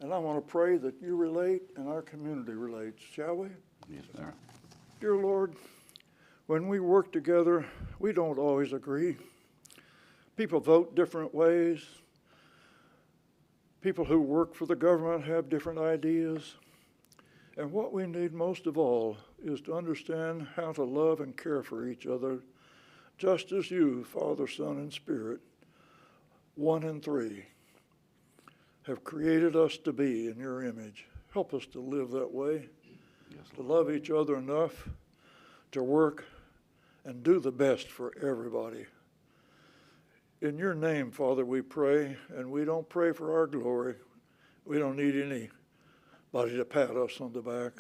And I want to pray that you relate and our community relates, shall we? Yes, sir. Dear Lord, when we work together, we don't always agree. People vote different ways. People who work for the government have different ideas. And what we need most of all is to understand how to love and care for each other, just as you, Father, Son, and Spirit, one and three, have created us to be in your image. Help us to live that way, Yes, to love each other enough, to work and do the best for everybody. In your name, Father, we pray, and we don't pray for our glory. We don't need anybody to pat us on the back.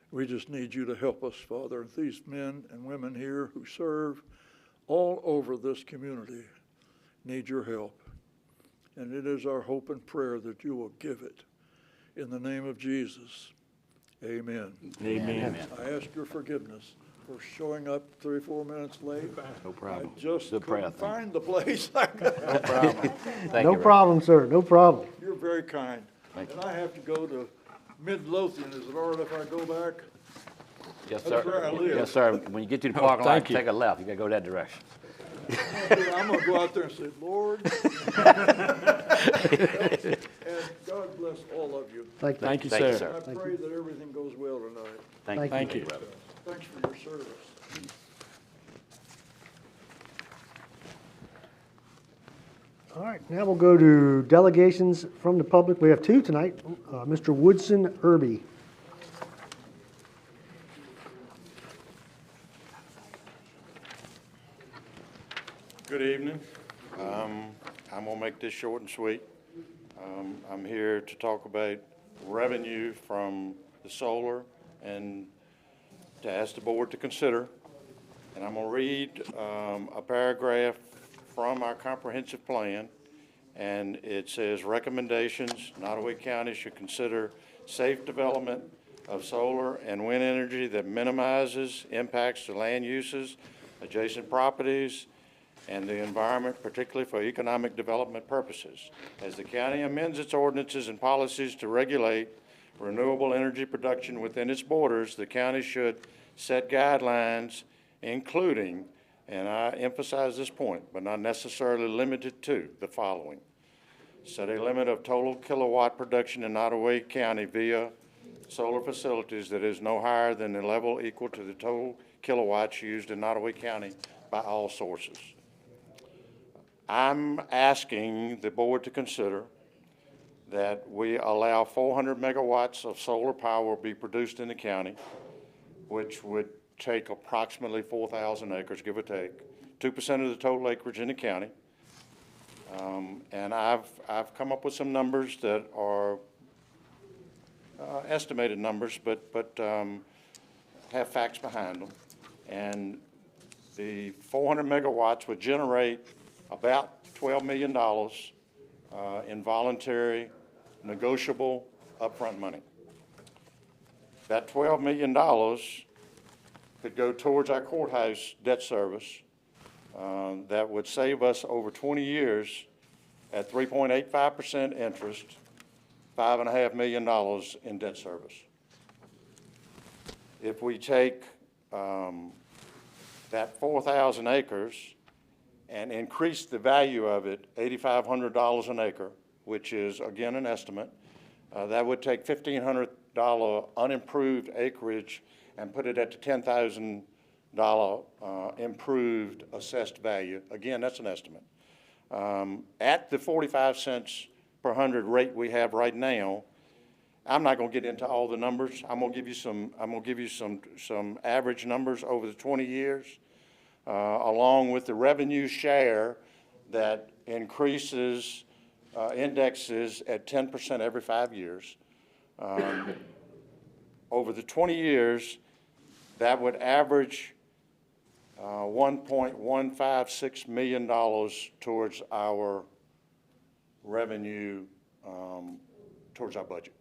We just need you to help us, Father. These men and women here who serve all over this community need your help. And it is our hope and prayer that you will give it. In the name of Jesus, amen. Amen. I ask your forgiveness for showing up 3 or 4 minutes late. No problem. I just Good prayer, couldn't thank find the place. No problem. Thank No you, problem, sir, no problem. You're very kind. Thank you. And I have to go to Midlothian. Is it all right if I go back? Yes, That's where I sir. live. Yes, sir. When you get to the parking lot, thank you. take a left. You gotta go that direction. I'm going to go out there and say, Lord. And God bless all of you. Thank you. Thank you, Thank you, sir. sir. I pray that everything goes well tonight. Thank you. Brother. Thanks for your service. All right, now we'll go to delegations from the public. We have 2 tonight. Mr. Woodson Irby. Good evening. I'm going to make this short and sweet. I'm here to talk about revenue from the solar and to ask the board to consider. And I'm going to read a paragraph from our comprehensive plan. And it says, recommendations, Nottoway County should consider safe development of solar and wind energy that minimizes impacts to land uses, adjacent properties, and the environment, particularly for economic development purposes. As the county amends its ordinances and policies to regulate renewable energy production within its borders, the county should set guidelines including, and I emphasize this point, but not necessarily limited to, the following. Set a limit of total kilowatt production in Nottoway County via solar facilities that is no higher than the level equal to the total kilowatts used in Nottoway County by all sources. I'm asking the board to consider that we allow 400 megawatts of solar power be produced in the county, which would take approximately 4,000 acres, give or take, 2% of the total acreage in the county. And I've come up with some numbers that are estimated numbers, but have facts behind them. And the 400 megawatts would generate about $12 million in voluntary, negotiable upfront money. That $12 million could go towards our courthouse debt service. That would save us over 20 years at 3.85% interest, $5.5 million in debt service. If we take that 4,000 acres and increase the value of it $8,500 an acre, which is, again, an estimate, that would take $1,500 unimproved acreage and put it at the $10,000 improved assessed value. Again, that's an estimate. At the 45 cents per 100 rate we have right now, I'm not going to get into all the numbers. I'm going to give you some average numbers over the 20 years, along with the revenue share that indexes at 10% every 5 years. Over the 20 years, that would average $1.156 million towards our revenue, towards our budget.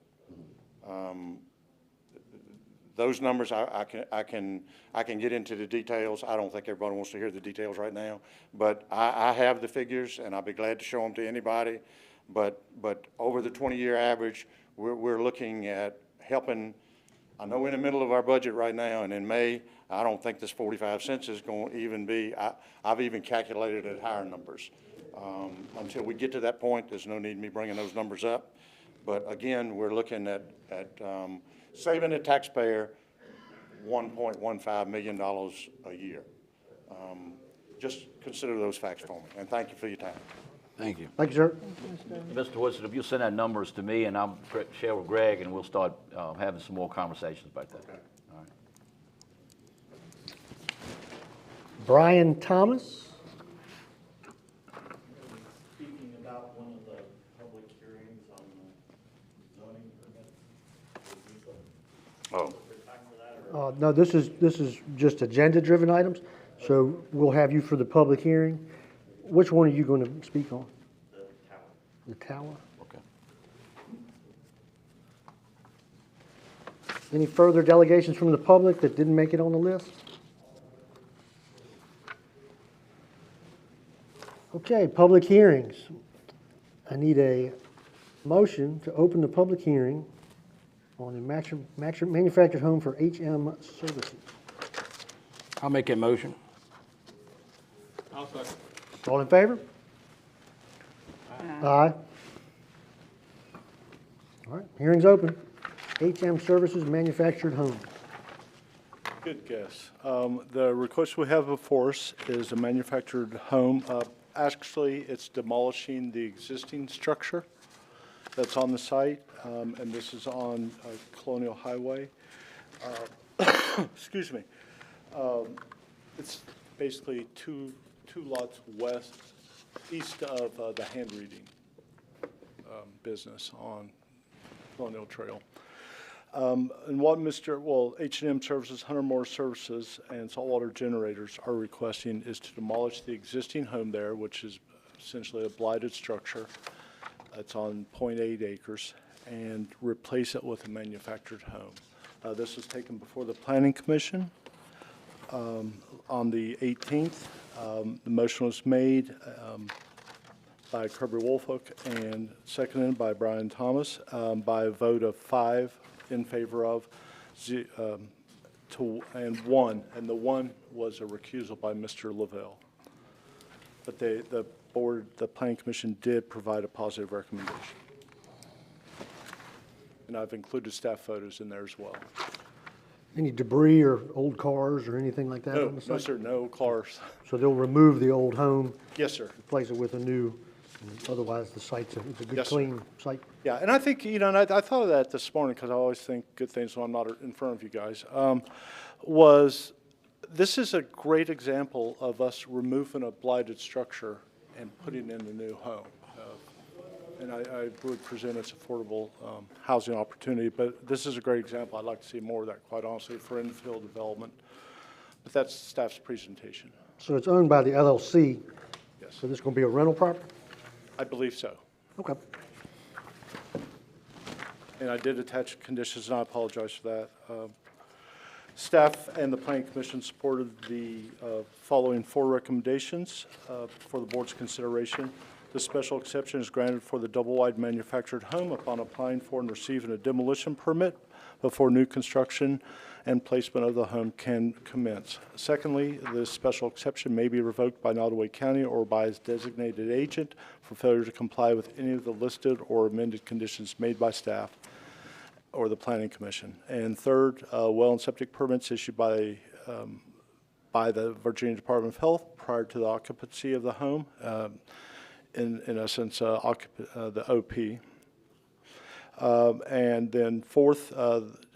Those numbers, I can get into the details. I don't think everybody wants to hear the details right now, but I have the figures, and I'll be glad to show them to anybody. but over the 20-year average, we're looking at helping. I know we're in the middle of our budget right now, and in May, I don't think this 45 cents is going to even be, I've even calculated at higher numbers. Until we get to that point, there's no need in me bringing those numbers up. But again, we're looking at saving the taxpayer $1.15 million a year. Just consider those facts for me, and thank you for your time. Thank you. Thank you, sir. Mr. Woodson, if you'll send out numbers to me, and I'll share with Greg, and we'll start having some more conversations about that. All right. Brian Thomas. Speaking about one of the public hearings on the zoning permit. Oh. No, this is just agenda-driven items, so we'll have you for the public hearing. Which one are you going to speak on? The tower. The tower? Okay. Any further delegations from the public that didn't make it on the list? Okay, public hearings. I need a motion to open the public hearing on the manufactured home for HM Services. I'll make that motion. I'll second. All in favor? Aye. All right, hearing's open. HM Services Manufactured Home. Good guess. The request we have before us is a manufactured home. Actually, it's demolishing the existing structure that's on the site, and this is on Colonial Highway. Excuse me. It's basically two lots east of the hand reading business on Colonial Trail. And what H&M Services, Hunter Moore Services, and Saltwater Generators are requesting is to demolish the existing home there, which is essentially a blighted structure. It's on 0.8 acres, and replace it with a manufactured home. This was taken before the Planning Commission on the 18th. The motion was made by Kirby Woolfolk and seconded by Brian Thomas by a vote of 5 in favor of, and 1, and the 1 was a recusal by Mr. Lavelle. But the Planning Commission did provide a positive recommendation. And I've included staff photos in there as well. Any debris or old cars or anything like that on the site? No, sir, no cars. So they'll remove the old home, Yes, sir. replace it with a new, and otherwise the site's it's a good, Yes, sir. clean site. Yeah, and I think, and I thought of that this morning because I always think good things when I'm not in front of you guys, this is a great example of us removing a blighted structure and putting in a new home. And I would present as affordable housing opportunity, but this is a great example. I'd like to see more of that, quite honestly, for infill development. But that's staff's presentation. So it's owned by the LLC, Yes, so this is going to be a rental property? I believe so. Okay. And I did attach conditions, and I apologize for that. Staff and the Planning Commission supported the following 4 recommendations for the board's consideration. The special exception is granted for the double-wide manufactured home upon applying for and receiving a demolition permit before new construction and placement of the home can commence. Secondly, the special exception may be revoked by Nottoway County or by its designated agent for failure to comply with any of the listed or amended conditions made by staff or the Planning Commission. And third, well and septic permits issued by the Virginia Department of Health prior to the occupancy of the home, in essence, the OP. And then fourth,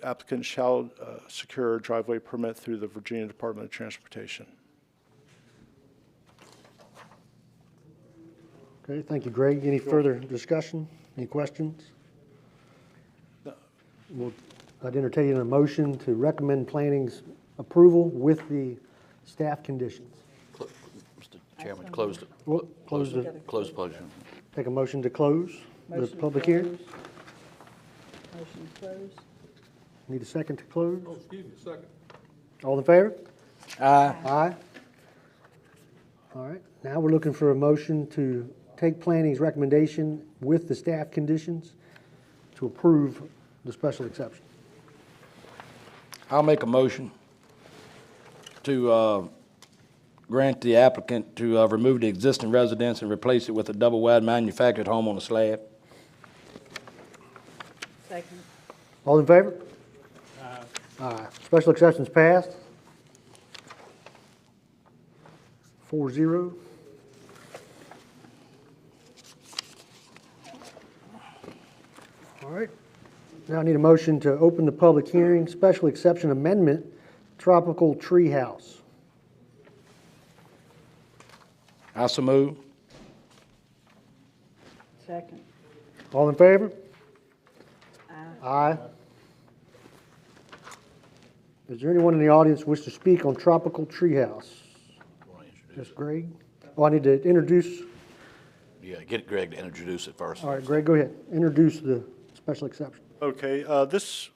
applicant shall secure a driveway permit through the Virginia Department of Transportation. Okay, thank you, Greg. Any further discussion? Any questions? I'd entertain a motion to recommend planning's approval with the staff conditions. Mr. Chairman, close the Well, close the, public. take a motion to close the Motion to public hearing. close. Motion to close. Need a second to close? Oh, excuse me, second. All in favor? Aye. Aye. All right, now we're looking for a motion to take planning's recommendation with the staff conditions to approve the special exception. I'll make a motion to grant the applicant to remove the existing residence and replace it with a double-wide manufactured home on a slab. Second. All in favor? Aye. Special exception's passed. 4-0. All right. Now I need a motion to open the public hearing, special exception amendment, Tropical Tree House. I so move. Second. All in favor? Aye. Aye. Is there anyone in the audience wish to speak on Tropical Treehouse? Yes, Greg? Oh, I need to introduce. Yeah, get Greg to introduce it first. All right, Greg, go ahead. Introduce the special exception. Okay, this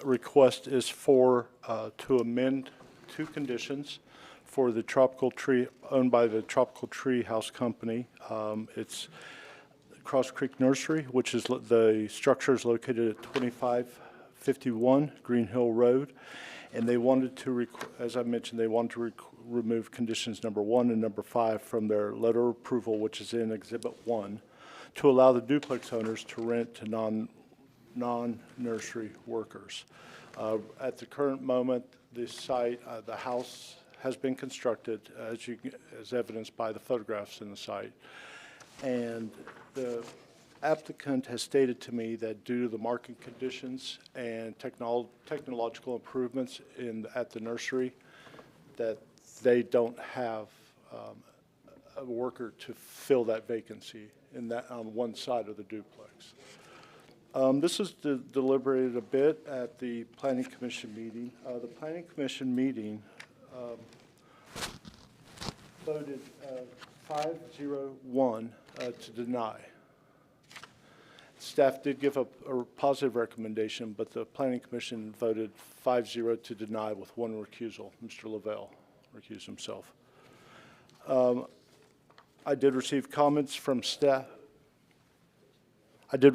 request is for, to amend two conditions for the tropical tree, owned by the Tropical Tree House Company. It's Cross Creek Nursery, which is, the structure is located at 2551 Green Hill Road. And they wanted to, as I mentioned, they wanted to remove conditions number 1 and number 5 from their letter of approval, which is in Exhibit 1, to allow the duplex owners to rent to non-nursery workers. At the current moment, the site, the house has been constructed, as evidenced by the photographs in the site. And the applicant has stated to me that due to the market conditions and technological improvements at the nursery, that they don't have a worker to fill that vacancy on one side of the duplex. This is deliberated a bit at the Planning Commission meeting. The Planning Commission meeting voted 5-0-1 to deny. Staff did give a positive recommendation, but the Planning Commission voted 5-0 to deny with one recusal. Mr. Lavelle recused himself. I did receive comments from staff. and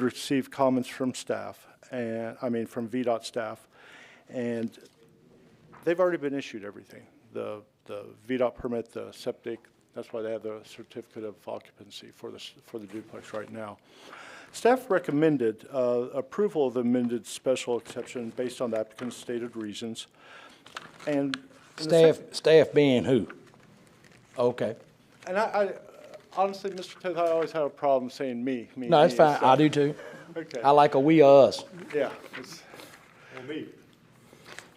from VDOT staff, and they've already been issued everything. The VDOT permit, the septic, that's why they have the certificate of occupancy for the duplex right now. Staff recommended approval of the amended special exception based on the applicant's stated reasons. And Staff being who? Okay. And I honestly, Mr. Toth, I always have a problem saying me. No, that's fine. I do too. Okay. I like a we or us. Yeah. Me.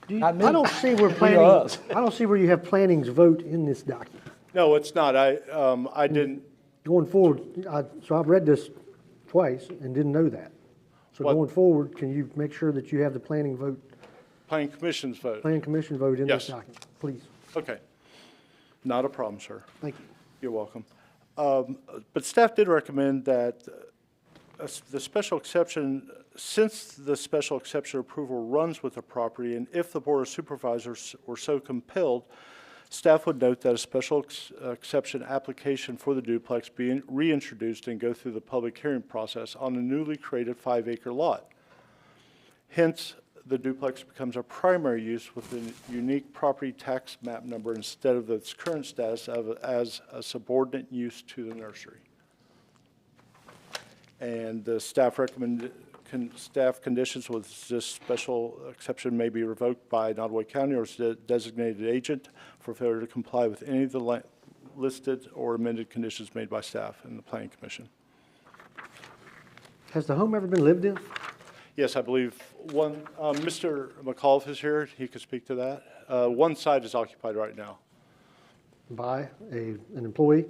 Not me. I don't see where I don't see where you have planning's vote in this document. No, it's not. I didn't. Going forward, so I've read this twice and didn't know that. So What? going forward, can you make sure that you have the planning Commission's vote. planning commission vote in this Yes. document, please? Okay. Not a problem, sir. Thank you. You're welcome. But staff did recommend that the special exception, since the special exception approval runs with the property, and if the Board of Supervisors were so compelled, staff would note that a special exception application for the duplex be reintroduced and go through the public hearing process on a newly created 5-acre lot. Hence, the duplex becomes a primary use with a unique property tax map number instead of its current status as a subordinate use to the nursery. And the staff conditions with this special exception may be revoked by Nottoway County or its designated agent for failure to comply with any of the listed or amended conditions made by staff and the Planning Commission. Has the home ever been lived in? Yes, I believe one, Mr. McAuliffe is here. He could speak to that. One side is occupied right now. By an employee?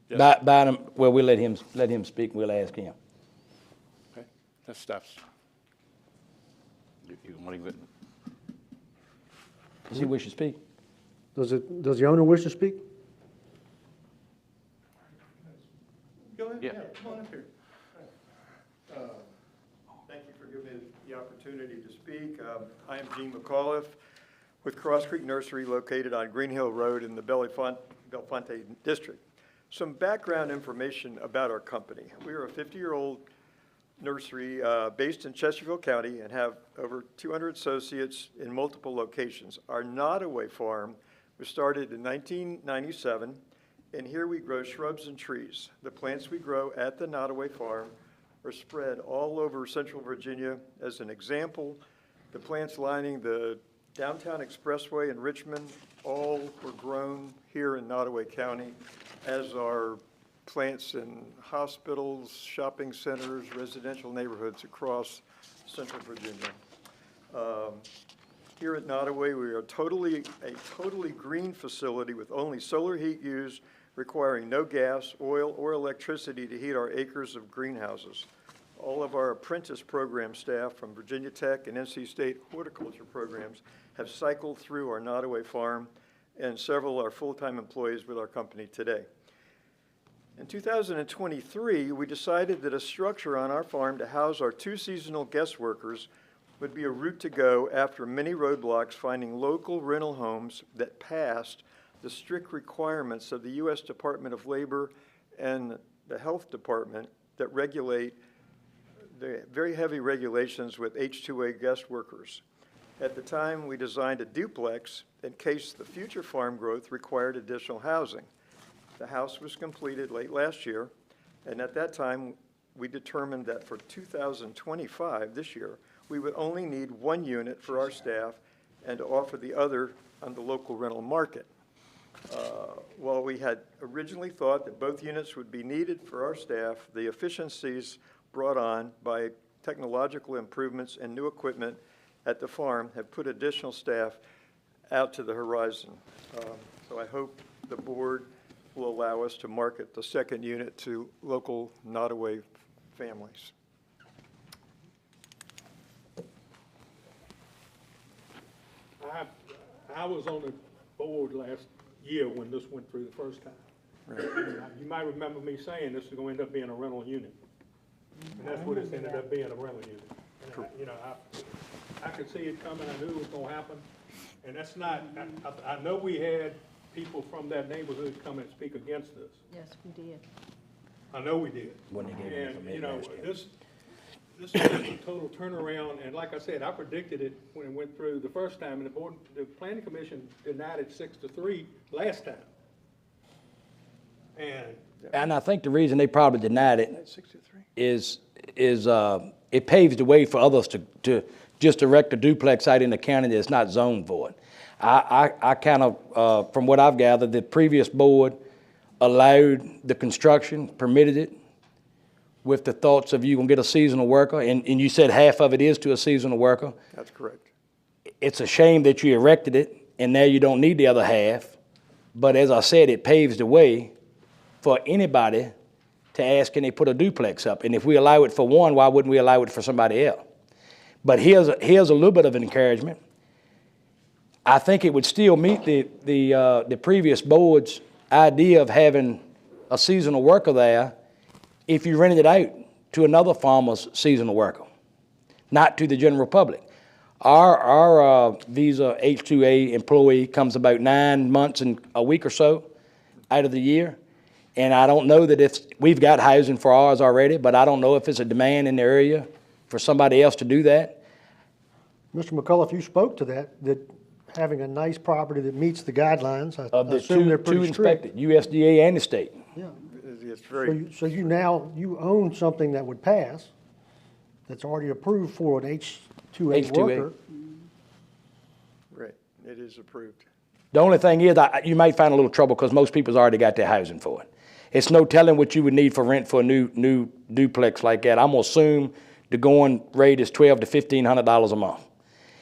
Yes. By them, well, we'll let him speak. We'll ask him. Okay, that's staff's. You want to go- Does he wish to speak? Does the owner wish to speak? Go ahead, Yeah. come on up here. Thank you for giving me the opportunity to speak. I am Gene McAuliffe. with Cross Creek Nursery located on Green Hill Road in the Bellefonte District. Some background information about our company. We are a 50-year-old nursery based in Chesterfield County and have over 200 associates in multiple locations. Our Nottoway farm was started in 1997, and here we grow shrubs and trees. The plants we grow at the Nottoway farm are spread all over Central Virginia. As an example, the plants lining the downtown expressway in Richmond all were grown here in Nottoway County, as are plants in hospitals, shopping centers, residential neighborhoods across Central Virginia. Here at Nottoway, we are a totally green facility with only solar heat used, requiring no gas, oil, or electricity to heat our acres of greenhouses. All of our apprentice program staff from Virginia Tech and NC State horticulture programs have cycled through our Nottoway farm, and several are full-time employees with our company today. In 2023, we decided that a structure on our farm to house our 2 seasonal guest workers would be a route to go after many roadblocks finding local rental homes that passed the strict requirements of the U.S. Department of Labor and the Health Department that regulate the very heavy regulations with H-2A guest workers. At the time, we designed a duplex in case the future farm growth required additional housing. The house was completed late last year, and at that time, we determined that for 2025, this year, we would only need 1 unit for our staff and to offer the other on the local rental market. While we had originally thought that both units would be needed for our staff, the efficiencies brought on by technological improvements and new equipment at the farm have put additional staff out to the horizon. So I hope the board will allow us to market the 2nd unit to local Nottoway families. I was on the board last year when this went through the first time. Right. You might remember me saying this is going to end up being a rental unit. And that's what it's ended up being, a rental unit. And I could see it coming, I knew it was going to happen. And that's not, I know we had people from that neighborhood come and speak against this. Yes, we did. I know we did. When they gave me And, information you know, last year. this is a total turnaround, and like I said, I predicted it when it went through the first time, and the planning commission denied it 6-3 last time. And I think the reason they probably denied it is it paves the way for others to just erect a duplex out in the county that's not zoned for it. I kind of, from what I've gathered, the previous board allowed the construction, permitted it, with the thoughts of you gonna get a seasonal worker, and you said half of it is to a seasonal worker. That's correct. It's a shame that you erected it, and now you don't need the other half. But as I said, it paves the way for anybody to ask, can they put a duplex up? And if we allow it for one, why wouldn't we allow it for somebody else? But here's a little bit of an encouragement. I think it would still meet the previous board's idea of having a seasonal worker there if you rented it out to another farmer's seasonal worker, not to the general public. Our Visa H-2A employee comes about 9 months and a week or so out of the year. And I don't know that if, we've got housing for ours already, but I don't know if it's a demand in the area for somebody else to do that. Mr. McCullough, you spoke to that having a nice property that meets the guidelines, I Of the assume they're two pretty strict. inspected, USDA and the state. Yeah. It's very, So you own something that would pass, that's already approved for an H-2A H-2A. worker. right, it is approved. The only thing is, you might find a little trouble because most people's already got their housing for it. It's no telling what you would need for rent for a new duplex like that. I'm gonna assume the going rate is $1,200 to $1,500 a month.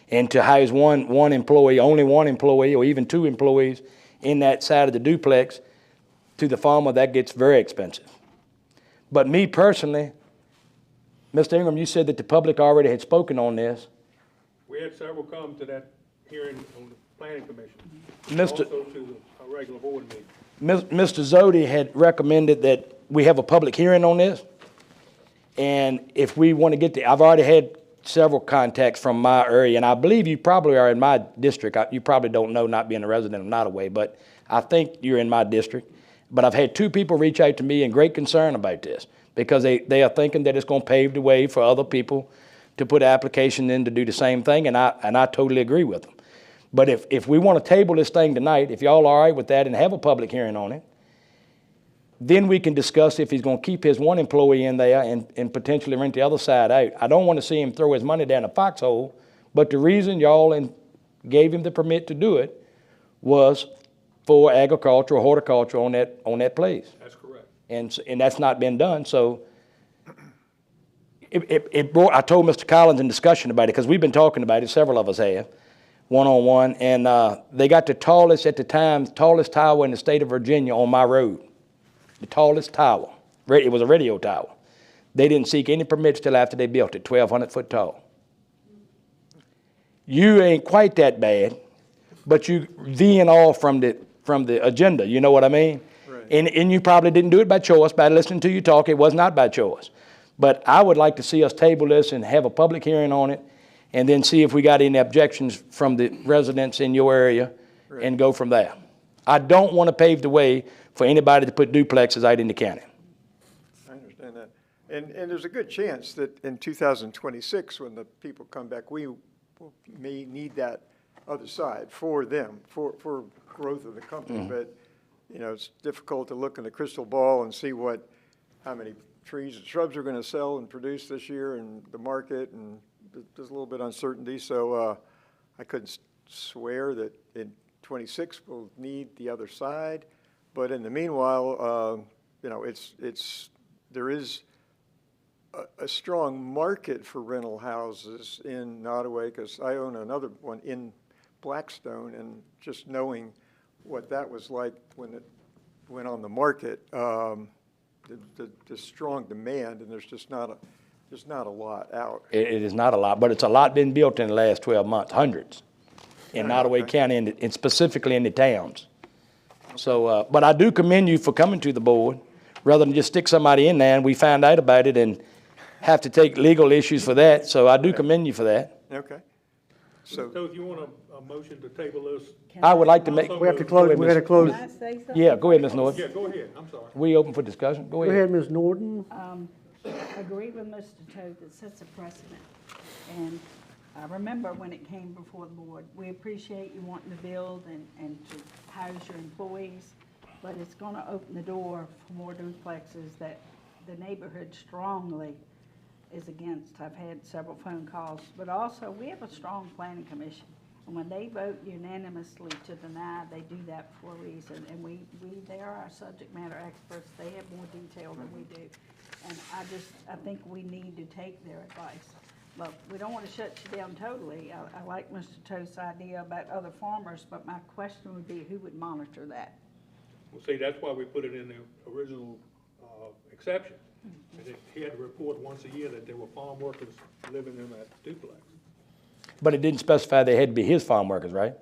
And to house one employee, only one employee, or even 2 employees in that side of the duplex, to the farmer, that gets very expensive. But me personally, Mr. Ingram, you said that the public already had spoken on this. We had several come to that hearing on the planning commission, Mr. also to a regular board meeting. Mr. Zodi had recommended that we have a public hearing on this. And if we want to get I've already had several contacts from my area, and I believe you probably are in my district. You probably don't know, not being a resident of Nottoway, but I think you're in my district. But I've had 2 people reach out to me in great concern about this because they are thinking that it's going to pave the way for other people to put an application in to do the same thing, and I totally agree with them. But if we want to table this thing tonight, if y'all are all right with that and have a public hearing on it, then we can discuss if he's going to keep his one employee in there and potentially rent the other side out. I don't want to see him throw his money down a foxhole, but the reason y'all gave him the permit to do it was for agriculture or horticulture on that place. That's correct. And that's not been done, so it brought, I told Mr. Collins in discussion about it, because we've been talking about it, several of us have, one-on-one, and they got the tallest, at the time, tallest tower in the state of Virginia on my road. The tallest tower. It was a radio tower. They didn't seek any permits till after they built it, 1,200 foot tall. You ain't quite that bad, but you veering off from the agenda, you know what I mean? Right. And you probably didn't do it by choice, by listening to you talk. It was not by choice. But I would like to see us table this and have a public hearing on it, and then see if we got any objections from the residents in your area, Right. and go from there. I don't want to pave the way for anybody to put duplexes out in the county. I understand that. And there's a good chance that in 2026, when the people come back, we may need that other side for them, for growth of the company. But, you know, it's difficult to look in the crystal ball and see how many trees and shrubs are going to sell and produce this year and the market, and there's a little bit of uncertainty. So I couldn't swear that in 26 we'll need the other side. But in the meanwhile, you know, there is a strong market for rental houses in Nottoway, because I own another one in Blackstone, and just knowing what that was like when it went on the market, the strong demand, and there's just not a lot out. It is not a lot, but it's a lot been built in the last 12 months, hundreds, in Nottoway County, and specifically in the towns. So, but I do commend you for coming to the board, rather than just stick somebody in there and we find out about it and have to take legal issues for that. So I do commend you for that. Okay. So if you want a motion to table this, I would like to make, We have to close, we got to close. Can I say something? yeah, go ahead, Ms. Norton. yeah, go ahead, I'm sorry. We open for discussion. Go Go ahead. ahead, Ms. Norton. Agree with Mr. Toad that sets a precedent. And I remember when it came before the board, we appreciate you wanting to build and to house your employees, but it's going to open the door for more duplexes that the neighborhood strongly is against. I've had several phone calls, but also we have a strong planning commission. And when they vote unanimously to deny, they do that for a reason. And they are our subject matter experts. They have more detail than we do. And I think we need to take their advice. But we don't want to shut you down totally. I like Mr. Toast's idea about other farmers, but my question would be, who would monitor that? Well, see, that's why we put it in the original exception. And he had to report once a year that there were farm workers living in that duplex. But it didn't specify they had to be his farm workers, right?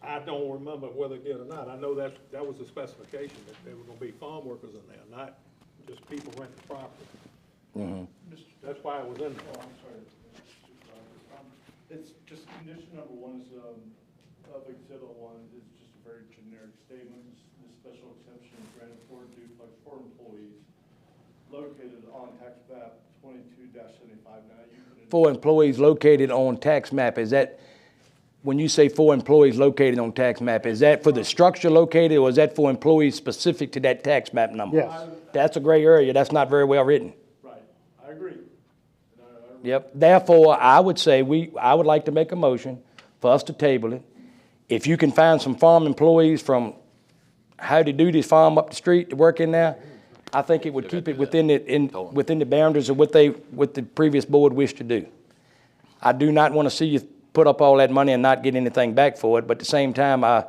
I don't remember whether it did or not. I know that was the specification, that there were gonna be farm workers in there, not just people renting property. That's why it was in there. I'm sorry, Mr. Supervisor. It's just condition number 1 is, of exhibit 1 is just a very generic statement. This special exception is granted for duplex for employees located on tax map 22-75. Now, you put in. 4 employees located on tax map, is that, when you say 4 employees located on tax map, is that for the structure located, or is that for employees specific to that tax map number? Yes. That's a gray area, that's not very well written. Right, I agree. Yep, therefore, I would say, I would like to make a motion for us to table it. If you can find some farm employees from Howdy Doody's farm up the street to work in there, I think it would keep it within the boundaries of what the previous board wished to do. I do not want to see you put up all that money and not get anything back for it, but at the same time, I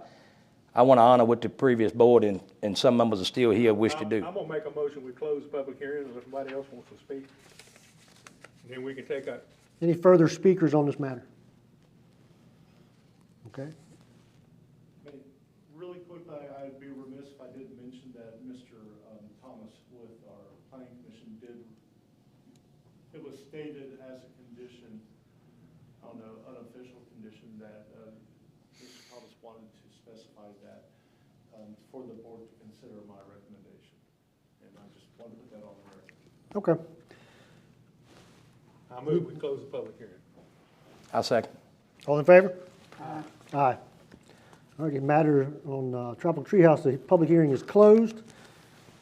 want to honor what the previous board and some members are still here wish to do. I'm gonna make a motion, we close the public hearing, unless somebody else wants to speak. And then we can take a, Any further speakers on this matter? Okay. Hey, really quickly, I'd be remiss if I didn't mention that Mr. Thomas with our planning commission did It was stated as a condition, on an unofficial condition, that Mr. Thomas wanted to specify that for the board to consider my recommendation. And I just want to put that on the record. Okay. I move we close the public hearing. I'll second. All in favor? Aye. All right, the matter on Tropical Treehouse, the public hearing is closed.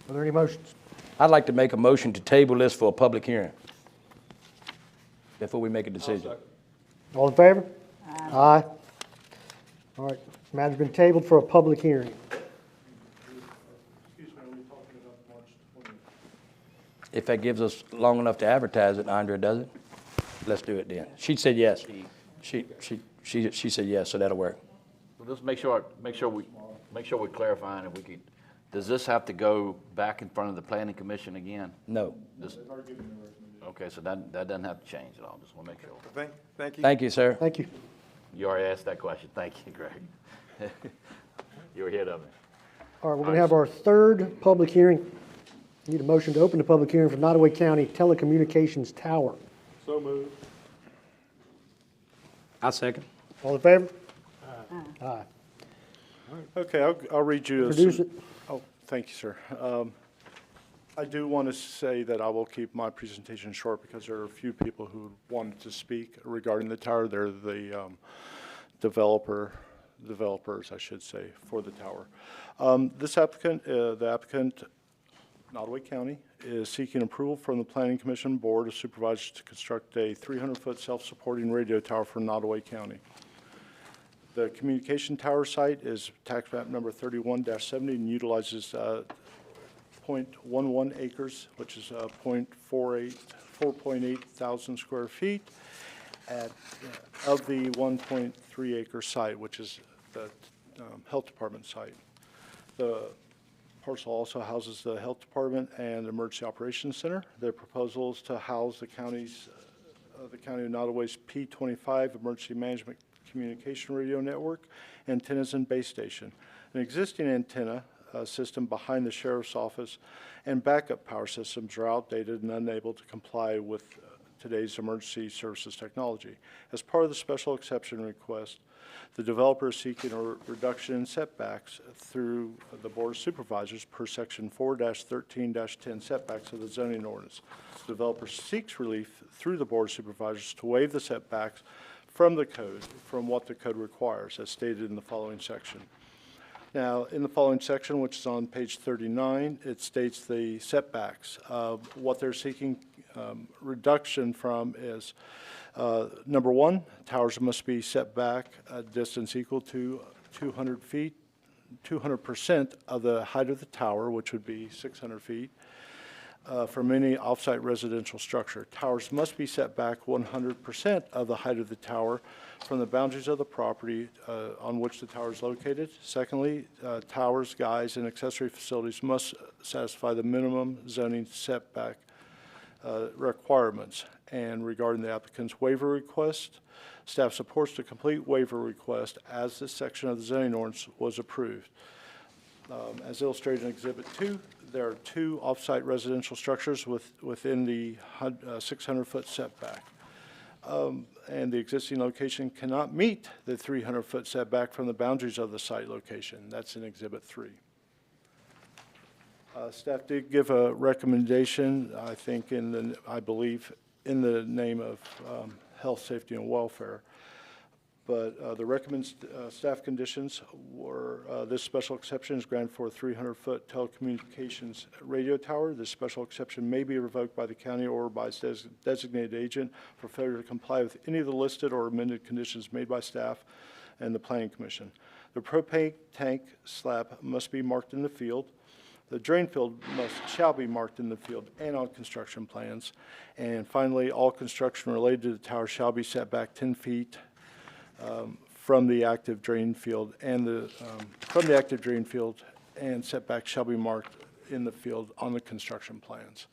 Are there any motions? I'd like to make a motion to table this for a public hearing before we make a decision. All in favor? Aye. All right, matter's been tabled for a public hearing. Excuse me, are we talking about March 20th? If that gives us long enough to advertise it, Andrea, does it? Let's do it then. She said yes. She said yes, so that'll work. Well, let's make sure we're clarifying if we could, does this have to go back in front of the planning commission again? No. Okay, so that doesn't have to change at all, just want to make sure. Thank you. Thank you, sir. Thank you. You already asked that question, thank you, Greg. You were ahead of me. All right, we're going to have our third public hearing. Need a motion to open the public hearing for Nottoway County Telecommunications Tower. So moved. I'll second. All in favor? Aye. Okay, I'll read you. Introduce it. Oh, thank you, sir. I do want to say that I will keep my presentation short because there are a few people who wanted to speak regarding the tower. They're the developers, I should say, for the tower. This applicant, the applicant, Nottoway County, is seeking approval from the Planning Commission Board of Supervisors to construct a 300-foot self-supporting radio tower for Nottoway County. The communication tower site is tax map number 31-70 and utilizes 0.11 acres, which is 4.8 thousand square feet of the 1.3 acre site, which is the health department site. The parcel also houses the health department and emergency operations center. Their proposal is to house the county of Nottoway's P25 emergency management communication radio network, antennas, and base station. An existing antenna system behind the sheriff's office and backup power systems are outdated and unable to comply with today's emergency services technology. As part of the special exception request, the developer is seeking a reduction in setbacks through the Board of Supervisors per Section 4-13-10 setbacks of the zoning ordinance. The developer seeks relief through the Board of Supervisors to waive the setbacks from the code, from what the code requires, as stated in the following section. Now, in the following section, which is on page 39, it states the setbacks. What they're seeking reduction from is, number one, towers must be set back a distance equal to 200 feet, 200% of the height of the tower, which would be 600 feet, from any off-site residential structure. Towers must be set back 100% of the height of the tower from the boundaries of the property on which the tower is located. Secondly, towers, guys, and accessory facilities must satisfy the minimum zoning setback requirements. And regarding the applicant's waiver request, staff supports the complete waiver request as this section of the zoning ordinance was approved. As illustrated in Exhibit 2, there are two off-site residential structures within the 600-foot setback. And the existing location cannot meet the 300-foot setback from the boundaries of the site location. That's in Exhibit 3. Staff did give a recommendation, I think, I believe, in the name of health, safety, and welfare. But the recommended staff conditions were this special exception is granted for a 300-foot telecommunications radio tower. This special exception may be revoked by the county or by its designated agent for failure to comply with any of the listed or amended conditions made by staff and the Planning Commission. The propane tank slab must be marked in the field. The drain field shall be marked in the field and on construction plans. And finally, all construction related to the tower shall be set back 10 feet from the active drain field, and setbacks shall be marked in the field on the construction plans.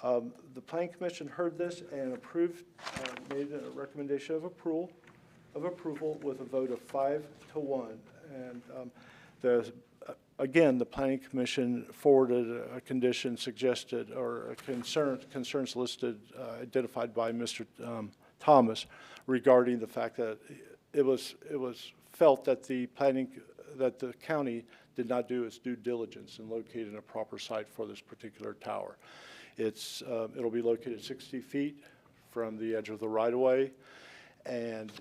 The Planning Commission heard this and approved, made a recommendation of approval with a vote of 5-1. And the again, the planning commission forwarded a condition suggested, or a concerns listed, identified by Mr. Thomas regarding the fact that it was felt that the county did not do its due diligence in locating a proper site for this particular tower. It'll be located 60 feet from the edge of the right-of-way, and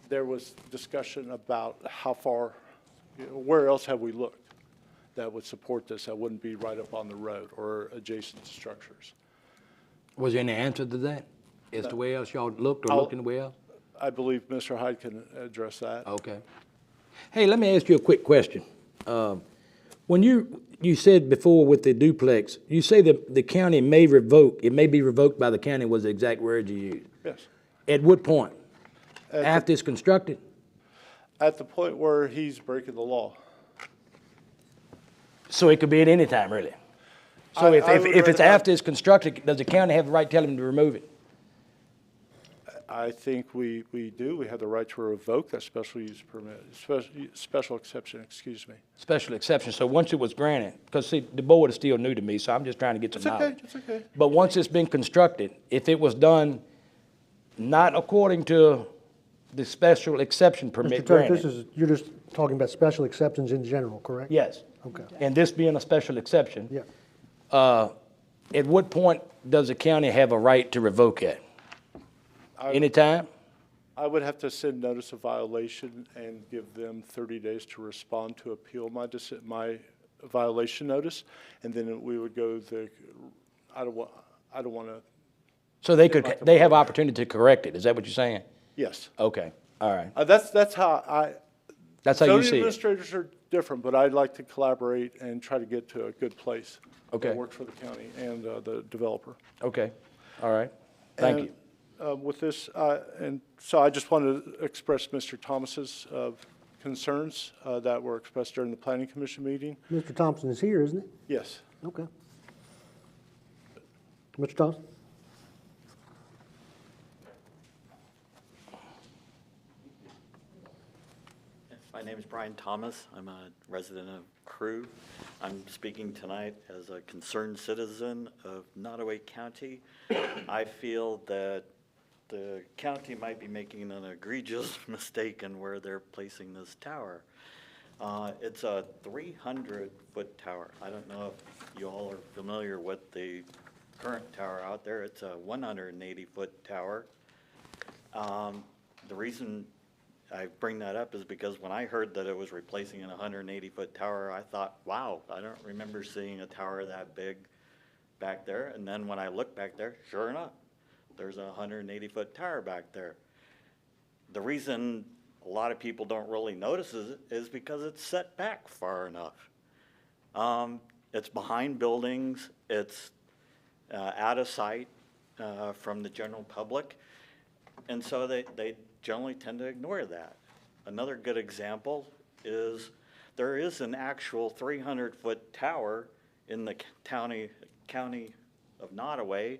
there was discussion about how far, where else have we looked that would support this, that wouldn't be right up on the road or adjacent to structures. Was there any answer to that? As to where else y'all looked or looked anywhere else? I believe Mr. Hyde can address that. Okay. Hey, let me ask you a quick question. When you said before with the duplex, you say that the county may revoke, it may be revoked by the county was the exact word you used. Yes. At what point? At After it's constructed? At the point where he's breaking the law. So it could be at any time, really? So if it's after it's constructed, does the county have the right to tell him to remove it? I think we do. We have the right to revoke that special use permit, special exception, excuse me. Special exception. So once it was granted, because see, the board is still new to me, so I'm just trying to get some knowledge. It's okay. But once it's been constructed, if it was done not according to the special exception permit Mr. Tuck, granted. you're just talking about special exceptions in general, correct? Yes. Okay. And this being a special exception. Yeah. At what point does the county have a right to revoke it? Anytime? I would have to send notice of violation and give them 30 days to respond to appeal my violation notice, and then we would go I don't want to. So they have opportunity to correct it, is that what you're saying? Yes. Okay, all right. That's how That's how you zoning see it? administrators are different, but I'd like to collaborate and try to get to a good place. Okay. That works for the county and the developer. Okay, all right, thank you. With this, and so I just wanted to express Mr. Thomas's concerns that were expressed during the Planning Commission meeting. Mr. Thompson is here, isn't he? Yes. Okay. Mr. Thompson? My name is Brian Thomas. I'm a resident of Crew. I'm speaking tonight as a concerned citizen of Nottoway County. I feel that the county might be making an egregious mistake in where they're placing this tower. It's a 300-foot tower. I don't know if you all are familiar with the current tower out there. It's a 180-foot tower. The reason I bring that up is because when I heard that it was replacing a 180-foot tower, I thought, wow, I don't remember seeing a tower that big back there. And then when I looked back there, sure enough, there's a 180-foot tower back there. The reason a lot of people don't really notice it is because it's set back far enough. It's behind buildings. It's out of sight from the general public. And so they generally tend to ignore that. Another good example is there is an actual 300-foot tower in the county of Nottoway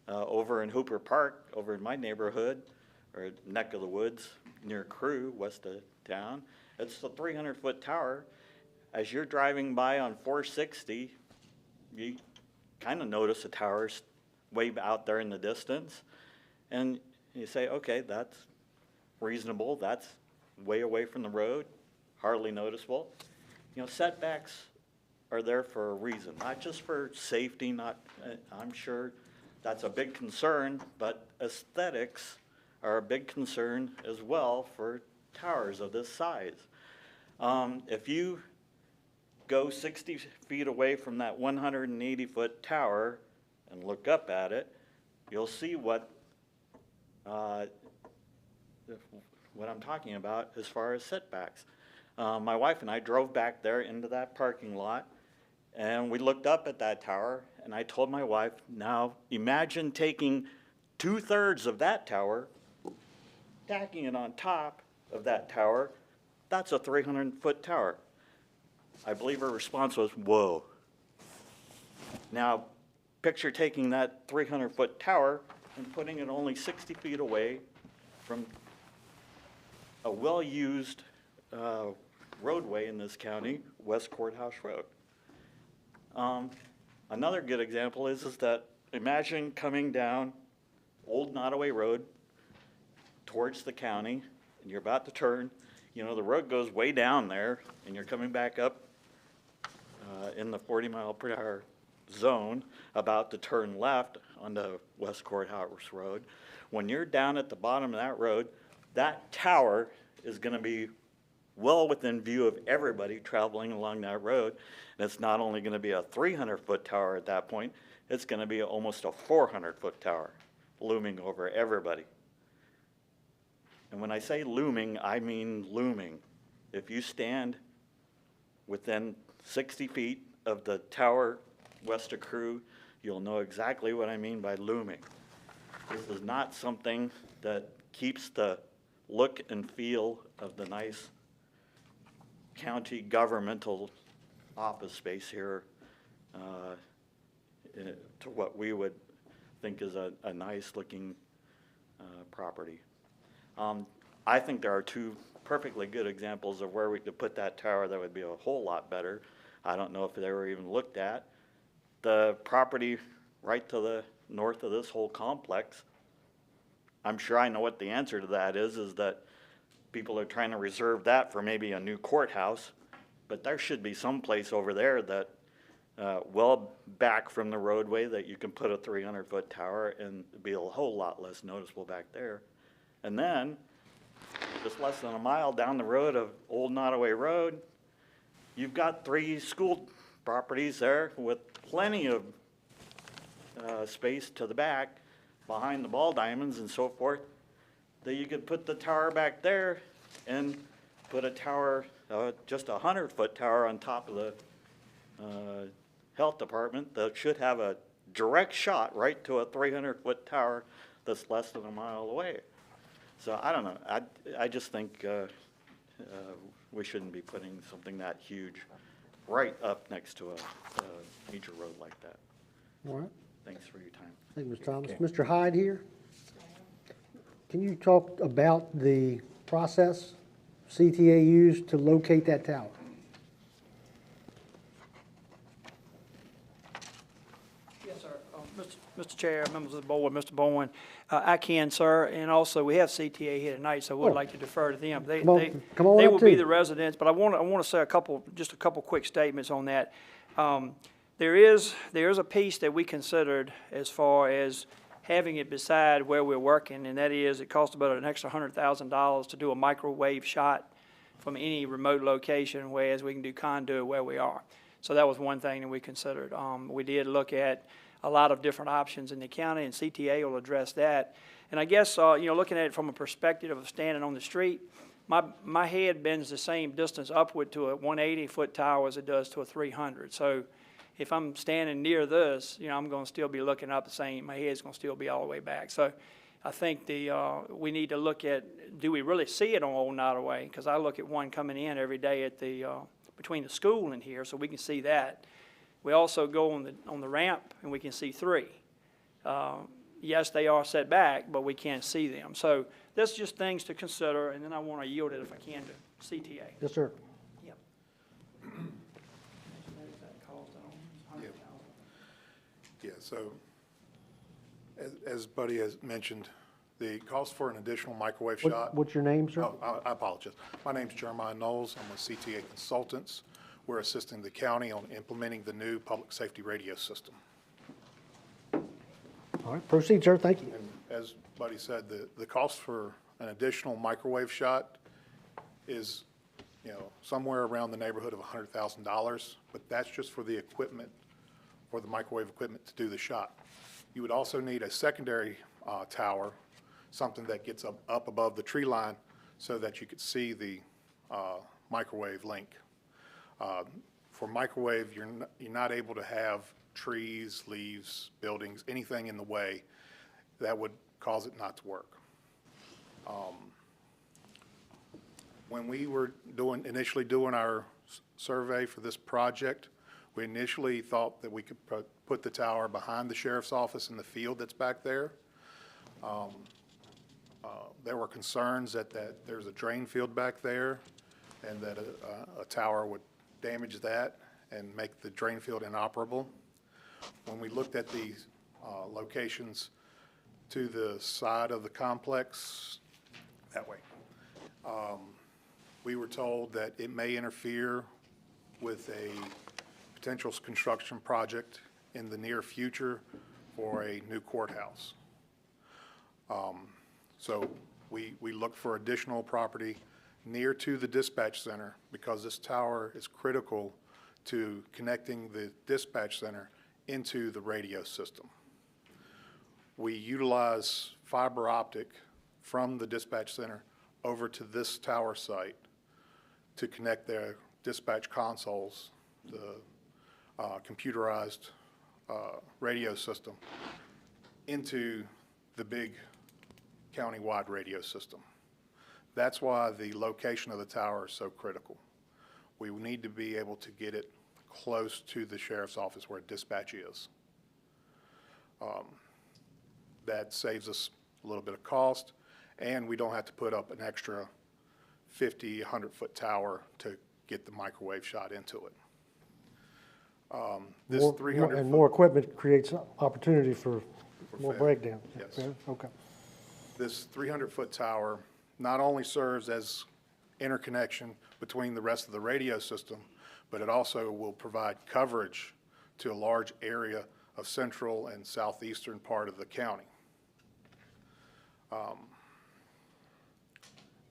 over in Hooper Park, over in my neighborhood, or neck of the woods near Crew, west of town. It's a 300-foot tower. As you're driving by on 460, you kind of notice the tower's way out there in the distance. And you say, okay, that's reasonable. That's way away from the road, hardly noticeable. You know, setbacks are there for a reason, not just for safety, I'm sure that's a big concern, but aesthetics are a big concern as well for towers of this size. If you go 60 feet away from that 180-foot tower and look up at it, you'll see what I'm talking about as far as setbacks. My wife and I drove back there into that parking lot, and we looked up at that tower, and I told my wife, now imagine taking 2/3 of that tower, stacking it on top of that tower. That's a 300-foot tower. I believe her response was, whoa. Now, picture taking that 300-foot tower and putting it only 60 feet away from a well-used roadway in this county, West Courthouse Road. Another good example is that imagine coming down Old Nottoway Road towards the county, and you're about to turn, you know, the road goes way down there, and you're coming back up in the 40-mile-per-hour zone, about to turn left onto West Courthouse Road. When you're down at the bottom of that road, that tower is going to be well within view of everybody traveling along that road. And it's not only going to be a 300-foot tower at that point, it's going to be almost a 400-foot tower looming over everybody. And when I say looming, I mean looming. If you stand within 60 feet of the tower west of Crew, you'll know exactly what I mean by looming. This is not something that keeps the look and feel of the nice county governmental office space here to what we would think is a nice looking property. I think there are two perfectly good examples of where we could put that tower that would be a whole lot better. I don't know if they were even looked at. The property right to the north of this whole complex, I'm sure I know what the answer to that is that people are trying to reserve that for maybe a new courthouse, but there should be some place over there that well back from the roadway that you can put a 300-foot tower and be a whole lot less noticeable back there. And then, just less than a mile down the road of Old Nottoway Road, you've got 3 school properties there with plenty of space to the back behind the ball diamonds and so forth, that you could put the tower back there and put a tower, just a 100-foot tower on top of the health department that should have a direct shot right to a 300-foot tower that's less than a mile away. So I don't know. I just think we shouldn't be putting something that huge right up next to a major road like that. All right. Thanks for your time. Thank you, Mr. Thomas. Mr. Hyde here. Can you talk about the process CTA used to locate that tower? Yes, sir. Mr. Chair, members of the board, Mr. Bowen, I can, sir, and also we have CTA here tonight, so we'd like to defer to them. Come on They up will be too. the residents, but I want to say just a couple quick statements on that. There is a piece that we considered as far as having it beside where we're working, and that is it costs about an extra $100,000 to do a microwave shot from any remote location, whereas we can do conduit where we are. So that was one thing that we considered. We did look at a lot of different options in the county, and CTA will address that. And I guess, looking at it from a perspective of standing on the street, my head bends the same distance upward to a 180-foot tower as it does to a 300. So if I'm standing near this, I'm going to still be looking up the same. My head's going to still be all the way back. So I think we need to look at, do we really see it on Old Nottoway? Because I look at one coming in every day at the between the school and here, so we can see that. We also go on the ramp, and we can see 3. Yes, they are set back, but we can't see them. So that's just things to consider, and then I want to yield it, if I can, to CTA. Yes, sir. Yep. Yeah, so as Buddy has mentioned, the cost for an additional microwave shot. What's your name, sir? Oh, I apologize. My name's Jeremiah Knowles. I'm with CTA Consultants. We're assisting the county on implementing the new public safety radio system. All right, proceed, sir. Thank you. And as Buddy said, the cost for an additional microwave shot is, somewhere around the neighborhood of $100,000, but that's just for the equipment, for the microwave equipment to do the shot. You would also need a secondary tower, something that gets up above the tree line so that you could see the microwave link. For microwave, you're not able to have trees, leaves, buildings, anything in the way that would cause it not to work. When we were initially doing our survey for this project, we initially thought that we could put the tower behind the sheriff's office in the field that's back there. There were concerns that there's a drain field back there, and that a tower would damage that and make the drain field inoperable. When we looked at these locations to the side of the complex, that way, we were told that it may interfere with a potential construction project in the near future for a new courthouse. So we look for additional property near to the dispatch center because this tower is critical to connecting the dispatch center into the radio system. We utilize fiber optic from the dispatch center over to this tower site to connect their dispatch consoles, the computerized radio system, into the big county-wide radio system. That's why the location of the tower is so critical. We need to be able to get it close to the sheriff's office where dispatch is. That saves us a little bit of cost, and we don't have to put up an extra 50, 100-foot tower to get the microwave shot into it. This 300 And more equipment creates opportunity for more fail. breakdown. Yes. Fair? Okay. This 300-foot tower not only serves as interconnection between the rest of the radio system, but it also will provide coverage to a large area of central and southeastern part of the county.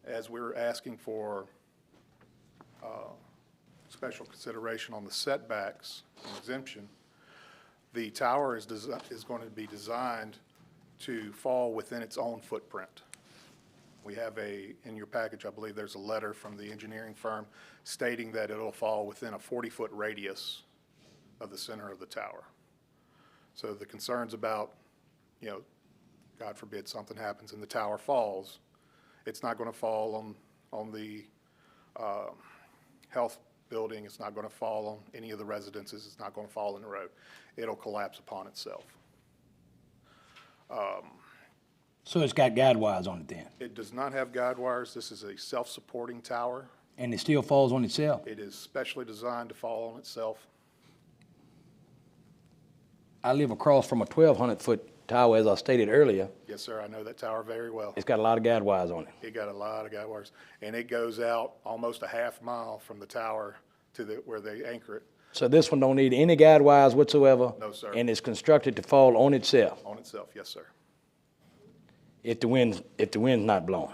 As we're asking for special consideration on the setbacks and exemption, the tower is going to be designed to fall within its own footprint. We have in your package, I believe there's a letter from the engineering firm stating that it'll fall within a 40-foot radius of the center of the tower. So the concerns about, God forbid something happens and the tower falls, it's not going to fall on the health building, it's not going to fall on any of the residences, it's not going to fall in the road. It'll collapse upon itself. So it's got guide wires on it then? It does not have guide wires. This is a self-supporting tower. And it still falls on itself? It is specially designed to fall on itself. I live across from a 1,200-foot tower, as I stated earlier. Yes, sir, I know that tower very well. It's got a lot of guide wires on it. It got a lot of guide wires, and it goes out almost a half mile from the tower to where they anchor it. So this one don't need any guide wires whatsoever? No, sir. And it's constructed to fall on itself? On itself, yes, sir. If the wind's not blowing?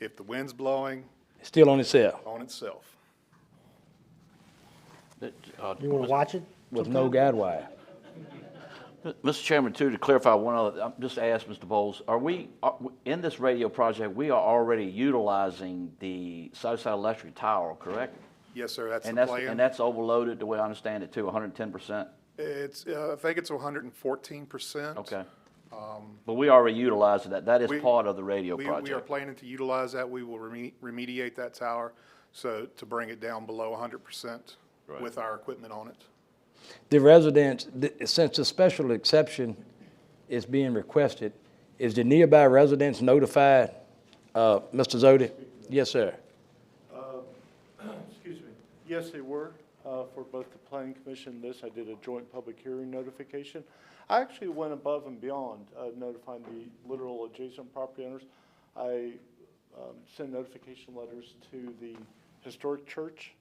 If the wind's blowing, It's still on itself? on itself. You want to watch it? With no guide wire? Mr. Chairman, too, to clarify one other, I'm just ask Mr. Bowles, in this radio project, we are already utilizing the Southside Electric Tower, correct? Yes, sir, that's the And plan. that's overloaded, the way I understand it, too, 110%? It's, I think it's 114%. Okay. But we already utilizing that. That is we- part of the radio We project. are planning to utilize that. We will remediate that tower, so to bring it down below 100% with our equipment on it. The residents, since the special exception is being requested, is the nearby residents notified? Mr. Zodi? Yes, sir. Excuse me. Yes, they were. For both the planning commission and this, I did a joint public hearing notification. I actually went above and beyond notifying the literal adjacent property owners. I sent notification letters to the historic church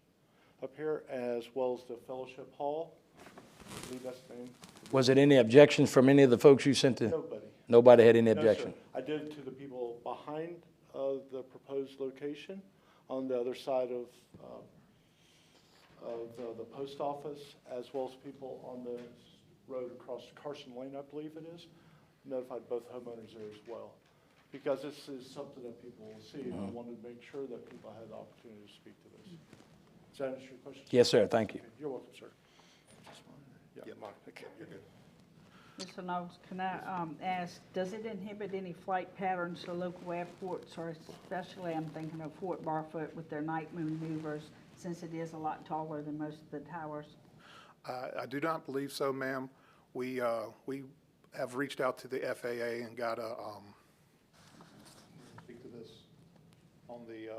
up here, as well as the fellowship hall. I believe that's the name. Was it any objections from any of the folks you sent to? Nobody. Nobody had any No, sir. objection? I did it to the people behind the proposed location on the other side of the post office, as well as people on the road across Carson Lane, I believe it is. Notified both homeowners there as well. Because this is something that people will see, and I wanted to make sure that people had the opportunity to speak to this. Does that answer your question? Yes, sir, thank you. You're welcome, sir. Yeah, mine. Okay, you're good. Mr. Knowles, can I ask, does it inhibit any flight patterns to local airports, or especially I'm thinking of Fort Barfoot with their night maneuvers, since it is a lot taller than most of the towers? I do not believe so, ma'am. We have reached out to the FAA and got speak to this, on the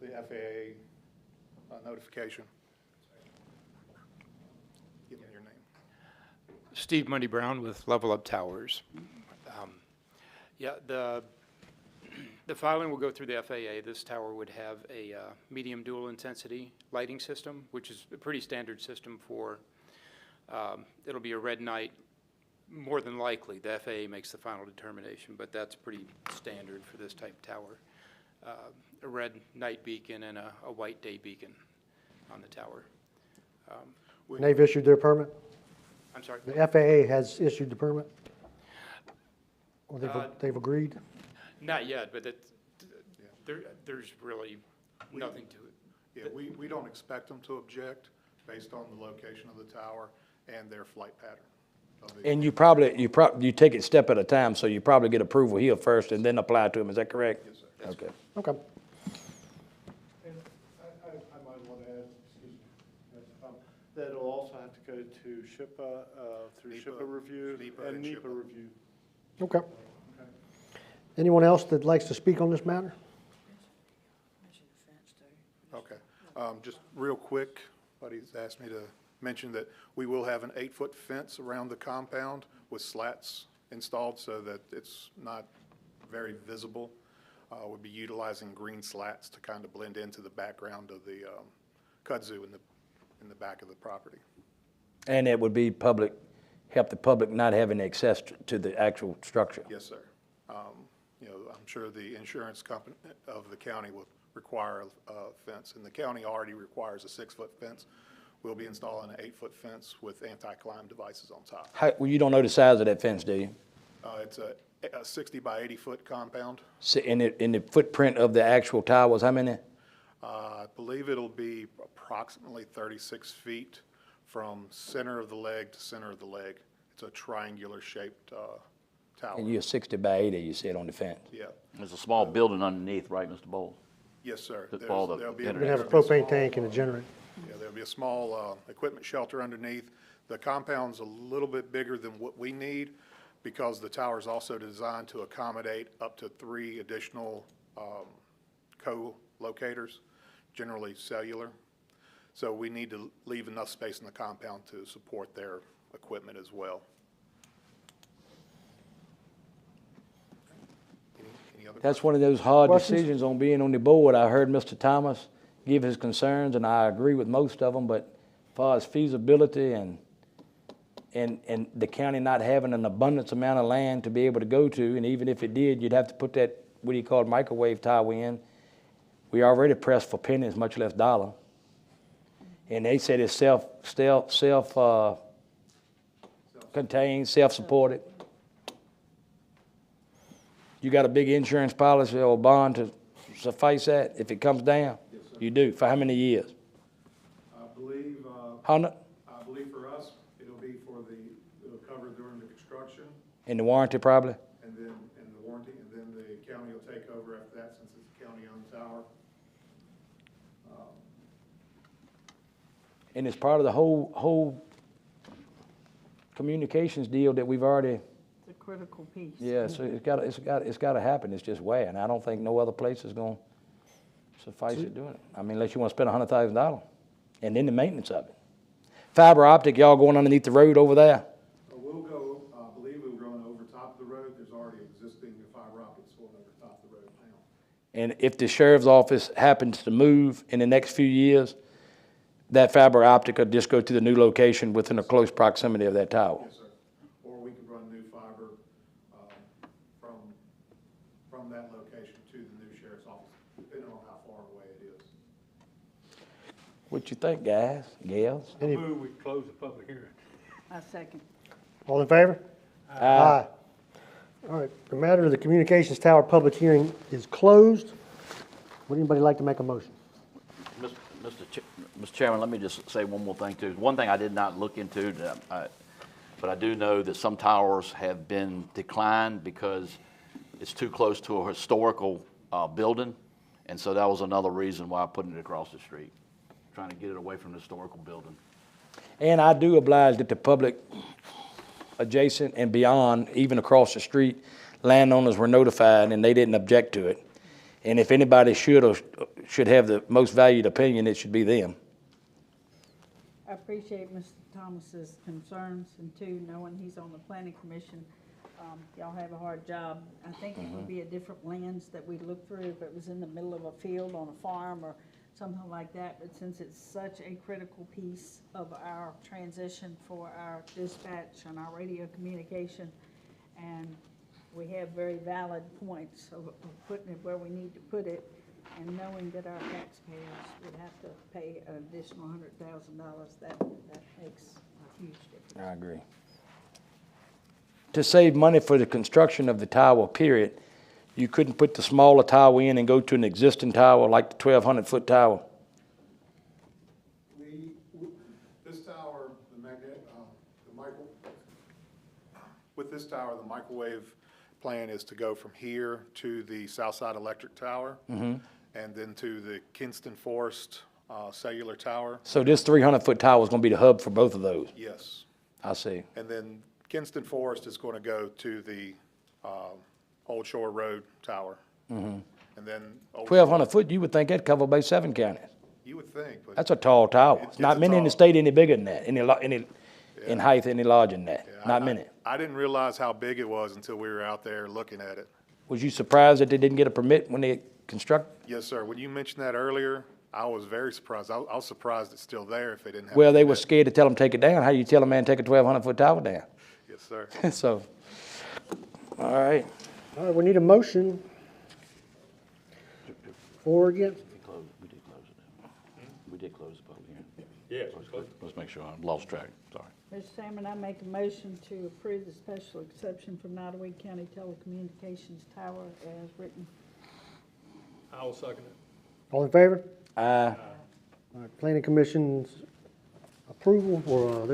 the FAA notification. Give me your name. Steve Money Brown with Level Up Towers. Yeah, the filing will go through the FAA. This tower would have a medium dual intensity lighting system, which is a pretty standard system for, it'll be a red night, more than likely. The FAA makes the final determination, but that's pretty standard for this type of tower. A red night beacon and a white day beacon on the tower. And they've issued their permit? I'm sorry? The FAA has issued the permit? Or they've agreed? Not yet, but there's really nothing to it. Yeah, we don't expect them to object based on the location of the tower and their flight pattern. And you take it step at a time, so you probably get approval here first and then apply to them, is that correct? Yes, sir. Okay. Okay. And I might want to add, excuse me, that it'll also have to go to SHPA, through NEPA, SHPA review NEPA and and NEPA SHPA. review. Okay. Anyone else that likes to speak on this matter? Okay. Just real quick, buddy's asked me to mention that we will have an 8-foot fence around the compound with slats installed so that it's not very visible. We'll be utilizing green slats to kind of blend into the background of the kudzu in the back of the property. And it would be public, help the public not having access to the actual structure? Yes, sir. You know, I'm sure the insurance company of the county will require a fence, and the county already requires a 6-foot fence. We'll be installing an 8-foot fence with anti-climb devices on top. Well, you don't know the size of that fence, do you? It's a 60 by 80-foot compound. In the footprint of the actual towers, how many? I believe it'll be approximately 36 feet from center of the leg to center of the leg. It's a triangular shaped tower. And you're 60 by 80, you said, on the fence. Yeah. There's a small building underneath, right, Mr. Bowles? Yes, sir. With all the There'll be internet. We're going to have a propane tank and a generator. Yeah, there'll be a small equipment shelter underneath. The compound's a little bit bigger than what we need because the tower's also designed to accommodate up to 3 additional co-locators, generally cellular. So we need to leave enough space in the compound to support their equipment as well. Any other That's one of those hard Questions? decisions on being on the board. I heard Mr. Thomas give his concerns, and I agree with most of them, but as far as feasibility and the county not having an abundance amount of land to be able to go to, and even if it did, you'd have to put that, what do you call it, microwave tower in. We already pressed for pennies, much less dollar. And they said it's self-contained, self-supported. You got a big insurance policy or bond to suffice that if it comes down? Yes, sir. You do. For how many years? I believe, 100? I believe for us, it'll cover during the construction In the warranty probably? and then, and the warranty, and then the county will take over after that since it's a county-owned tower. And it's part of the whole communications deal that we've already, It's a critical piece. yeah, so it's gotta happen. It's just where, and I don't think no other place is gonna suffice it doing it. I mean, unless you wanna spend $100,000, and then the maintenance of it. Fiber optic, y'all going underneath the road over there? We'll go, I believe we're going over top of the road. There's already existing fiber optics going over top of the road now. And if the sheriff's office happens to move in the next few years, that fiber optic could just go to the new location within a close proximity of that tower. Yes, sir. Or we could run new fiber from that location to the new sheriff's office, depending on how far away it is. What you think, guys, gals? I move we close the public hearing. I second. All in favor? Aye. All right, the matter of the communications tower public hearing is closed. Would anybody like to make a motion? Mr. Chairman, let me just say one more thing too. One thing I did not look into, but I do know that some towers have been declined because it's too close to a historical building. And so that was another reason why I'm putting it across the street, trying to get it away from the historical building. And I do oblige that the public adjacent and beyond, even across the street, landowners were notified and they didn't object to it. And if anybody should have the most valued opinion, it should be them. I appreciate Mr. Thomas's concerns, and too, knowing he's on the planning commission, y'all have a hard job. I think it would be a different lens that we'd look through if it was in the middle of a field on a farm or something like that, but since it's such a critical piece of our transition for our dispatch and our radio communication, and we have very valid points of putting it where we need to put it, and knowing that our taxpayers would have to pay an additional $100,000, that makes a huge difference. I agree. To save money for the construction of the tower, period, you couldn't put the smaller tower in and go to an existing tower like the 1,200-foot tower? This tower, with this tower, the microwave plan is to go from here to the Southside Electric Tower, and then to the Kinston Forest Cellular Tower. So this 300-foot tower is going to be the hub for both of those? Yes. I see. And then Kinston Forest is going to go to the Old Shore Road Tower. And then 1,200 foot, you would think that'd cover about 7 counties. You would think, but That's a tall tower. It's Not a many in the tall- state any bigger than that, in height, any larger than that. yeah, Not many. I didn't realize how big it was until we were out there looking at it. Was you surprised that they didn't get a permit when they construct? Yes, sir. When you mentioned that earlier, I was very surprised. I was surprised it's still there if they didn't have. Well, a they were permit. scared to tell them take it down. How do you tell a man take a 1,200-foot tower down? Yes, sir. So, all right. All right, we need a motion. For or against? We did close it. We did close the public hearing. Yes. Let's make sure I lost track, sorry. Mr. Chairman, I make a motion to approve the special exception for Nottoway County Telecommunications Tower as written. I'll second it. All in favor? Aye. All right, Planning Commission's approval, or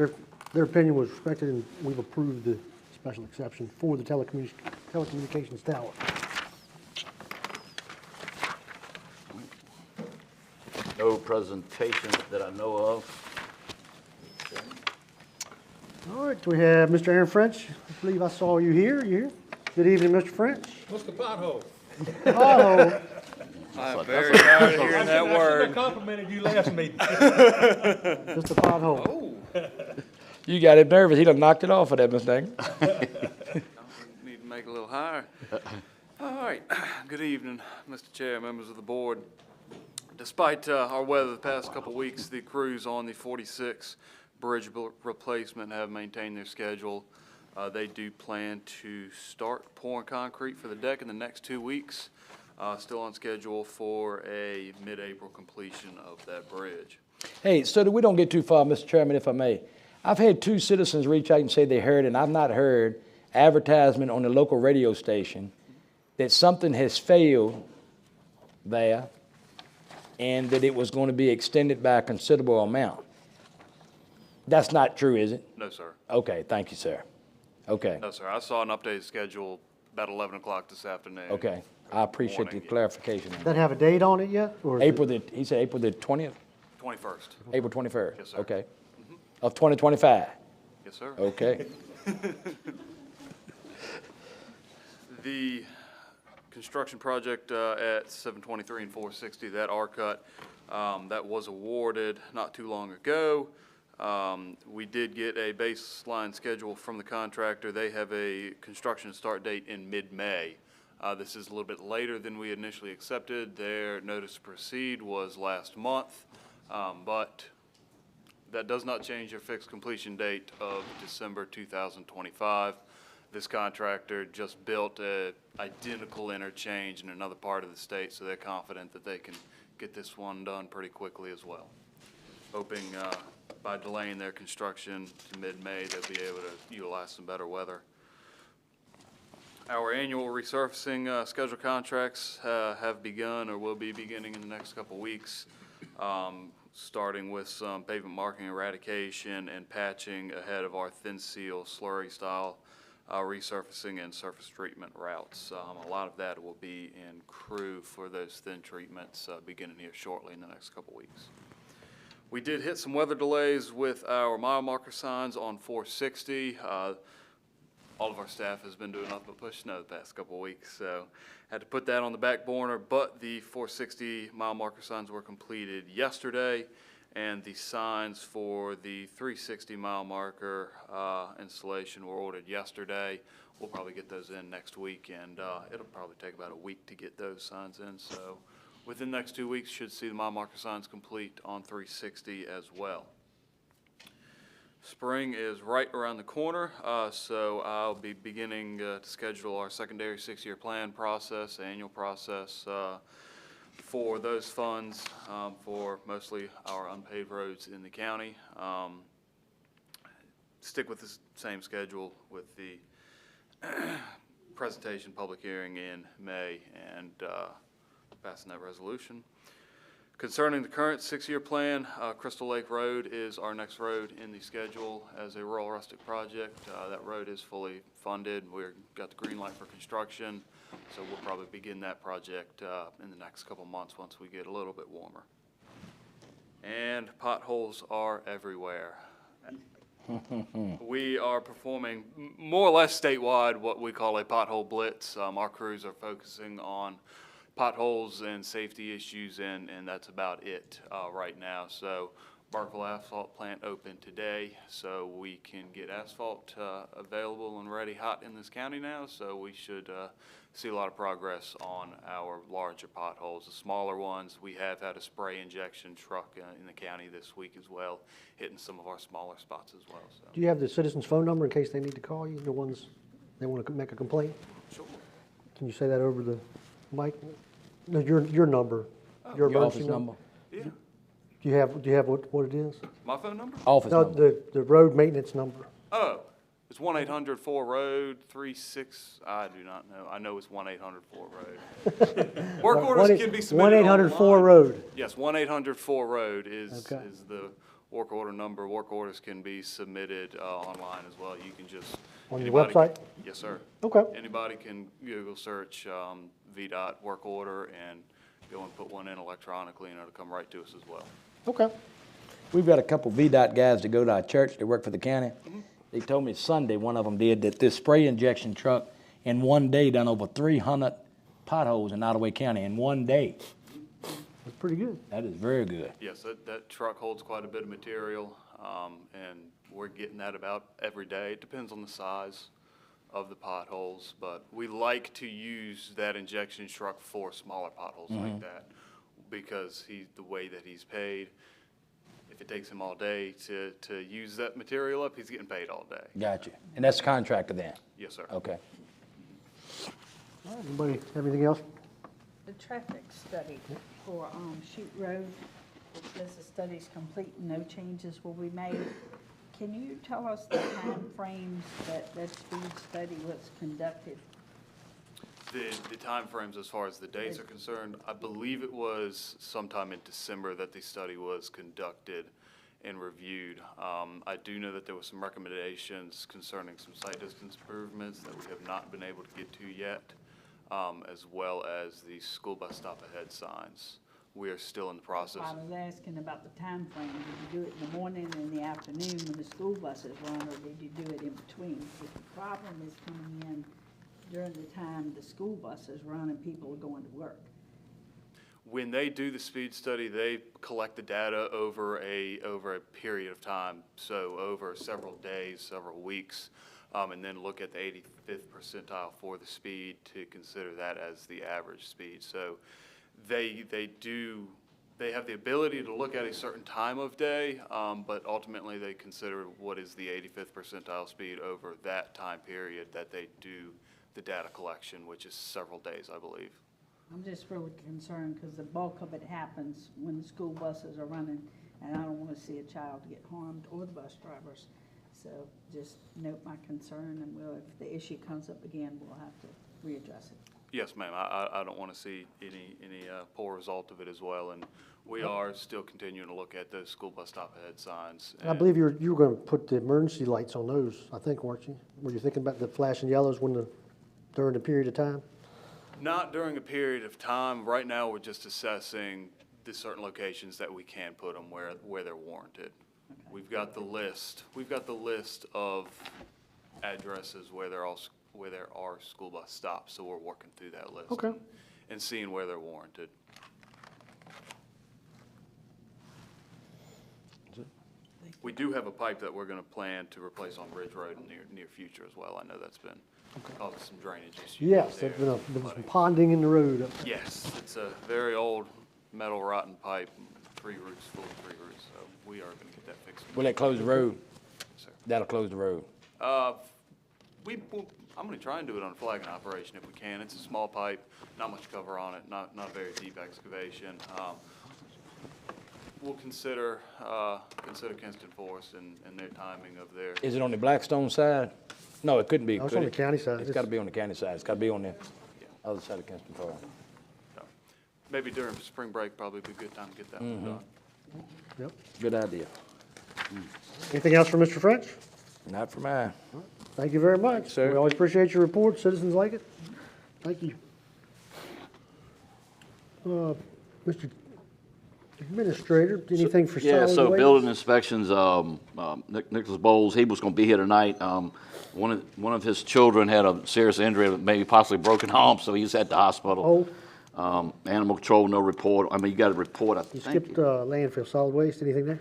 their opinion was respected, and we've approved the special exception for the telecommunications tower. No presentations that I know of. All right, we have Mr. Aaron French. I believe I saw you here. You here? Good evening, Mr. French. What's the pothole? Oh, I'm Very tired of hearing that I word. have complimented you last meeting. just a pothole. You got him nervous. He done knocked it off of that, Mr. Dang. Need to make it a little higher. All right. Good evening, Mr. Chair, members of the board. Despite our weather the past couple weeks, the crews on the 46 bridge replacement have maintained their schedule. They do plan to start pouring concrete for the deck in the next 2 weeks. Still on schedule for a mid-April completion of that bridge. Hey, so that we don't get too far, Mr. Chairman, if I may. I've had 2 citizens reach out and say they heard, and I've not heard, advertisement on the local radio station that something has failed there and that it was going to be extended by a considerable amount. That's not true, is it? No, sir. Okay, thank you, sir. Okay, No, sir. I saw an updated schedule about 11 o'clock this afternoon. okay. I appreciate the Morning. clarification. Does that have a date on it yet? Or is it- He said April the 20th, 21st. April 21st? Yes, sir. Okay. Of 2025? Yes, sir. Okay. The construction project at 723 and 460, that R-cut, that was awarded not too long ago. We did get a baseline schedule from the contractor. They have a construction start date in mid-May. This is a little bit later than we initially accepted. Their notice to proceed was last month, but that does not change their fixed completion date of December 2025. This contractor just built an identical interchange in another part of the state, so they're confident that they can get this one done pretty quickly as well. Hoping by delaying their construction to mid-May, they'll be able to utilize some better weather. Our annual resurfacing schedule contracts have begun or will be beginning in the next couple weeks, starting with some pavement marking eradication and patching ahead of our thin seal slurry style resurfacing and surface treatment routes. A lot of that will be in crew for those thin treatments beginning here shortly in the next couple weeks. We did hit some weather delays with our mile marker signs on 460. all of our staff has been doing nothing but push snow the past couple of weeks, so had to put that on the back burner. But the 460 mile marker signs were completed yesterday, and the signs for the 360 mile marker installation were ordered yesterday. We'll probably get those in next week, and it'll probably take about a week to get those signs in. So within the next 2 weeks, should see the mile marker signs complete on 360 as well. Spring is right around the corner, so I'll be beginning to schedule our secondary 6-year plan process, annual process for those funds for mostly our unpaved roads in the county. Stick with the same schedule with the presentation, public hearing in May, and passing that resolution. Concerning the current 6-year plan, Crystal Lake Road is our next road in the schedule as a rural rustic project. That road is fully funded. We've got the green light for construction, so we'll probably begin that project in the next couple months once we get a little bit warmer. And potholes are everywhere. We are performing more or less statewide what we call a pothole blitz. Our crews are focusing on potholes and safety issues, and that's about it right now. So Barkerville Asphalt Plant opened today, so we can get asphalt available and ready hot in this county now. So we should see a lot of progress on our larger potholes. The smaller ones, we have had a spray injection truck in the county this week as well, hitting some of our smaller spots as well. So. Do you have the citizens' phone number in case they need to call you, the ones they want to make a complaint? Sure. Can you say that over the mic? No, your number, your Your emergency office number. number? Yeah. Do you have what it is? My phone number? Office No, number. the road maintenance number. Oh, it's 1-800-4-ROAD 36. I do not know. I know it's 1-800-4-ROAD. Work orders can be submitted 1-800-4-ROAD. Yes, 1-800-4-ROAD is Okay. the work order number. Work orders can be submitted online as well. You can just. On your anybody- website? Yes, sir. Okay. Anybody can Google search VDOT work order and go and put one in electronically, and it'll come right to us as well. Okay. We've got a couple VDOT guys that go to our church, they work for the county. They told me Sunday, one of them did, that this spray injection truck in one day done over 300 potholes in Nottoway County in one day. That's pretty good. That is very good. Yes, that truck holds quite a bit of material, and we're getting that about every day. It depends on the size of the potholes, but we like to use that injection truck for smaller potholes like that, because the way that he's paid, if it takes him all day to use that material up, he's getting paid all day. Gotcha. And that's the contractor then? Yes, sir. Okay. All right, anybody have anything else? The traffic study for Shoot Road, it says the study's complete and no changes will be made. Can you tell us the time frames that speed study was conducted? The timeframes as far as the dates are concerned, I believe it was sometime in December that the study was conducted and reviewed. I do know that there were some recommendations concerning some site distance improvements that we have not been able to get to yet, as well as the school bus stop ahead signs. We are still in the process. I was asking about the time frame. Did you do it in the morning and in the afternoon when the school buses run, or did you do it in between? If the problem is coming in during the time the school buses run and people are going to work. When they do the speed study, they collect the data over a period of time, so over several days, several weeks, and then look at the 85th percentile for the speed to consider that as the average speed. So they have the ability to look at a certain time of day, but ultimately they consider what is the 85th percentile speed over that time period that they do the data collection, which is several days, I believe. I'm just really concerned because the bulk of it happens when the school buses are running, and I don't want to see a child get harmed or the bus drivers. So just note my concern, and if the issue comes up again, we'll have to readdress it. Yes, ma'am. I don't want to see any poor result of it as well, and we are still continuing to look at those school bus stop ahead signs. I believe you were going to put the emergency lights on those, I think, weren't you? Were you thinking about the flashing yellows during the period of time? Not during a period of time. Right now, we're just assessing the certain locations that we can put them where they're warranted. Okay. We've got the list. We've got the list of addresses where there are school bus stops, so we're working through that list. Okay. And seeing where they're warranted. We do have a pipe that we're gonna plan to replace on Ridge Road in near future as well. I know that's been causing some drainage issues. Yes, there, there's been but some ponding in the road up there. yes, it's a very old metal rotten pipe, 3 roots, full of 3 roots, so we are gonna get that fixed. Will that close the road? Sir. That'll close the road. I'm gonna try and do it on a flagging operation if we can. It's a small pipe, not much cover on it, not a very deep excavation. We'll consider Kinston Forest and their timing of their. Is it on the Blackstone side? No, it couldn't be. No, it's could on the it? county side. It's gotta be on the county side. It's gotta be on the Yeah. other side of Kinston Forest. So, maybe during spring break, probably be a good time to get that one done. Yep. Good idea. Anything else for Mr. French? Not for mine. Thank you very much. sir. We always appreciate your report. Citizens like it. Thank you. Mr. Administrator, anything for solid Yeah, waste? so building inspections, Nicholas Bowles, he was gonna be here tonight. One of his children had a serious injury, maybe possibly broken arm, so he's at the hospital. Animal control, no report. I mean, you got a report, I You think. skipped landfill, solid waste, anything there?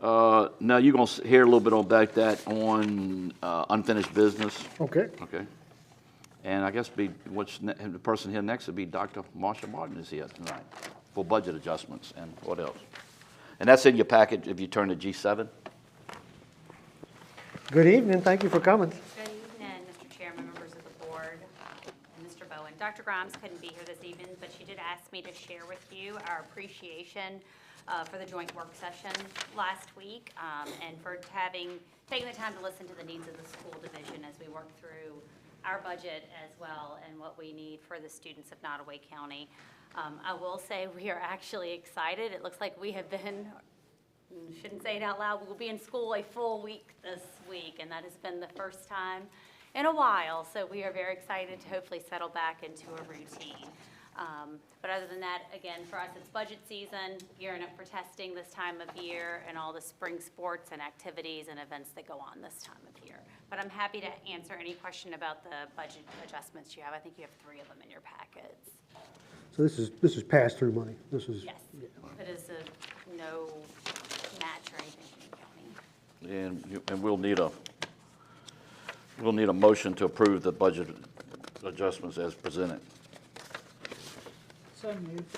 No, you're gonna hear a little bit about that on unfinished business. Okay. Okay. And I guess the person here next would be Dr. Marsha Martin is here tonight for budget adjustments and what else? And that's in your package if you turn to G7. Good evening, thank you for coming. Good evening, Mr. Chairman, members of the board, and Mr. Bowen. Dr. Grimes couldn't be here this evening, but she did ask me to share with you our appreciation for the joint work session last week, and for taking the time to listen to the needs of the school division as we work through our budget as well and what we need for the students of Nottoway County. I will say we are actually excited. It looks like we have been, shouldn't say it out loud, we'll be in school a full week this week, and that has been the first time in a while. So we are very excited to hopefully settle back into a routine. But other than that, again, for us, it's budget season, gearing up for testing this time of year, and all the spring sports and activities and events that go on this time of year. But I'm happy to answer any question about the budget adjustments you have. I think you have 3 of them in your packets. So this is pass-through money. This is. Yes, it is no match or anything from the county. And we'll need a motion to approve the budget adjustments as presented. So moved.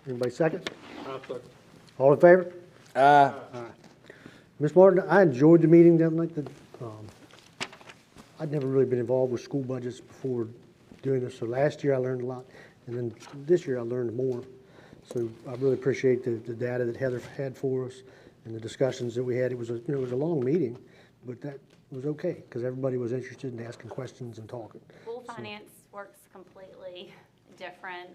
Anybody second? I'll second. All in favor? Ms. Martin, I enjoyed the meeting that night. I'd never really been involved with school budgets before doing this, so last year I learned a lot, and then this year I learned more. So I really appreciate the data that Heather had for us and the discussions that we had. It was it was a long meeting, but that was okay, because everybody was interested in asking questions and talking. School finance works completely different.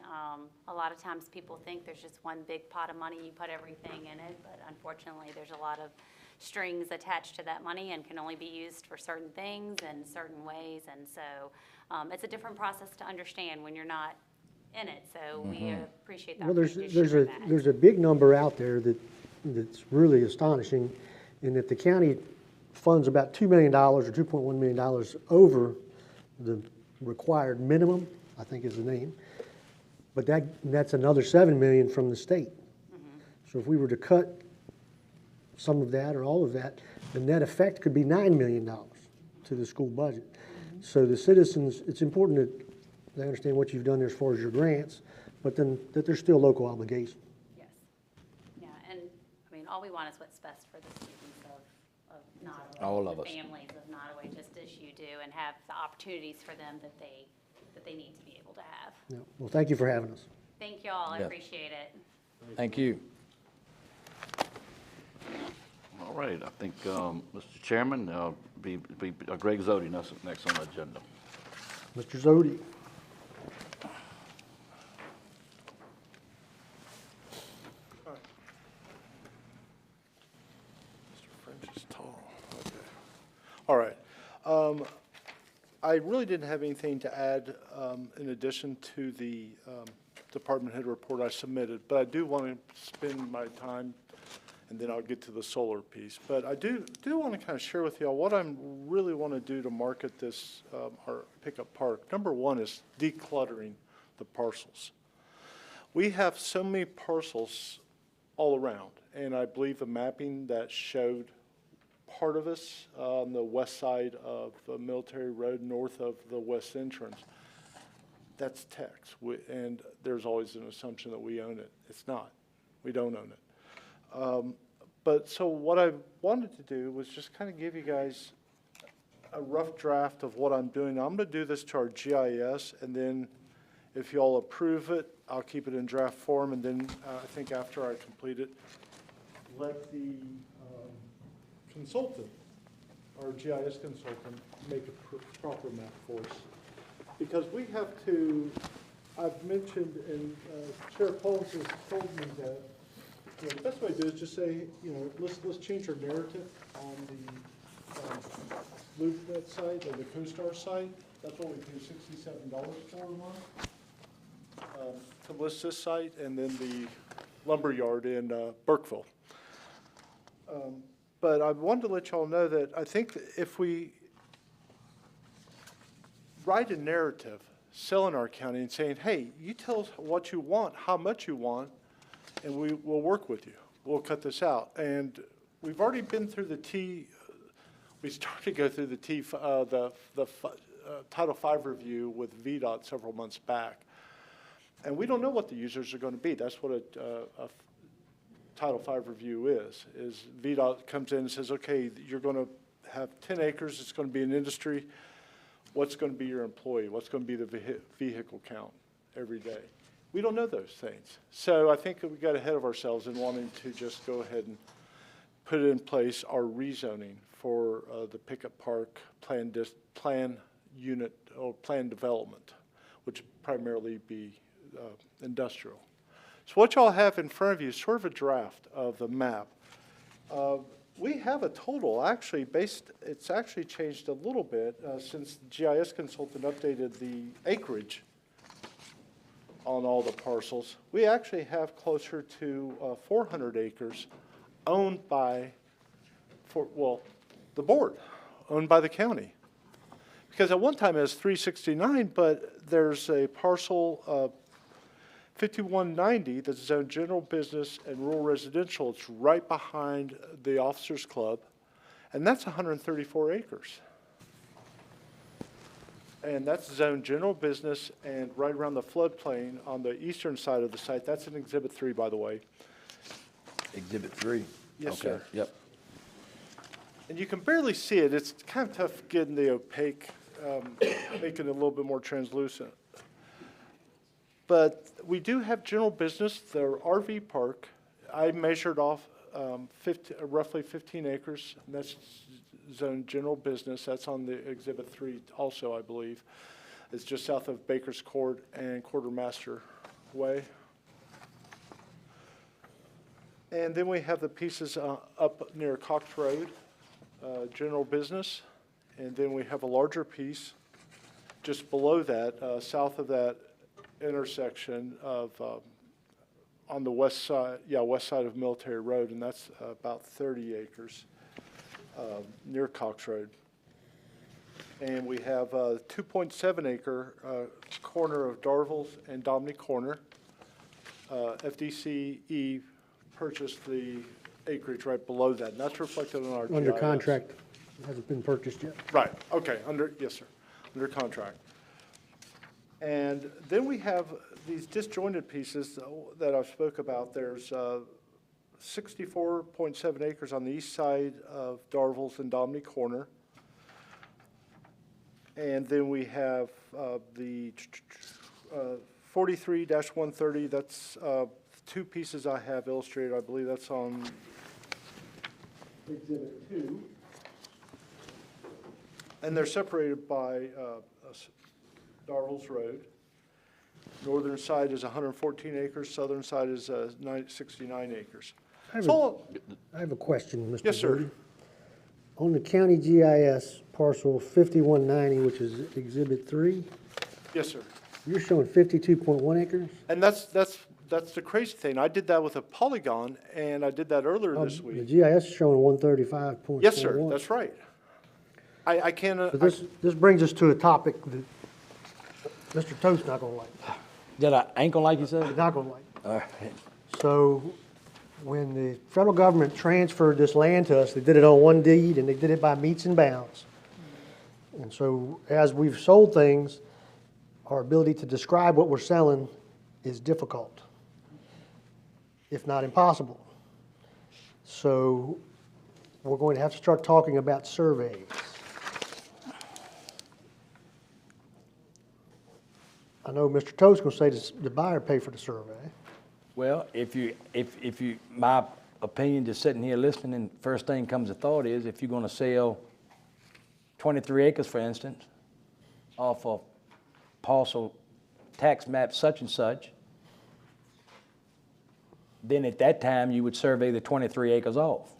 A lot of times people think there's just one big pot of money, you put everything in it, but unfortunately there's a lot of strings attached to that money and can only be used for certain things and certain ways, and so it's a different process to understand when you're not in it, so we appreciate that. Well, there's a big number out there that's really astonishing, in that the county funds about $2 million or $2.1 million over the required minimum, I think is the name, but that's another $7 million from the state. So if we were to cut some of that or all of that, the net effect could be $9 million to the school budget. So the citizens, it's important that they understand what you've done there as far as your grants, but then that there's still local obligation. Yes. Yeah, and I mean, all we want is what's best for the students of Nottoway. All of the us. families of Nottoway, just as you do, and have the opportunities for them that they need to be able to have. Yeah. Well, thank you for having us. Thank you all, I Yeah. appreciate it. Thank you. All right, I think, Mr. Chairman, be Greg Zodi next on the agenda. Mr. Zodi. Mr. French is tall. Okay. All right. I really didn't have anything to add in addition to the department head report I submitted, but I do want to spend my time and then I'll get to the solar piece. But I do want to kind of share with y'all what I really want to do to market this, our pickup park. Number one is decluttering the parcels. We have so many parcels all around, and I believe the mapping that showed part of us on the west side of Military Road, north of the west entrance, that's text. And there's always an assumption that we own it. It's not. We don't own it. But so what I wanted to do was just kind of give you guys a rough draft of what I'm doing. I'm going to do this to our GIS, and then if y'all approve it, I'll keep it in draft form, and then I think after I complete it, let the consultant, our GIS consultant, make a proper map for us. Because we have to, I've mentioned, and Chair Pauls has told me that, you know, the best way to do is just say, you know, let's change our narrative on the LoopNet site or the CoStar site. That's what we pay $67 for a month. To list this site, and then the lumberyard in Burkeville. But I wanted to let y'all know that I think that if we write a narrative selling our county and saying, hey, you tell us what you want, how much you want, and we will work with you. We'll cut this out. And we've already been through we started to go through the Title V review with VDOT several months back. And we don't know what the users are going to be. That's what a Title V review is VDOT comes in and says, okay, you're going to have 10 acres. It's going to be an industry. What's going to be your employee? What's going to be the vehicle count every day? We don't know those things. So I think that we got ahead of ourselves in wanting to just go ahead and put in place our rezoning for the pickup park plan unit or plan development, which primarily be industrial. So what y'all have in front of you is sort of a draft of the map. We have a total, actually, it's actually changed a little bit since the GIS consultant updated the acreage on all the parcels. We actually have closer to 400 acres owned by, the board, owned by the county. Because at one time it was 369, but there's a parcel 5190 that's zoned general business and rural residential. It's right behind the Officers Club, and that's 134 acres. And that's zoned general business and right around the floodplain on the eastern side of the site. That's in Exhibit 3, by the way. Exhibit 3? Yes, Okay. sir. Yep. And you can barely see it. It's kind of tough getting the opaque, making it a little bit more translucent. But we do have general business, the RV park. I measured off roughly 15 acres, and that's zone general business. That's on the Exhibit 3 also, I believe. It's just south of Baker's Court and Quartermaster Way. And then we have the pieces up near Cox Road, general business. And then we have a larger piece just below that, south of that intersection of on the west side of Military Road, and that's about 30 acres near Cox Road. And we have a 2.7 acre corner of Darville's and Dominic Corner. FDCE purchased the acreage right below that, and that's reflected on our Under GIS. contract, hasn't been purchased yet. Right, okay, yes, sir, under contract. And then we have these disjointed pieces that I spoke about. There's 64.7 acres on the east side of Darville's and Dominic Corner. And then we have the 43-130, that's two pieces I have illustrated. I believe that's on Exhibit 2. And they're separated by Darville's Road. Northern side is 114 acres, southern side is 69 acres. I have a question, Mr. Yes, sir. Booty. On the county GIS parcel 5190, which is Exhibit 3, Yes, sir. you're showing 52.1 acres? And that's that's the crazy thing. I did that with a polygon, and I did that earlier this The week. GIS is showing 135.41. Yes, sir, that's right. I can't, So this brings us to a topic that Mr. Toast's not gonna like. That I ain't gonna like you said? He's not gonna like. All right. So when the federal government transferred this land to us, they did it on one deed and they did it by meets and bounds. And so as we've sold things, our ability to describe what we're selling is difficult, if not impossible. So we're going to have to start talking about surveys. I know Mr. Toad's gonna say the buyer pay for the survey. Well, my opinion, just sitting here listening, and first thing comes to thought is, if you're gonna sell 23 acres, for instance, off of parcel tax map such and such, then at that time, you would survey the 23 acres off.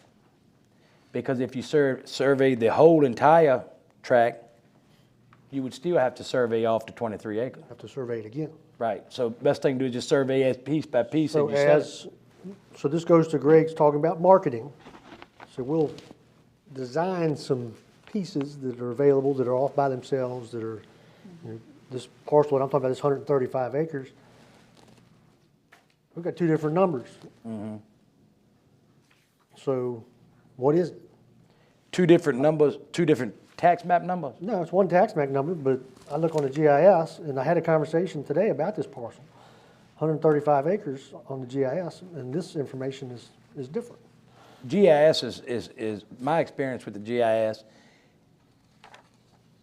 Because if you survey the whole entire tract, you would still have to survey off the 23 acres. Have to survey it again. Right, so best thing to do is just survey as piece by piece. So and you sell it. so this goes to Greg's talking about marketing. So we'll design some pieces that are available, that are off by themselves, that are, you know, this parcel that I'm talking about, this 135 acres. We've got two different numbers. So what is it? Two different numbers, two different tax map numbers? No, it's one tax map number, but I look on the GIS, and I had a conversation today about this parcel. 135 acres on the GIS, and this information is different. GIS is my experience with the GIS,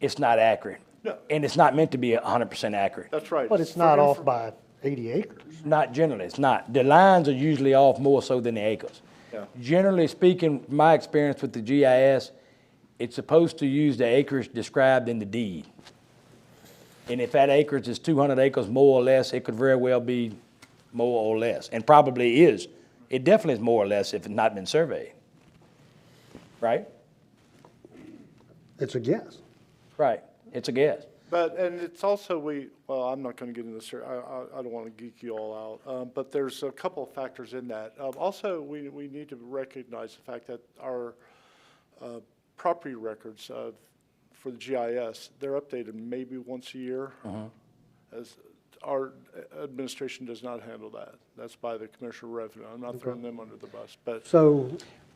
it's not accurate. No. And it's not meant to be 100% accurate. that's right. But it's not off by 80 acres. Not generally, it's not. The lines are usually off more so than the acres. Yeah. Generally speaking, my experience with the GIS, it's supposed to use the acreage described in the deed. And if that acreage is 200 acres more or less, it could very well be more or less, and probably is. It definitely is more or less if it's not been surveyed. Right? It's a guess. Right, it's a guess. But, and it's also, well, I'm not going to get into this here, I don't want to geek you all out, but there's a couple of factors in that. Also, we need to recognize the fact that our property records for the GIS, they're updated maybe once a year. As our administration does not handle that. That's by the Commissioner of Revenue. I'm not throwing them under the bus, but. So,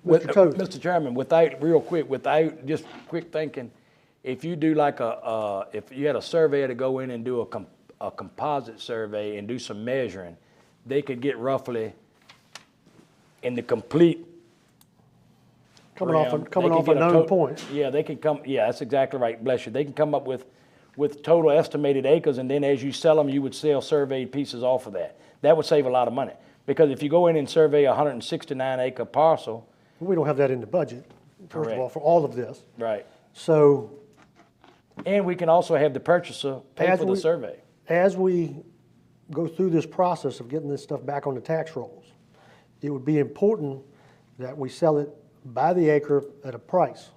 Mr. Toad. Mr. Chairman, without just quick thinking, if you do like if you had a surveyor to go in and do a composite survey and do some measuring, they could get roughly in the complete Coming realm, off a known point. Yeah, they can come, yeah, that's exactly right, bless you. They can come up with total estimated acres, and then as you sell them, you would sell surveyed pieces off of that. That would save a lot of money. Because if you go in and survey a 169 acre parcel. We don't have that in the budget, first of all, Correct. for all of this. Right. So. And we can also have the purchaser pay for the survey. As we go through this process of getting this stuff back on the tax rolls, it would be important that we sell it by the acre at a price.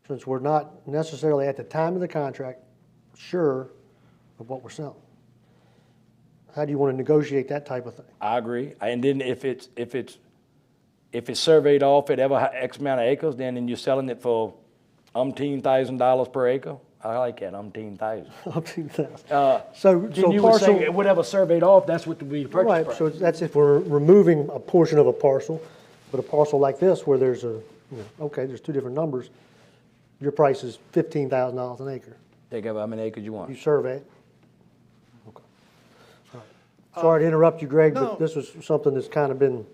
Since we're not necessarily at the time of the contract sure of what we're selling. How do you want to negotiate that type of thing? I agree. And then if it's surveyed off at X amount of acres, then you're selling it for $1,000 per acre. I like that, $1,000. So then you would say whatever surveyed off, that's what would be the purchase right, price. so that's if we're removing a portion of a parcel, but a parcel like this where there's okay, there's two different numbers, your price is $15,000 an acre. Think of how many acres you want. You survey it. Okay. All right. Sorry to interrupt you, Greg, no. but this was something that's kind of been,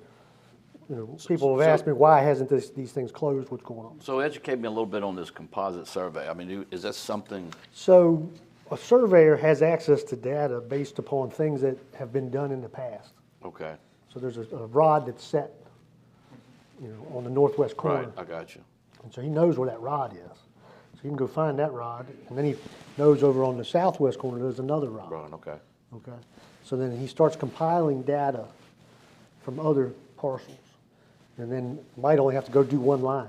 people have asked me, why hasn't these things closed, what's going on? So educate me a little bit on this composite survey. I mean, is that something? So a surveyor has access to data based upon things that have been done in the past. Okay, So there's a rod that's set, on the northwest corner. right, I got you. And so he knows where that rod is. So you can go find that rod, and then he knows over on the southwest corner there's another rod. Right, okay. Okay. So then he starts compiling data from other parcels, and then might only have to go do one line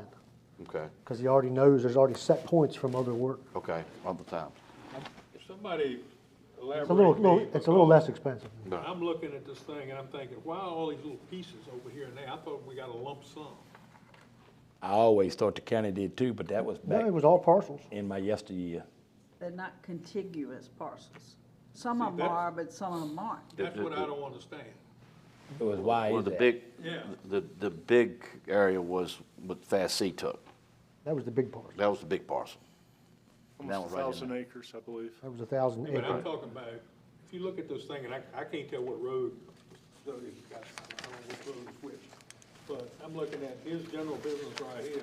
Okay, because he already knows there's already set points from other work. okay, all the time. If somebody elaborate. It's a little less expensive. I'm looking at this thing and I'm thinking, why are all these little pieces over here and there? I thought we got a lump sum. I always thought the county did too, but that was No, back it was all parcels. in my yesteryear. They're not contiguous parcels. Some of them that's- are, but some of them aren't. That's what I don't understand. It was, why Well, is the that? big, Yeah. the big area was what Fast C took. That was the big parcel. That was the big parcel. And that Almost was right in 1,000 there. acres, I believe. That was 1,000 But I'm acres. talking about, if you look at this thing, and I can't tell what road, so it's got, I don't know which road is which. But I'm looking at his general business right here,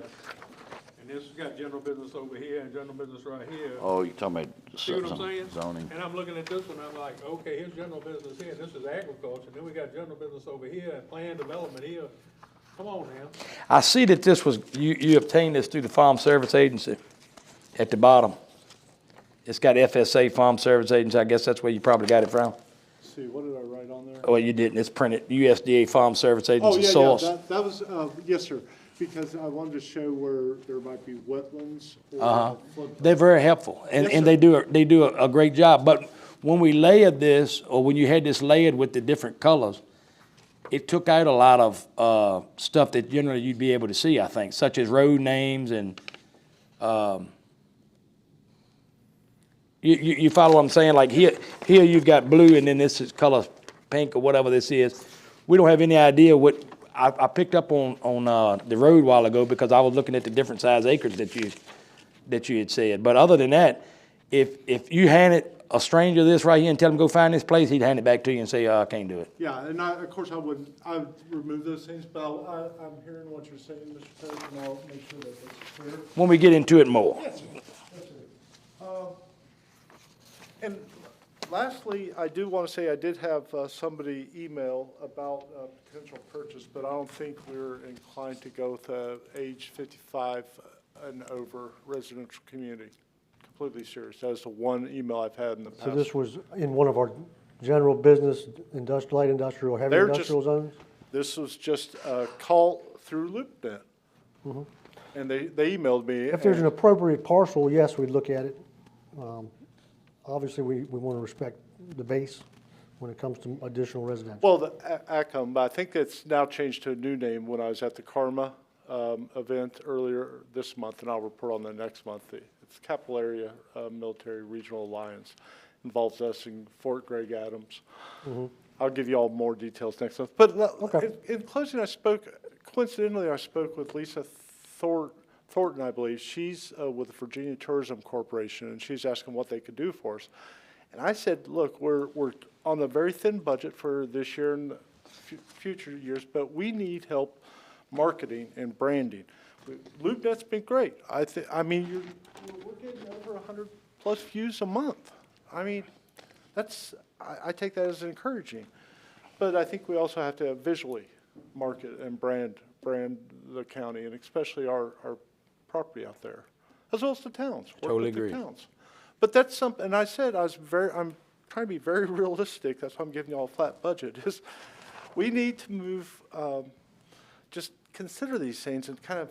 and this has got general business over here and general business right here. Oh, you're talking about See what I'm saying? zoning. And I'm looking at this one, I'm like, okay, here's general business here, and this is agriculture, then we got general business over here, and planned development here. Come on now. I see that this was, you obtained this through the Farm Service Agency at the bottom. It's got FSA, Farm Service Agency, I guess that's where you probably got it from. Let's see, what did I write on there? Oh, you didn't, it's printed, USDA Farm Service Oh, Agency yeah, source. that was, yes, sir, because I wanted to show where there might be wetlands Uh-huh. or flood. They're very helpful, and, Yes, and sir. they do a great job. But when we layered this, or when you had this layered with the different colors, it took out a lot of stuff that generally you'd be able to see, I think, such as road names and, you follow what I'm saying? Like here you've got blue, and then this is color pink or whatever this is. We don't have any idea what, I picked up on the road a while ago because I was looking at the different size acres that you had said. But other than that, if you handed a stranger this right here and tell him go find this place, he'd hand it back to you and say, I can't do it. Yeah, and of course, I would remove those things, but I'm hearing what you're saying, Mr. Toad, and I'll make sure that that's clear. When we get into it more. Yes, sir. Yes, sir. And lastly, I do want to say I did have somebody email about potential purchase, but I don't think we're inclined to go with age 55 and over residential community. Completely serious. That is the one email I've had in the past. So this was in one of our general business, industrial, light industrial, heavy They're just- industrial zones? This was just a call through LoopNet. And they emailed me. If there's an and- appropriate parcel, yes, we'd look at it. Obviously, we want to respect the base when it comes to additional residential. Well, the ACOM, but I think it's now changed to a new name when I was at the Karma event earlier this month, and I'll report on that next month. It's Capital Area Military Regional Alliance. Involves us in Fort Gregg Adams. I'll give you all more details next month. But in closing, coincidentally, I spoke with Lisa Thornton, I believe. She's with the Virginia Tourism Corporation, and she's asking what they could do for us. And I said, look, we're on a very thin budget for this year and future years, but we need help marketing and branding. LoopNet's been great. I mean, we're getting over 100 plus views a month. I mean, I take that as encouraging. But I think we also have to visually market and brand the county, and especially our property out there, as well as the towns. Work Totally with the agree. towns. But that's something, and I said I'm trying to be very realistic. That's why I'm giving you all a flat budget. Is we need to move, just consider these things and kind of,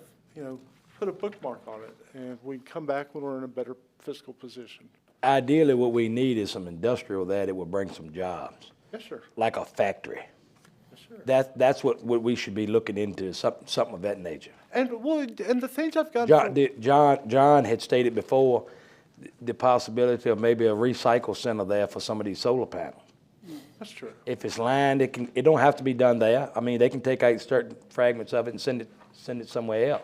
put a bookmark on it, and we come back when we're in a better fiscal position. Ideally, what we need is some industrial there that will bring some jobs, Yes, sir. like a factory. Yes, sir. That's what we should be looking into, something of that nature. And the things I've got. John had stated before the possibility of maybe a recycle center there for some of these solar panels. That's true. If it's lined, it don't have to be done there. I mean, they can take out certain fragments of it and send it somewhere else.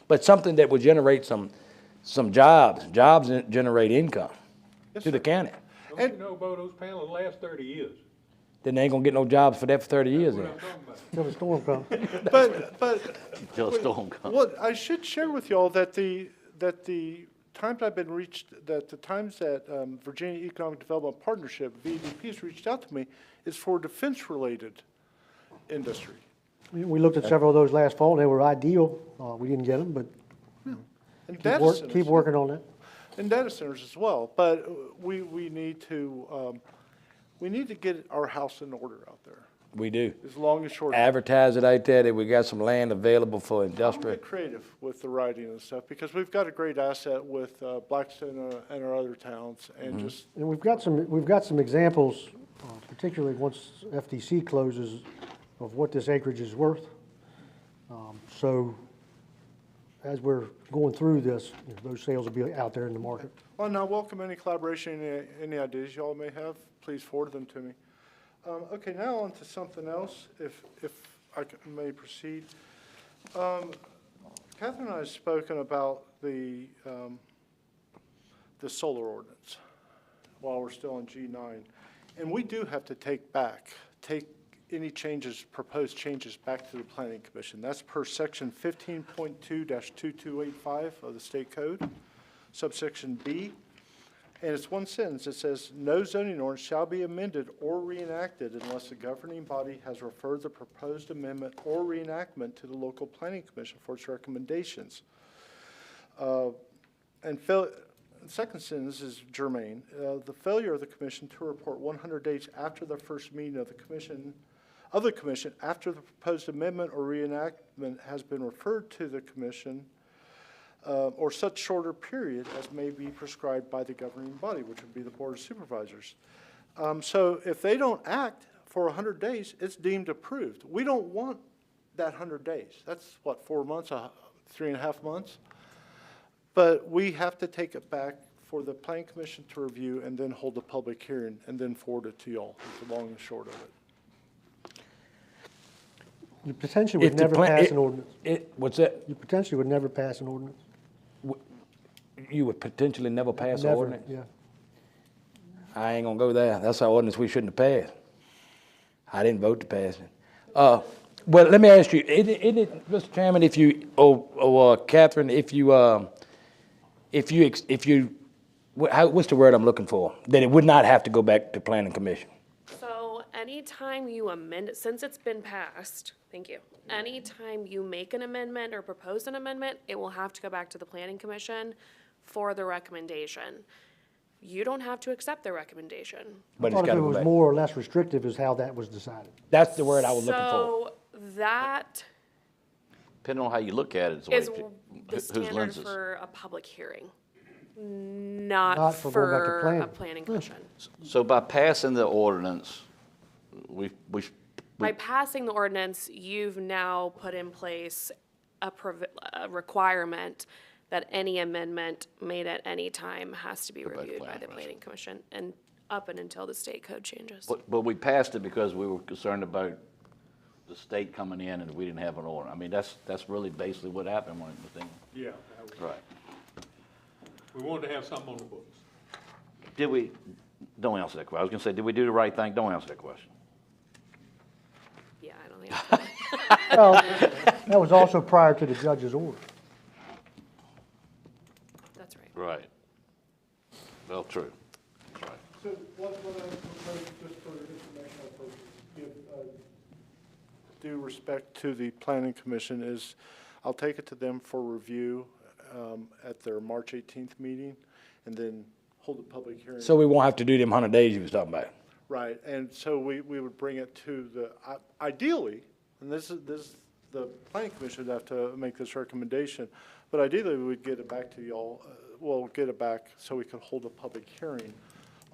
But something that will generate some jobs generate income to the county. Don't you know, Bo, those panels last 30 years? Then they ain't gonna get no jobs for that for 30 years What then. I'm talking about. Till the storm comes. But Till a storm comes. what I should share with y'all that the times the times that Virginia Economic Development Partnership, VEDP, has reached out to me is for defense-related industry. We looked at several of those last fall, and they were ideal. We didn't get them, but And data centers. keep working on that. And data centers as well. But we need to get our house in order out there. We do. Is long and short of it. Advertise it out there that we got some land available for I'll industrial. get creative with the writing and stuff, because we've got a great asset with Blackstone and our other towns, and just, And we've got some examples, particularly once FTC closes, of what this acreage is worth. So as we're going through this, those sales will be out there in the market. well, and I welcome any collaboration, any ideas y'all may have, please forward them to me. Okay, now on to something else, if may proceed. Catherine and I have spoken about the solar ordinance while we're still on G9. And we do have to take any changes, proposed changes back to the Planning Commission. That's per section 15.2-2285 of the state code, subsection B. And it's one sentence. It says, no zoning ordinance shall be amended or reenacted unless the governing body has referred the proposed amendment or reenactment to the local planning commission for its recommendations. The second sentence is germane. The failure of the commission to report 100 days after the first meeting of the commission after the proposed amendment or reenactment has been referred to the commission, or such shorter period as may be prescribed by the governing body, which would be the Board of Supervisors. So if they don't act for 100 days, it's deemed approved. We don't want that 100 days. That's what, 4 months, 3.5 months? But we have to take it back for the Planning Commission to review and then hold a public hearing and then forward it to y'all. It's the long and short of it. You potentially would never pass an ordinance. What's that? You potentially would never pass an ordinance. You would potentially never pass an Never, ordinance? yeah. I ain't gonna go there. That's an ordinance we shouldn't have passed. I didn't vote to pass it. Well, let me ask you, isn't it, Mr. Chairman, if you, Catherine, what's the word I'm looking for? That it would not have to go back to Planning Commission? So anytime you amend it, since it's been passed, thank you. Anytime you make an amendment or propose an amendment, it will have to go back to the Planning Commission for the recommendation. You don't have to accept the recommendation. But I it's thought if gotta it go was back. more or less restrictive is how that was decided. That's the word I was looking for. So that Depending on how you look at it, it's is what the whose standard lenses. for a public hearing, not Not for going back to for a planning. planning commission. So by passing the ordinance, By passing the ordinance, you've now put in place a requirement that any amendment made at any time has to be back to reviewed by planning the planning commission and up and until the state code changes. but we passed it because we were concerned about the state coming in and we didn't have an order. I mean, that's really basically what happened when it was done. Yeah, Right. we wanted to have something on the books. Did we, don't answer that question. I was gonna say, did we do the right thing? Don't answer that question. Yeah, I don't think. Well, that was also prior to the judge's order. That's right. Right. Well, true. That's right. So what I propose, just for information, I propose give due respect to the Planning Commission is I'll take it to them for review at their March 18th meeting and then hold a public hearing. So we won't have to do them 100 days you was talking about? Right, and so we would bring it to the, ideally, and this is, the Planning Commission would have to make this recommendation, but ideally, we would get it back to y'all, get it back so we can hold a public hearing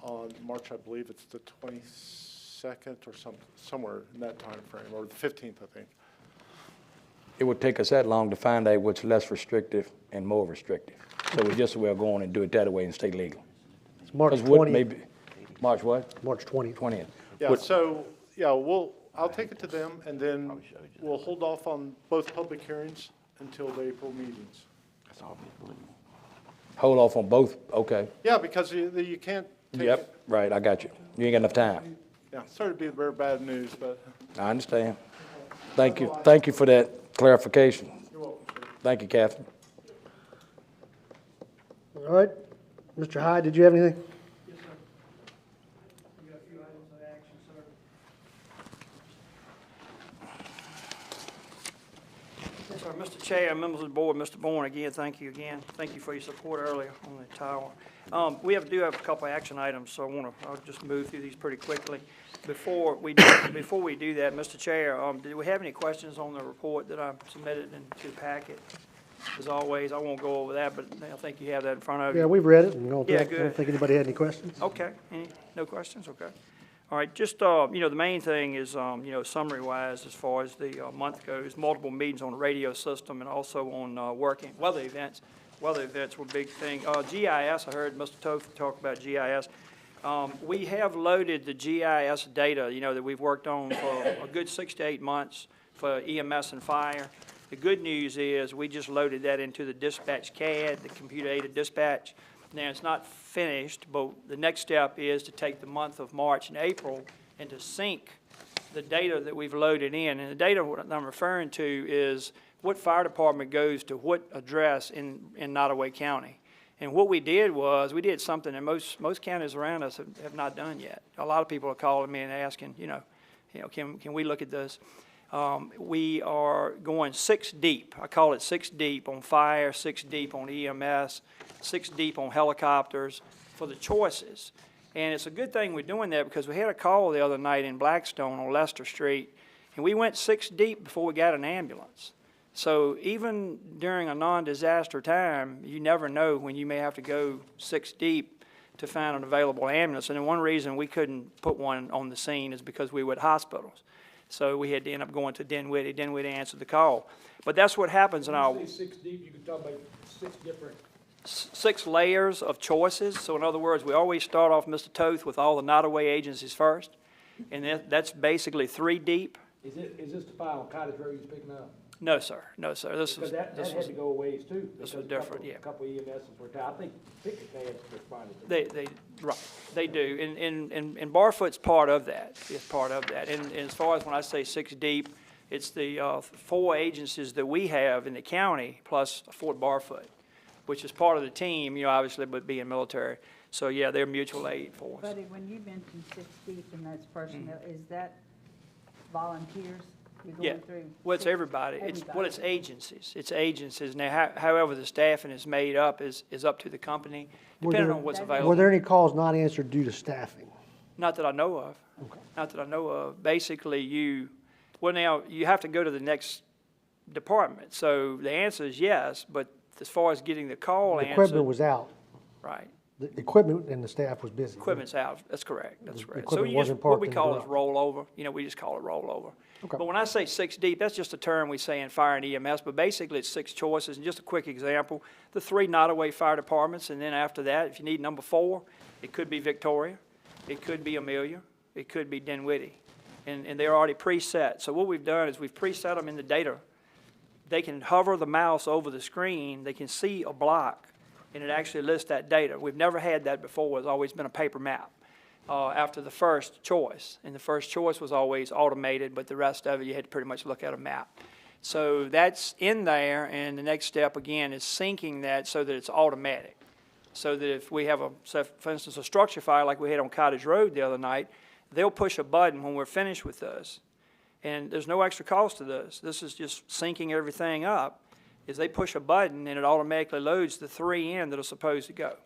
on March, I believe it's the 22nd or somewhere in that time frame, or the 15th, I think. It would take us that long to find out what's less restrictive and more restrictive. So we just as well go on and do it that way and stay legal. It's March 'Cause what 20th. maybe, March what? March 20th. 20th. Yeah, What- so, yeah, I'll take it to them, and then we'll hold off on both public hearings until the April meetings. That's all we believe. Hold off on both, okay. Yeah, because you can't take it. Yep, right, I got you. You ain't got enough time. Yeah, sorry to be very bad news, but. I understand. Thank you for that clarification. You're welcome, sir. Thank you, Catherine. All right. Mr. Hyde, did you have anything? Yes, sir. We got a few items of action, sir. Yes, sir. Mr. Chair, members of the board, Mr. Bourne, again, thank you again. Thank you for your support earlier on the tower. We do have a couple of action items, so I'll just move through these pretty quickly. Before we do that, Mr. Chair, do we have any questions on the report that I submitted into the packet? As always, I won't go over that, but I think you have that in front of you. Yeah, we've read it and gone through Yeah, it. I don't good. think anybody had any questions. Okay, no questions, okay. All right, just, the main thing is, summary-wise, as far as the month goes, multiple meetings on the radio system and also on working weather events. Weather events were a big thing. GIS, I heard Mr. Toth talk about GIS. We have loaded the GIS data, that we've worked on for a good 6 to 8 months for EMS and fire. The good news is we just loaded that into the dispatch CAD, the computer-aided dispatch. Now, it's not finished, but the next step is to take the month of March and April and to sync the data that we've loaded in. And the data what I'm referring to is what fire department goes to what address in Nottoway County. And what we did was, we did something that most counties around us have not done yet. A lot of people are calling me and asking, can we look at this? We are going 6 deep. I call it 6 deep on fire, 6 deep on EMS, 6 deep on helicopters for the choices. And it's a good thing we're doing that because we had a call the other night in Blackstone on Leicester Street, and we went 6 deep before we got an ambulance. So even during a non-disaster time, you never know when you may have to go 6 deep to find an available ambulance. And one reason we couldn't put one on the scene is because we were at hospitals. So we had to end up going to Dinwiddie. Dinwiddie answered the call. But that's what happens in our... When you say 6 deep, you can talk about 6 different... 6 layers of choices. So in other words, we always start off, Mr. Toth, with all the Nottoway agencies first. And that's basically 3 deep. Is this the file on Cottage Road you're picking up? No, sir. No, sir. Because that had to go a ways too. This was different, yeah. A couple EMSs were down. I think Pickett responded to that. They do. And Barfoot's part of that. It's part of that. And as far as when I say 6 deep, it's the 4 agencies that we have in the county plus Fort Barfoot, which is part of the team, obviously, but being military. So, yeah, they're mutual aid for us. Buddy, when you mentioned 6 deep and that's personnel, is that volunteers you're going through? Well, it's everybody. It's agencies. It's agencies. Now, however the staffing is made up is up to the company, depending on what's available. Were there any calls not answered due to staffing? Not that I know of. Okay. Not that I know of. Basically, now, you have to go to the next department. So the answer is yes, but as far as getting the call answered. The equipment was out. Right. The equipment and the staff was busy. Equipment's out. That's correct. That's correct. So what we call is rollover. We just call it rollover. Okay. But when I say 6 deep, that's just a term we say in fire and EMS, but basically it's 6 choices. And just a quick example, the 3 Nottoway fire departments, and then after that, if you need number 4, it could be Victoria, it could be Amelia, it could be Dinwiddie. And they're already preset. So what we've done is we've preset them in the data. They can hover the mouse over the screen, they can see a block, and it actually lists that data. We've never had that before. It's always been a paper map after the first choice. And the first choice was always automated, but the rest of it, you had to pretty much look at a map. So that's in there, and the next step, again, is syncing that so that it's automatic. So that if we have, for instance, a structure fire like we had on Cottage Road the other night, they'll push a button when we're finished with this. And there's no extra cost to this. This is just syncing everything up. Is they push a button and it automatically loads the 3 in that are supposed to go.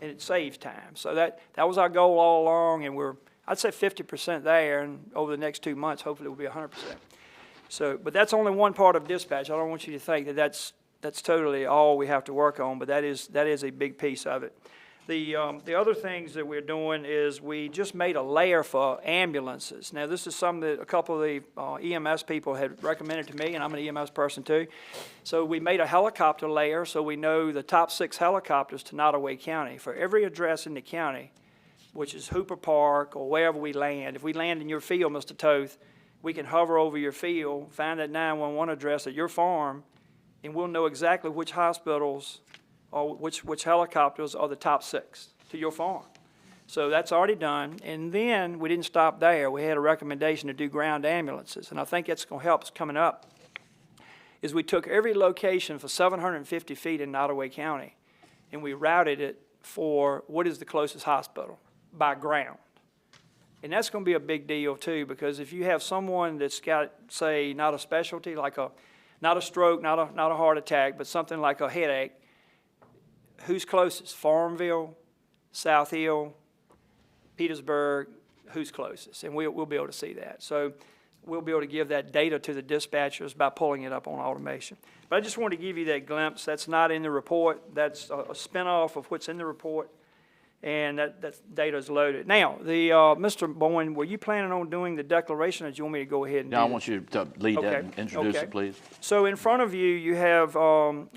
And it saves time. So that was our goal all along, and I'd say 50% there, and over the next 2 months, hopefully we'll be 100%. So, but that's only one part of dispatch. I don't want you to think that that's totally all we have to work on, but that is a big piece of it. The other things that we're doing is we just made a layer for ambulances. Now, this is something that a couple of the EMS people had recommended to me, and I'm an EMS person too. So we made a helicopter layer so we know the top 6 helicopters to Nottoway County. For every address in the county, which is Hooper Park or wherever we land, if we land in your field, Mr. Toth, we can hover over your field, find that 911 address at your farm, and we'll know exactly which hospitals or which helicopters are the top 6 to your farm. So that's already done. And then we didn't stop there. We had a recommendation to do ground ambulances. And I think that's going to help us coming up, is we took every location for 750 feet in Nottoway County, and we routed it for what is the closest hospital by ground. And that's going to be a big deal too, because if you have someone that's got, say, not a specialty, like not a stroke, not a heart attack, but something like a headache, who's closest? Farmville, South Hill, Petersburg, who's closest, and we'll be able to see that. So we'll be able to give that data to the dispatchers by pulling it up on automation. But I just wanted to give you that glimpse. That's not in the report. That's a spinoff of what's in the report, and that data is loaded. Now, Mr. Bowen, were you planning on doing the declaration, or do you want me to go ahead and do Yeah, I it? want you to lead that Okay, and introduce okay. it, please. So in front of you, you have,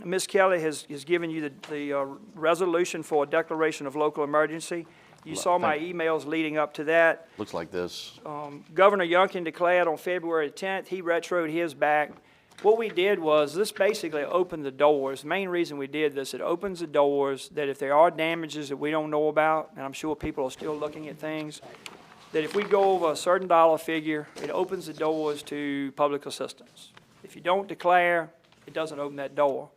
Ms. Kelly has given you the resolution for a declaration of local emergency. You saw my emails leading up to that. Looks like this. Governor Youngkin declared on February 10th, he retroed his back. What we did was, this basically opened the doors. The main reason we did this, it opens the doors that if there are damages that we don't know about, and I'm sure people are still looking at things, that if we go over a certain dollar figure, it opens the doors to public assistance. If you don't declare, it doesn't open that door.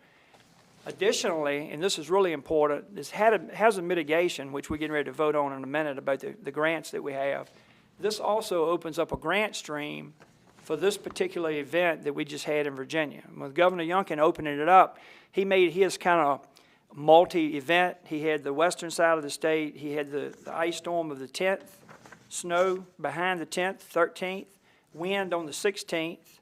Additionally, and this is really important, this hazard mitigation, which we're getting ready to vote on in a minute about the grants that we have. This also opens up a grant stream for this particular event that we just had in Virginia. With Governor Youngkin opening it up, he made his kind of multi-event. He had the western side of the state, he had the ice storm of the 10th, snow behind the 10th, 13th, wind on the 16th,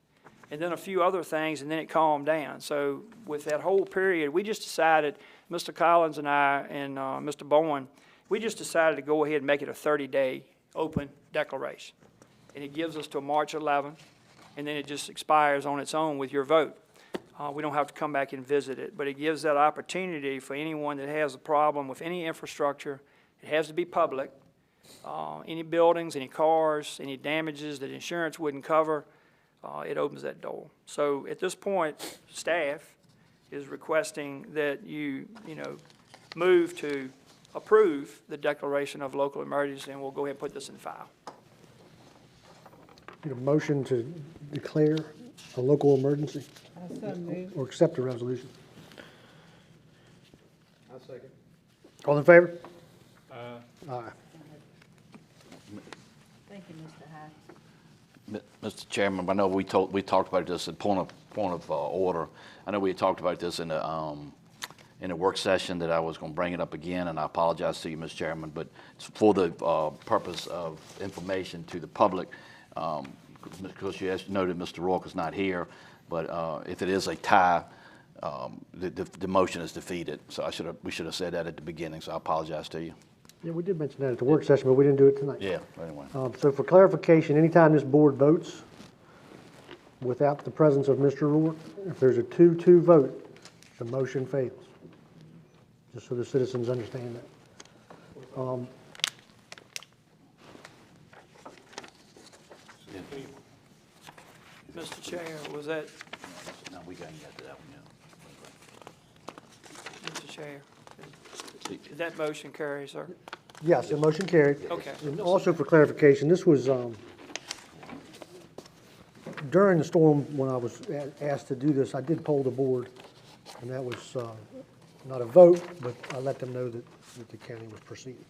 and then a few other things, and then it calmed down. So with that whole period, we just decided, Mr. Collins and I and Mr. Bowen, we just decided to go ahead and make it a 30-day open declaration. And it gives us till March 11th, and then it just expires on its own with your vote. We don't have to come back and visit it, but it gives that opportunity for anyone that has a problem with any infrastructure. It has to be public. Any buildings, any cars, any damages that insurance wouldn't cover, it opens that door. So at this point, staff is requesting that you move to approve the declaration of local emergency, and we'll go ahead and put this in file. Need a motion to declare a local emergency So moved. or accept the resolution. I'll second. All in favor? Aye. Thank you, Mr. Hyde. Mr. Chairman, I know we talked about this at point of order. I know we had talked about this in a work session that I was going to bring it up again, and I apologize to you, Mr. Chairman, but it's for the purpose of information to the public. Because you noted Mr. Rourke is not here, but if it is a tie, the motion is defeated. So we should have said that at the beginning. So I apologize to you. Yeah, we did mention that at the work session, but we didn't do it tonight. Yeah. Anyway. So for clarification, anytime this board votes without the presence of Mr. Rourke, if there's a 2-2 vote, the motion fails. Just so the citizens understand that. Mr. Chair, was that, No, we got to get to that one, Mr. Chair, did that motion carry, sir? Yes, the motion carried. Okay. And also for clarification, this was during the storm when I was asked to do this, I did poll the board, and that was not a vote, but I let them know that the county was proceeding.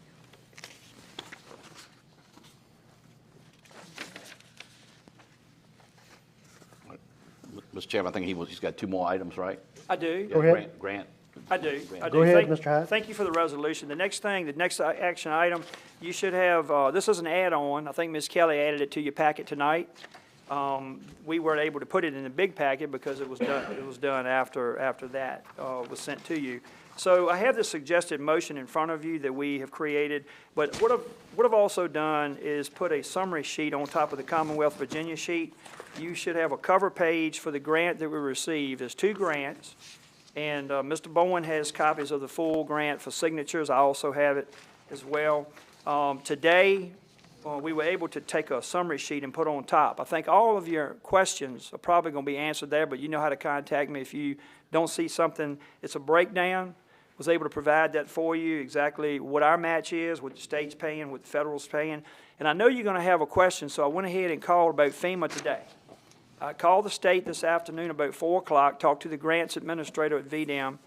Mr. Chairman, I think he's got 2 more items, right? I do. Go ahead. Grant. I do. Go ahead, Mr. Hyde. Thank you for the resolution. The next action item, you should have, this is an add-on. I think Ms. Kelly added it to your packet tonight. We weren't able to put it in the big packet because it was done after that was sent to you. So I have the suggested motion in front of you that we have created, but what I've also done is put a summary sheet on top of the Commonwealth Virginia sheet. You should have a cover page for the grant that we received. There's 2 grants, and Mr. Bowen has copies of the full grant for signatures. I also have it as well. Today, we were able to take a summary sheet and put on top. I think all of your questions are probably going to be answered there, but you know how to contact me if you don't see something. It's a breakdown. Was able to provide that for you, exactly what our match is, what the state's paying, what the federal's paying. And I know you're going to have a question, so I went ahead and called about FEMA today. I called the state this afternoon about 4 o'clock, talked to the grants administrator at VDM.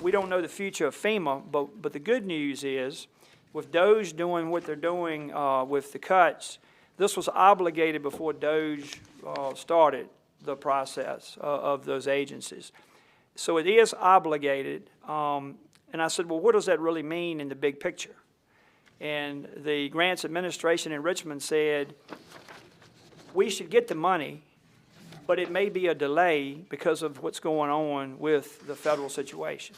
We don't know the future of FEMA, but the good news is, with DOJ doing what they're doing with the cuts, this was obligated before DOJ started the process of those agencies. So it is obligated, and I said, well, what does that really mean in the big picture? And the grants administration in Richmond said, we should get the money, but it may be a delay because of what's going on with the federal situation.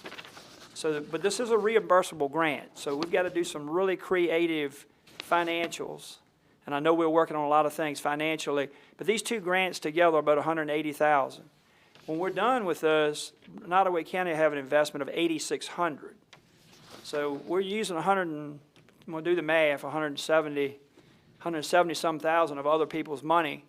So, but this is a reimbursable grant, so we've got to do some really creative financials. And I know we're working on a lot of things financially, but these two grants together are about $180,000. When we're done with this, Nottoway County will have an investment of $8,600. So we're using we'll do the math, 170 some thousand of other people's money,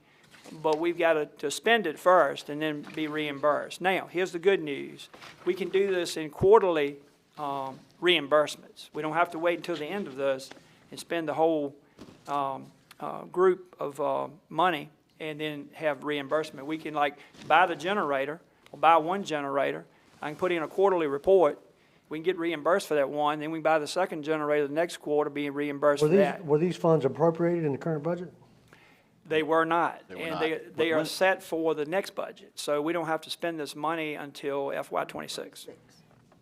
but we've got to spend it first and then be reimbursed. Now, here's the good news. We can do this in quarterly reimbursements. We don't have to wait until the end of this and spend the whole group of money and then have reimbursement. We can like buy the generator or buy one generator. I can put in a quarterly report. We can get reimbursed for that one. Then we can buy the second generator the next quarter, being reimbursed for that. Were these funds appropriated in the current budget? They were not. They were And not. they are set for the next budget. So we don't have to spend this money until FY26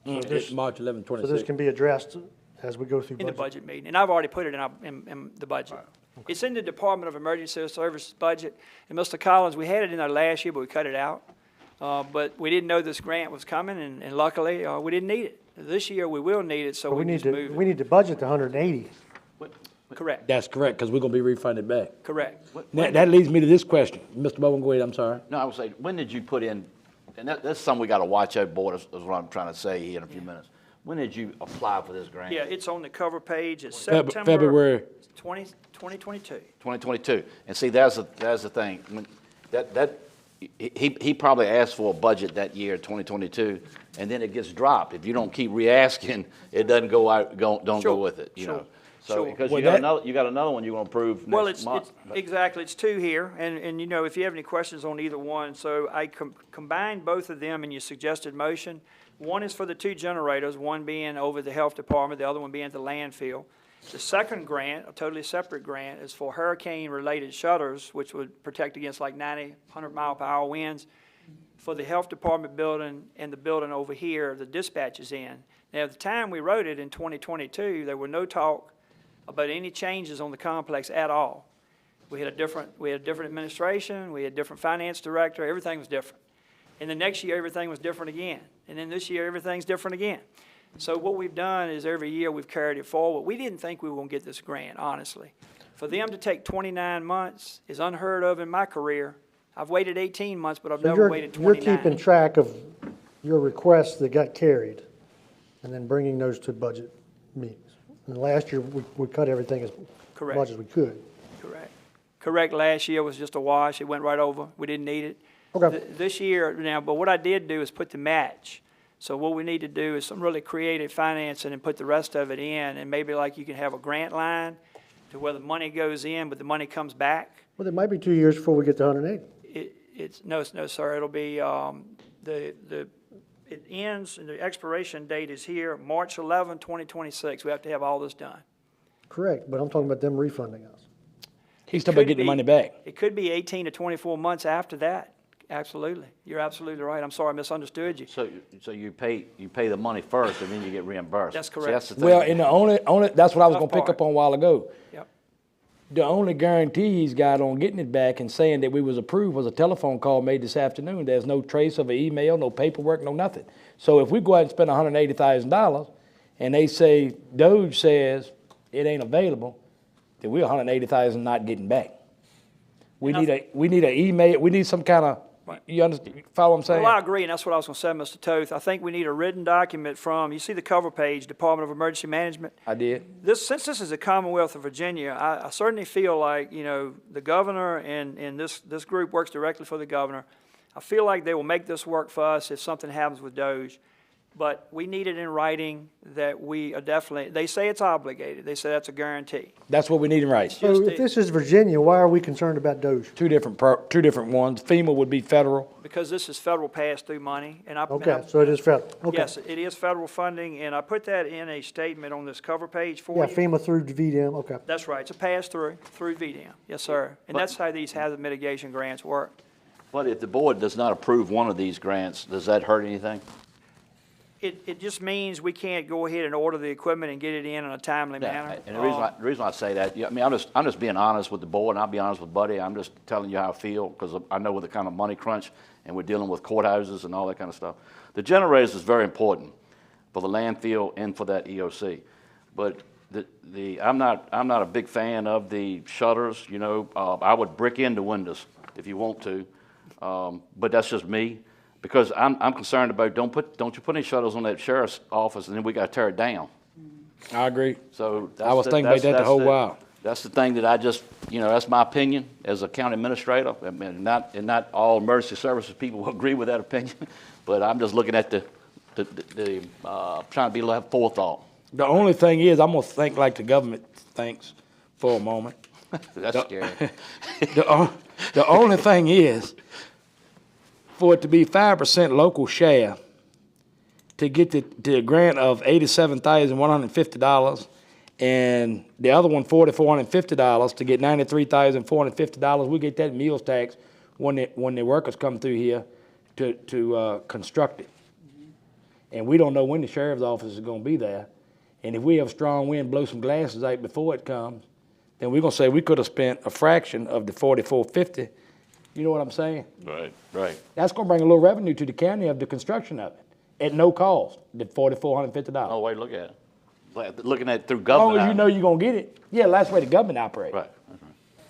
It's March 11, So this 26. can be addressed as we go through in the budget? budget meeting. And I've already put it in the budget. It's in the Department of Emergency Services budget. And Mr. Collins, we had it in there last year, but we cut it out. But we didn't know this grant was coming, and luckily, we didn't need it. This year, we will need it, so But we can just move we it. need to budget the 180. Correct, That's correct, because we're going to be refunded back. correct. That leads me to this question. Mr. Bowen, go ahead, I'm sorry. No, I would say, when did you put in, and that's something we got to watch out, board, is what I'm trying to say here in a few minutes. When did you apply for this grant? Yeah, it's on the cover page. It's February. September 2022. 2022. And see, there's the thing. When he probably asked for a budget that year, 2022, and then it gets dropped. If you don't keep re-asking, it doesn't go out, don't Sure, go with it, you sure, know. So, sure. because Well, you got another one you're gonna approve Well, next month. exactly, it's two here, and you know, if you have any questions on either one, so I combined both of them in your suggested motion. One is for the two generators, one being over the health department, the other one being at the landfill. The second grant, a totally separate grant, is for hurricane-related shutters, which would protect against like 90, 100-mile-per-hour winds for the health department building and the building over here the dispatch is in. Now, at the time we wrote it in 2022, there were no talk about any changes on the complex at all. We had a different administration, we had a different finance director, everything was different. And the next year, everything was different again. And then this year, everything's different again. So what we've done is every year we've carried it forward. We didn't think we were going to get this grant, honestly. For them to take 29 months is unheard of in my career. I've waited 18 months, but I've So never waited 29. You're keeping track of your requests that got carried and then bringing those to budget meetings. And last year, we cut everything as Correct. much as we could. Correct. Last year was just a wash. It went right over. We didn't need it. Okay. This year now, but what I did do is put the match. So what we need to do is some really creative financing and put the rest of it in, and maybe like you can have a grant line to where the money goes in, but the money comes back. Well, there might be 2 years before we get to 180. No, sir, it'll be, it ends, and the expiration date is here, March 11, 2026. We have to have all this done. Correct, but I'm talking about them refunding us. He's talking about getting the money back. It could be 18 to 24 months after that. Absolutely. You're absolutely right. I'm sorry, I misunderstood you. So you pay the money first, and then you get reimbursed. That's See, correct. that's the thing. Well, and the only that's what I was Tough going to pick part. up on a while ago. Yep. The only guarantee he's got on getting it back and saying that we was approved was a telephone call made this afternoon. There's no trace of an email, no paperwork, no nothing. So if we go out and spend $180,000 and they say, Doge says it ain't available, then we're $180,000 not getting back. We need an email, we need some kind of, you understand, follow what I'm saying? Well, I agree, and that's what I was going to say, Mr. Toth. I think we need a written document from, you see the cover page, Department of Emergency Management. I did. Since this is a Commonwealth of Virginia, I certainly feel like, you know, the governor and this group works directly for the governor. I feel like they will make this work for us if something happens with Doge. But we need it in writing that we are definitely, they say it's obligated. They say that's a guarantee. That's what we need in writing. So if this is Virginia, why are we concerned about Doge? Two different ones. FEMA would be federal. Because this is federal pass-through money. And Okay, so it is federal. Okay. Yes, it is federal funding, and I put that in a statement on this cover page for Yeah, you. FEMA through VDM, okay. That's right. It's a pass-through through VDM. Yes, sir. And that's how these hazard mitigation grants work. But if the board does not approve one of these grants, does that hurt anything? it just means we can't go ahead and order the equipment and get it in a timely manner. And the reason I say that, yeah, I mean, I'm just being honest with the board, and I'll be honest with Buddy. I'm just telling you how I feel, because I know with the kind of money crunch, and we're dealing with courthouses and all that kind of stuff. The generators is very important for the landfill and for that EOC. But I'm not a big fan of the shutters, you know. I would brick in the windows if you want to, but that's just me. Because I'm concerned about, don't you put any shutters on that sheriff's office, and then we got to tear it down. I agree. So I was thinking about that the whole while. That's the thing that I just, you know, that's my opinion as a county administrator. I mean, not all emergency services people will agree with that opinion, but I'm just looking at trying to be a little forethought. The only thing is, I'm gonna think like the government thinks for a moment. That's scary. The only thing is, for it to be 5% local share, to get the grant of $87,150, and the other one $4,450 to get $93,450, we get that meals tax when the workers come through here to construct it. And we don't know when the sheriff's office is gonna be there. And if we have strong wind, blow some glasses out before it comes, then we're gonna say we could have spent a fraction of the $4,450. You know what I'm saying? Right, right. That's gonna bring a little revenue to the county of the construction of it, at no cost, the $4,450. Oh, wait, look at it. Like, looking at it through As government. long as you know you're gonna get it. Yeah, that's the way the government operates. Right.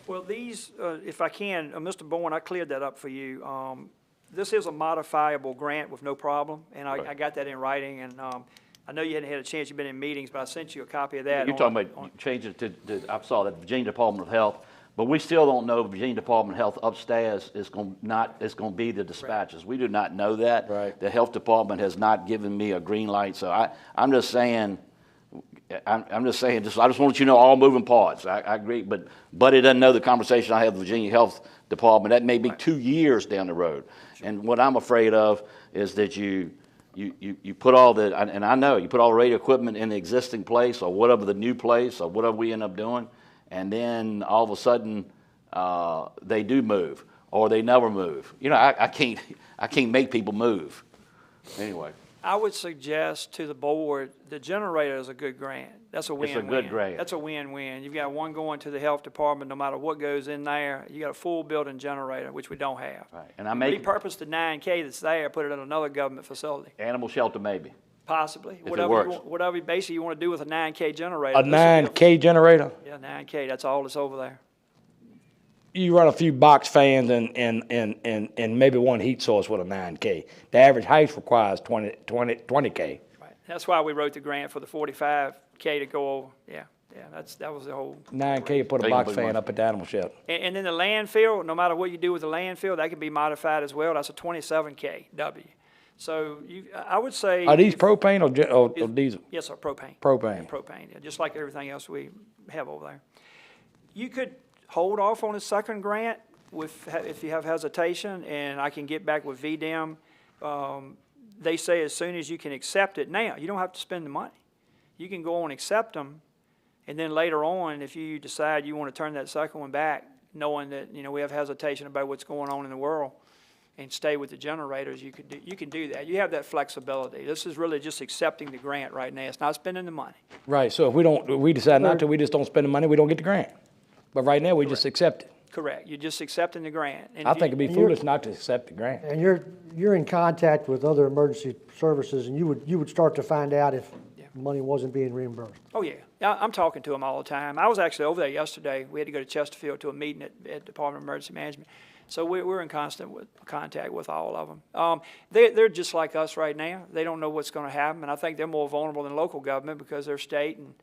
Well, these, if I can, Mr. Bourne, I cleared that up for you. This is a modifiable grant with no problem, and I got that in writing, and I know you hadn't had a chance, you've been in meetings, but I sent you a copy of that. You're talking about changing it to, I saw that Virginia Department of Health, but we still don't know Virginia Department of Health upstairs is going to be the dispatchers. We do not know that. Right. The health department has not given me a green light, so I'm just saying, I just want you to know all moving parts. I agree, but Buddy doesn't know the conversation I had with Virginia Health Department. That may be 2 years down the road. Sure. And what I'm afraid of is that you put all the, and I know, you put all the radio equipment in the existing place or whatever the new place or whatever we end up doing, and then all of a sudden they do move or they never move. You know, I can't make people move. Anyway. I would suggest to the board, the generator is a good grant. That's a win-win. It's a good grant. That's a win-win. You've got one going to the health department, no matter what goes in there. You got a full building generator, which we don't have. Right. And I may repurpose the 9K that's there, put it in another government facility. Animal shelter, maybe. Possibly. If it works. Whatever basically you want to do with a 9K generator. A 9K generator? Yeah, 9K. That's all that's over there. You run a few box fans and maybe one heat source with a 9K. The average house requires 20K. Right. That's why we wrote the grant for the 45K to go over. Yeah, that was the whole. 9K, put a box fan up at the animal shelter. And then the landfill, no matter what you do with the landfill, that can be modified as well. That's a 27K W. So I would say. Are these propane or diesel? Yes, sir, propane. Propane. Yeah, propane, yeah, just like everything else we have over there. You could hold off on a second grant if you have hesitation, and I can get back with VDEM. They say as soon as you can accept it now, you don't have to spend the money. You can go on and accept them, and then later on, if you decide you want to turn that second one back, knowing that, you know, we have hesitation about what's going on in the world, and stay with the generators, you can do that. You have that flexibility. This is really just accepting the grant right now. It's not spending the money. Right, so if we decide not to, we just don't spend the money, we don't get the grant. But right now, we just accept it. Correct. You're just accepting the grant. And I think it'd be foolish not to accept the grant. And you're in contact with other emergency services, and you would start to find out if money wasn't being reimbursed. Oh, yeah. I'm talking to them all the time. I was actually over there yesterday. We had to go to Chesterfield to a meeting at Department of Emergency Management. So we're in constant contact with all of them. They're just like us right now. They don't know what's going to happen, and I think they're more vulnerable than local government because they're state, and,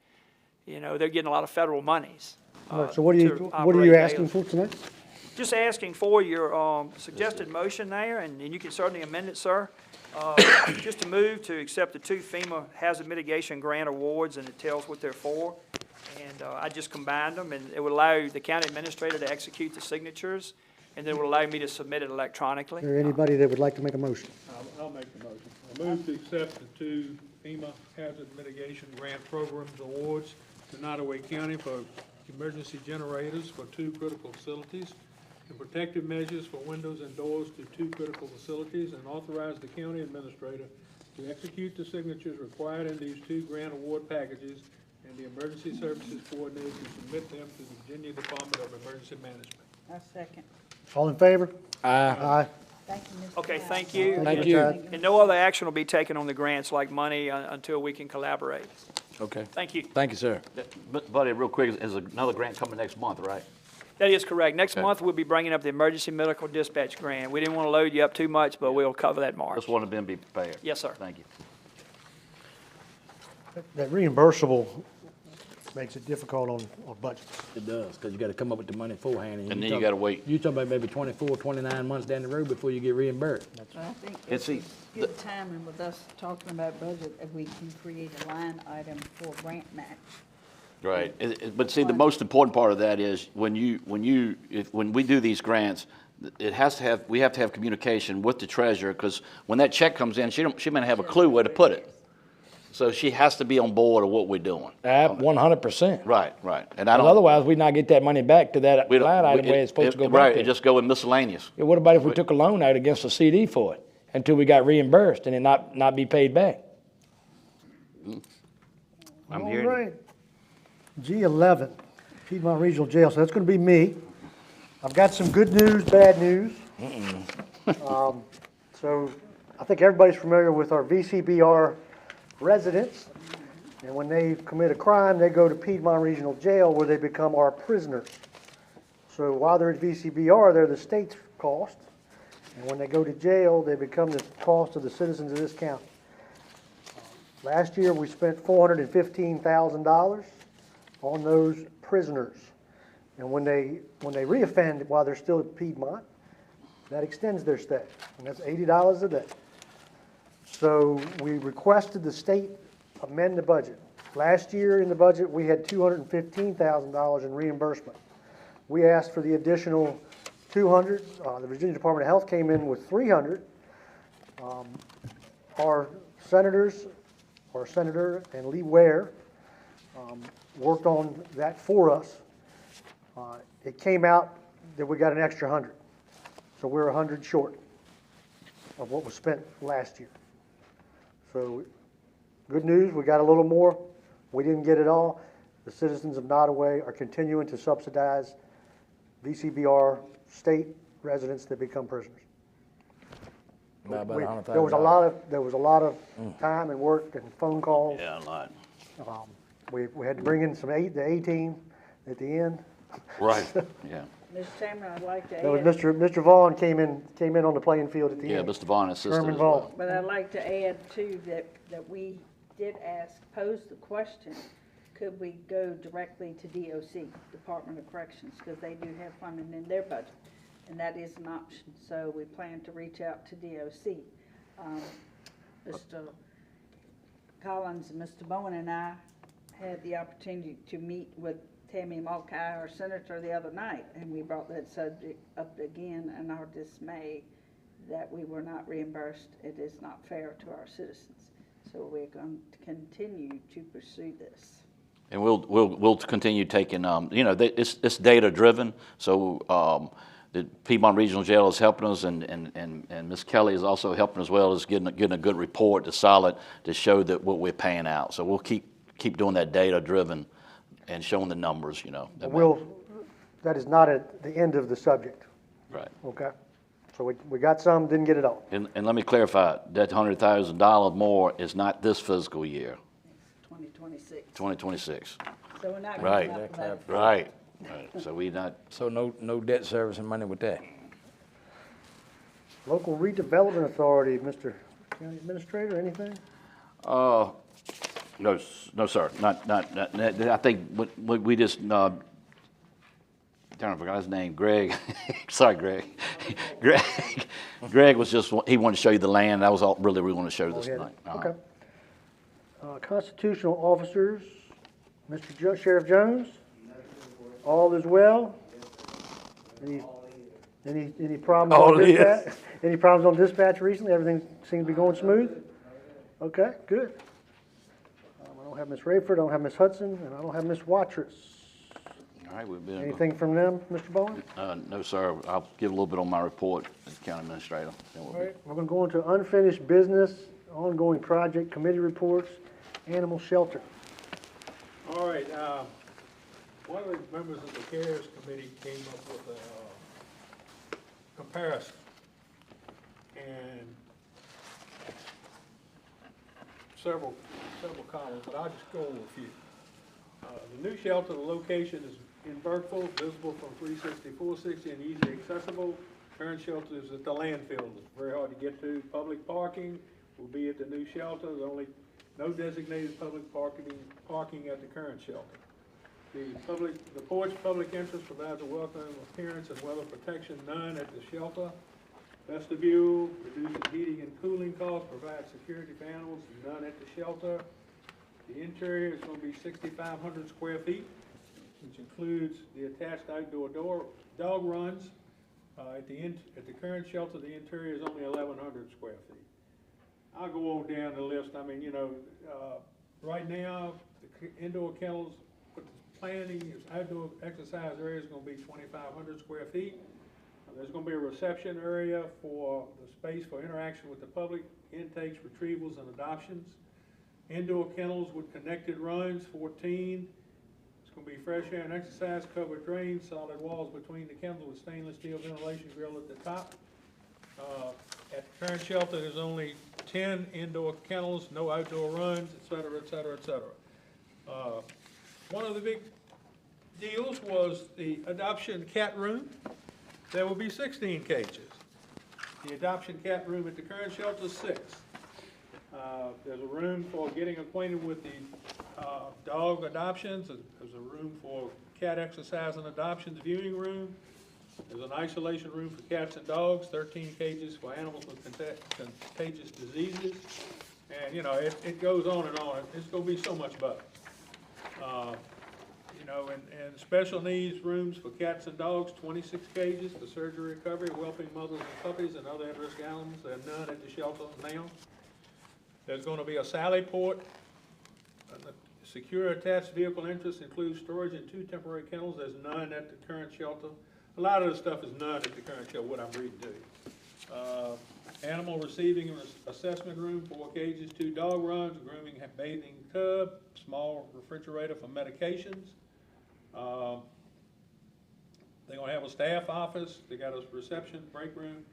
you know, they're getting a lot of federal monies. All right, so what are you asking for tonight? Just asking for your suggested motion there, and you can certainly amend it, sir. Just to move to accept the 2 FEMA hazard mitigation grant awards, and it tells what they're for. And I just combined them, and it would allow the county administrator to execute the signatures, and then it would allow me to submit it electronically. Is there anybody that would like to make a motion? I'll make the motion. I move to accept the 2 FEMA hazard mitigation grant programs awards to Nottoway County for emergency generators for 2 critical facilities, and protective measures for windows and doors to 2 critical facilities, and authorize the county administrator to execute the signatures required in these two grant award packages and the Emergency Services Coordinator to submit them to the Virginia Department of Emergency Management. I second. All in favor? Aye. Aye. Thank you, Mr. Okay, Powell. thank you. Thank you. And no other action will be taken on the grants like money until we can collaborate. Okay. Thank you. Thank you, sir. But Buddy, real quick, is another grant coming next month, right? That is correct. Next Okay. month, we'll be bringing up the Emergency Medical Dispatch Grant. We didn't want to load you up too much, but we'll cover that in March. Just wanted them to be prepared. Yes, sir. Thank you. That reimbursable makes it difficult on budgets. It does, because you got to come up with the money beforehand. And then you gotta wait. You talking about maybe 24, 29 months down the road before you get reimbursed. I think And it's see, good timing with us talking about budget, if we can create a line item for grant match. Right, but see, the most important part of that is when we do these grants, we have to have communication with the treasurer, because when that check comes in, she may not have a clue where to put it. So she has to be on board of what we're doing. 100%. Right, and I don't. Otherwise, we not get that money back to that we don't- line item we- where it's supposed to go back Right, to. it just go in miscellaneous. Yeah, what about if we took a loan out against a CD for it until we got reimbursed and it not be paid back? I'm All hearing you. right. G11, Piedmont Regional Jail, so that's gonna be me. I've got some good news, bad news. So I think everybody's familiar with our VCBR residents. And when they commit a crime, they go to Piedmont Regional Jail where they become our prisoners. So while they're at VCBR, they're the state's cost. And when they go to jail, they become the cost of the citizens of this county. Last year, we spent $415,000 on those prisoners. And when they reoffend while they're still at Piedmont, that extends their stay, and that's $80 a day. So we requested the state amend the budget. Last year in the budget, we had $215,000 in reimbursement. We asked for the additional 200. The Virginia Department of Health came in with 300. Our senators, our senator and Lee Ware, worked on that for us. It came out that we got an extra 100. So we're 100 short of what was spent last year. So good news, we got a little more. We didn't get it all. The citizens of Nottoway are continuing to subsidize VCBR state residents that become prisoners. About $100,000. There was a lot of time and work and phone calls. Yeah, a lot. We had to bring in the A-team at the end. Right, yeah. Mr. Chairman, I'd like to That was add, Mr. Vaughn came in on the playing field at the Yeah, end. Mr. Vaughn assisted Sherman as Vaughn. well. but I'd like to add too, that we did pose the question, could we go directly to DOC, Department of Corrections, because they do have funding in their budget, and that is an option. So we plan to reach out to DOC. Mr. Collins and Mr. Bowen and I had the opportunity to meet with Tammy Mulcahy, our senator, the other night, and we brought that subject up again in our dismay that we were not reimbursed. It is not fair to our citizens. So we're going to continue to pursue this. And we'll continue taking, it's data driven, so, the Piedmont Regional Jail is helping us, and Ms. Kelly is also helping as well as getting a good report that's solid to show that what we're paying out. So we'll keep doing that data driven and showing the numbers, That is not at the end of the subject, Right. okay? So we got some, didn't get it all. And let me clarify, that $100,000 more is not this fiscal year, 2026. 2026. So we're not Right, going to have right. So we not, So no debt servicing money with that. Local Redevelopment Authority, Mr. County Administrator, anything? no, sir, not, I think we just, darn, I forgot his name, Greg. Sorry, Greg. Greg was just, he wanted to show you the land. That was all really we wanted to show you this tonight. Okay. Constitutional officers, Mr. Sheriff Jones? All is well? Any problems on dispatch? Any problems on dispatch recently? Everything seems to be going smooth? Okay, good. I don't have Ms. Rayford, I don't have Ms. Hudson, and I don't have Ms. Watrous. All right, we've been. Anything from them, Mr. Bowen? No, sir. I'll give a little bit on my report as county administrator. All right, we're going to go into unfinished business. ongoing project committee reports, animal shelter. All right, one of the members of the CARES committee came up with a comparison. And several columns, but I'll just go over a few. The new shelter, the location is in Burkeville, visible from 360, 460, and easily accessible. Current shelter is at the landfill. It's very hard to get to. Public parking will be at the new shelter. There's no designated public parking at the current shelter. The porch public entrance provides a welcome appearance and weather protection, none at the shelter. Vestibule reduces heating and cooling costs, provides security for animals, none at the shelter. The interior is going to be 6,500 square feet, which includes the attached outdoor dog runs. At the current shelter, the interior is only 1,100 square feet. I'll go on down the list. I mean, right now, the indoor kennels, with the planning, is outdoor exercise area is going to be 2,500 square feet. There's going to be a reception area for the space for interaction with the public, intakes, retrievals, and adoptions. Indoor kennels with connected runs, 14. It's going to be fresh air and exercise, covered drains, solid walls between the kennels with stainless steel ventilation grill at the top. At the current shelter, there's only 10 indoor kennels, no outdoor runs, et cetera, et cetera, et cetera. One of the big deals was the adoption cat room. There will be 16 cages. The adoption cat room at the current shelter is 6. There's a room for getting acquainted with the dog adoptions. There's a room for cat exercise and adoptions viewing room. There's an isolation room for cats and dogs, 13 cages for animals with contagious diseases. And, it goes on and on. It's going to be so much better. And special needs rooms for cats and dogs, 26 cages for surgery recovery, whelping mothers and puppies and other at-risk animals. There are none at the shelter now. There's going to be a sally port. Secure attached vehicle entrance includes storage in 2 temporary kennels. There's none at the current shelter. A lot of the stuff is none at the current shelter, what I'm reading to you. Animal receiving and assessment room, 4 cages, 2 dog runs, grooming and bathing tub, small refrigerator for medications. They're going to have a staff office. They got a reception, break room.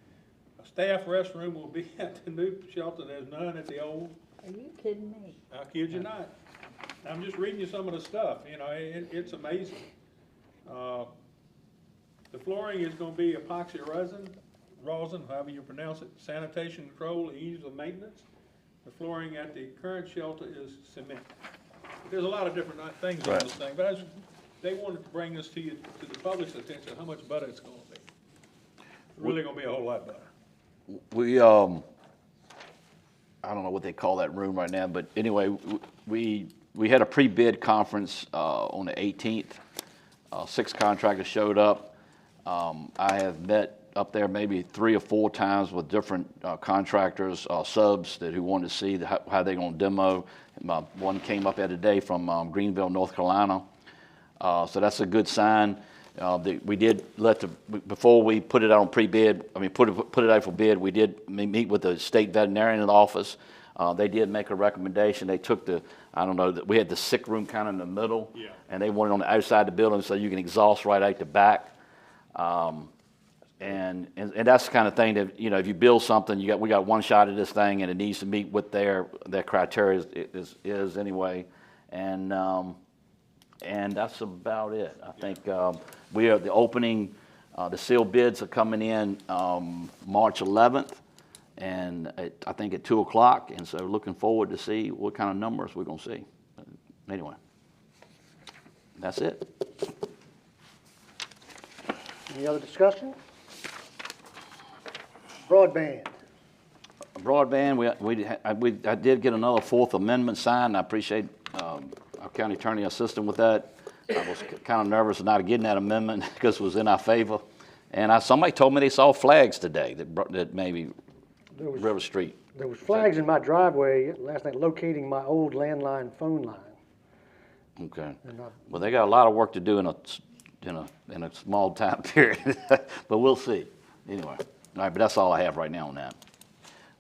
A staff restroom will be at the new shelter. There's none at the old. Are you kidding me? I kid you not. I'm just reading you some of the stuff. It's amazing. The flooring is going to be epoxy rosin, however you pronounce it, sanitation control, ease of maintenance. The flooring at the current shelter is cement. There's a lot of different things in this thing, but they wanted to bring this to the public's attention, how much better it's going to be. It's really going to be a whole lot better. We, I don't know what they call that room right now, but anyway, we had a pre-bid conference on the 18th. 6 contractors showed up. I have met up there maybe 3 or 4 times with different contractors, subs who wanted to see how they're going to demo. One came up there today from Greenville, North Carolina. So that's a good sign. We did before we put it out on pre-bid, put it out for bid, we did meet with the state veterinarian in the office. They did make a recommendation. They took we had the sick room kind of in the middle, and they wanted on the outside of the building so you can exhaust right out the back. And that's the kind of thing that, if you build something, we got one shot at this thing, and it needs to meet what their criteria is anyway. And that's about it. I think we are the opening. The sealed bids are coming in March 11th, and I think at 2 o'clock. And so looking forward to see what kind of numbers we're going to see. Anyway, that's it. Any other discussion? Broadband. I did get another 4th amendment signed. I appreciate our county attorney assisting with that. I was kind of nervous not getting that amendment because it was in our favor. And somebody told me they saw flags today that maybe River Street. There was flags in my driveway last night locating my old landline phone line. Okay. Well, they got a lot of work to do in a small time period, but we'll see. Anyway, all right, but that's all I have right now on that.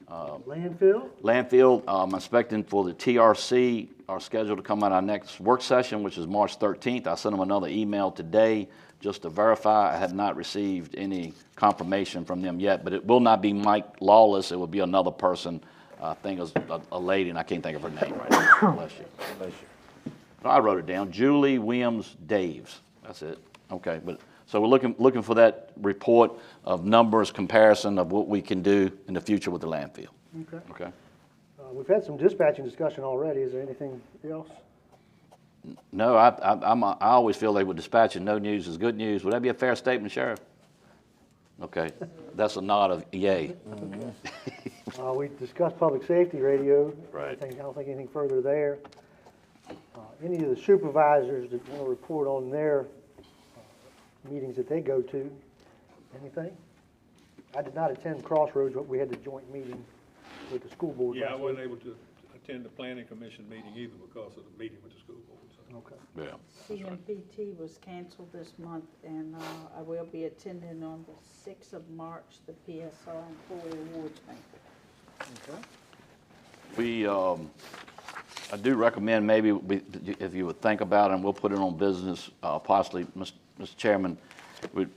Landfill? Landfill, I'm expecting for the TRC, are scheduled to come at our next work session, which is March 13th. I sent them another email today just to verify. I have not received any confirmation from them yet, but it will not be Mike Lawless. It will be another person. I think it was a lady, and I can't think of her name right now. Bless you. Bless you. No, I wrote it down. Julie Williams Daves. That's it. Okay, but so we're looking for that report of numbers, comparison of what we can do in the future with the landfill. Okay. Okay. We've had some dispatching discussion already. Is there anything else? No, I always feel they would dispatch and no news is good news. Would that be a fair statement, Sheriff? Okay, that's a nod of yay. We discussed public safety radio. Right. I don't think anything further there. Any of the supervisors that want to report on their meetings that they go to, anything? I did not attend Crossroads, but we had the joint meeting with the school board. Yeah, I last wasn't week. able to attend the planning commission meeting either because of the meeting with the school board. So. Okay. Yeah. CMPT was canceled this month, and I will be attending on the 6th of March, the PSR Employee Awards Banquet. Okay. We, I do recommend maybe if you would think about it, and we'll put it on business, possibly, Mr. Chairman, we're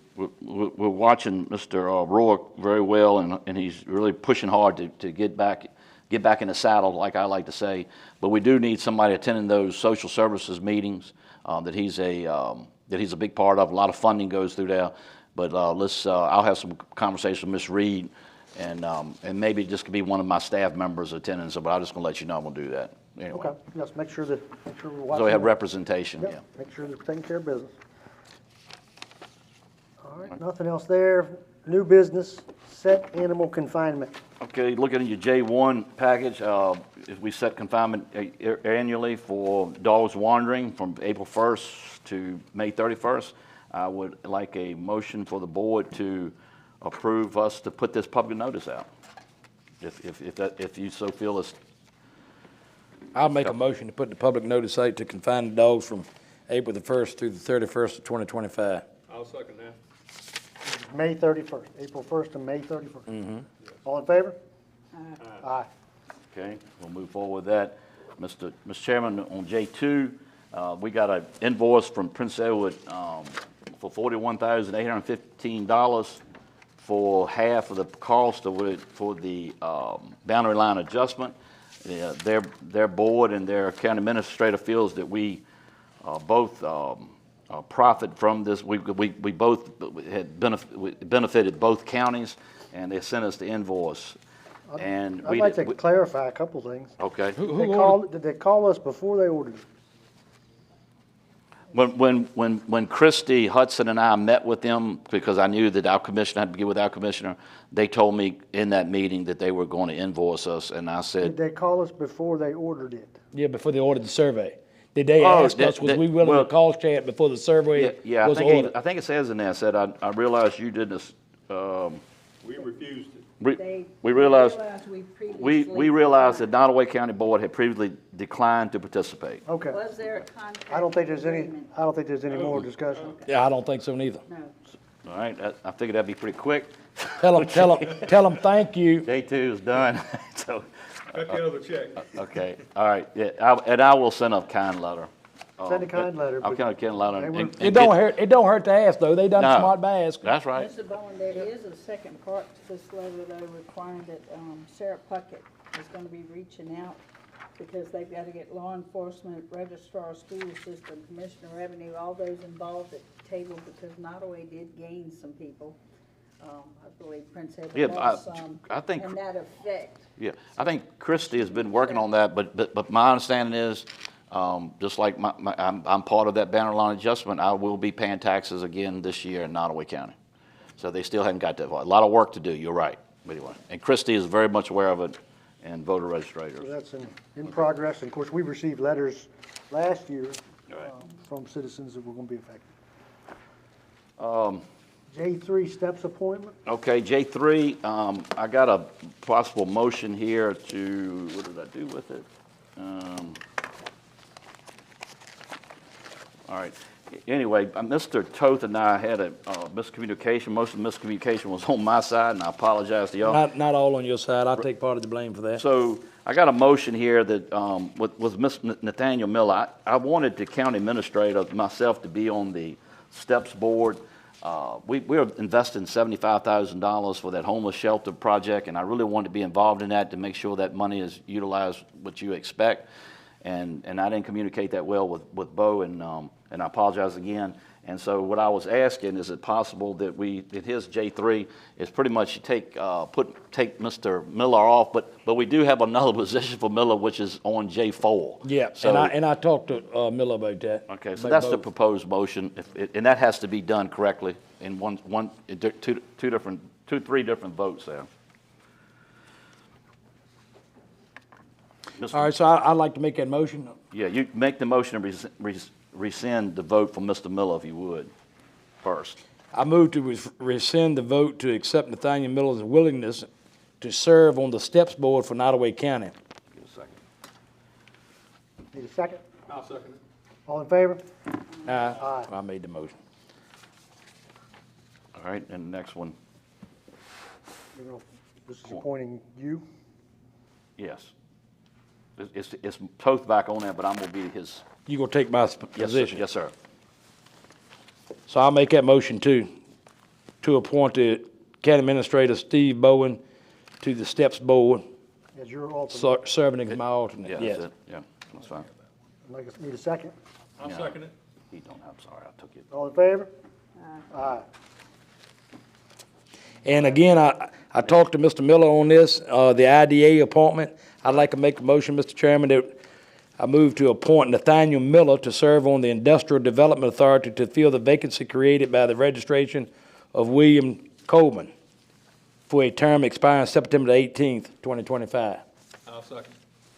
watching Mr. Rourke very well, and he's really pushing hard to get back in the saddle, like I like to say. But we do need somebody attending those social services meetings that he's a big part of. A lot of funding goes through there. But I'll have some conversation with Ms. Reed, and maybe it just could be one of my staff members attending. So, but I'm just gonna let you know I'm gonna do that. Anyway. Okay, yes, make sure we're watching. So we have that. representation. Yep, Yeah. make sure they're taking care of business. All right, nothing else there. New business, set animal confinement. Okay, looking at your J1 package, if we set confinement annually for dogs wandering from April 1st to May 31st, I would like a motion for the board to approve us to put this public notice out. If you so feel it's. I'll make a motion to put the public notice out to confine the dogs from April the 1st through the 31st of 2025. I'll second that. May 31st, April 1st to May 31st. All in favor? Aye. Okay, we'll move forward with that. Mr. Chairman, on J2, we got an invoice from Prince Edward for $41,815 for half of the cost of it for the boundary line adjustment. Their board and their county administrator feels that we both profit from this. We both had benefited both counties, and they sent us the invoice. And I'd like to clarify a couple things. Okay. Did they call us before they ordered it? When Christy Hudson and I met with them, because I knew that our commissioner had to get with our commissioner, they told me in that meeting that they were going to invoice us, and I said. Did they call us before they ordered it? Yeah, before they ordered the survey. Did they ask us, was we willing to cost share it before the survey was ordered? I think it says in there, said, I realized you did this, We refused it. we realized we that Nottoway County Board had previously declined to participate. Okay. Was there a contract? I don't think there's any more discussion. Yeah, I don't think so neither. No. All right, I figured that'd be pretty quick. Tell them thank you. J2 is done, so. Cut the other check. Okay, all right, yeah, I will send a kind letter. Send a kind letter. I'll send a kind letter. It don't hurt to ask though. They done smart by asking. That's right. Mr. Bowen, there is a second part to this letter though, requiring that Sarah Puckett is going to be reaching out because they've got to get law enforcement, registrar, school system, commissioner of revenue, all those involved at the table because Nottoway did gain some people. I believe Prince Edward lost some, I think. and that effect. Yeah, I think Christie has been working on that, but my understanding is, just like I'm part of that boundary line adjustment, I will be paying taxes again this year in Nottoway County. So they still haven't got that far. A lot of work to do, you're right. But anyway, and Christie is very much aware of it and voter registrators. So that's in progress. And of course, we received letters last year from citizens that were going to be affected. J3 steps appointment. Okay, J3, I got a possible motion here to, what did I do with it? All right. Anyway, Mr. Toth and I had a miscommunication. Most of the miscommunication was on my side, and I apologize to y'all. Not all on your side. I'll take part of the blame for that. So I got a motion here that with Mr. Nathaniel Miller. I wanted the county administrator, myself, to be on the STEPS board. We're investing $75,000 for that homeless shelter project, and I really wanted to be involved in that to make sure that money is utilized what you expect. And I didn't communicate that well with Bo, and I apologize again. And so what I was asking, is it possible that that his J3 is pretty much take Mr. Miller off, but we do have another position for Miller, which is on J4. Yeah, So, and I talked to Miller about that. okay, so that's the proposed motion, and that has to be done correctly in three different votes there. All right, so I'd like to make that motion. Yeah, you make the motion and rescind the vote for Mr. Miller, if you would, first. I move to rescind the vote to accept Nathaniel Miller's willingness to serve on the STEPS board for Nottoway County. Give a second. Need a second? I'll second it. All in favor? Aye. I made the motion. All right, and the next one, This is appointing you. yes. It's Toth back on there, but I'm gonna be his. You gonna take my Yes, sir. position? Yes, sir. So I'll make that motion to appoint the county administrator Steve Bowen to the STEPS board, As your alternate. serving as my alternate. Yeah, Yes. that's it, yeah, that's fine. Need a second? I'll Yeah. second it. He don't, I'm sorry, I took it. All in favor? Aye. And again, I talked to Mr. Miller on this, the IDA appointment. I'd like to make a motion, Mr. Chairman, that I move to appoint Nathaniel Miller to serve on the Industrial Development Authority to fill the vacancy created by the registration of William Coleman for a term expiring September 18th, 2025. I'll second.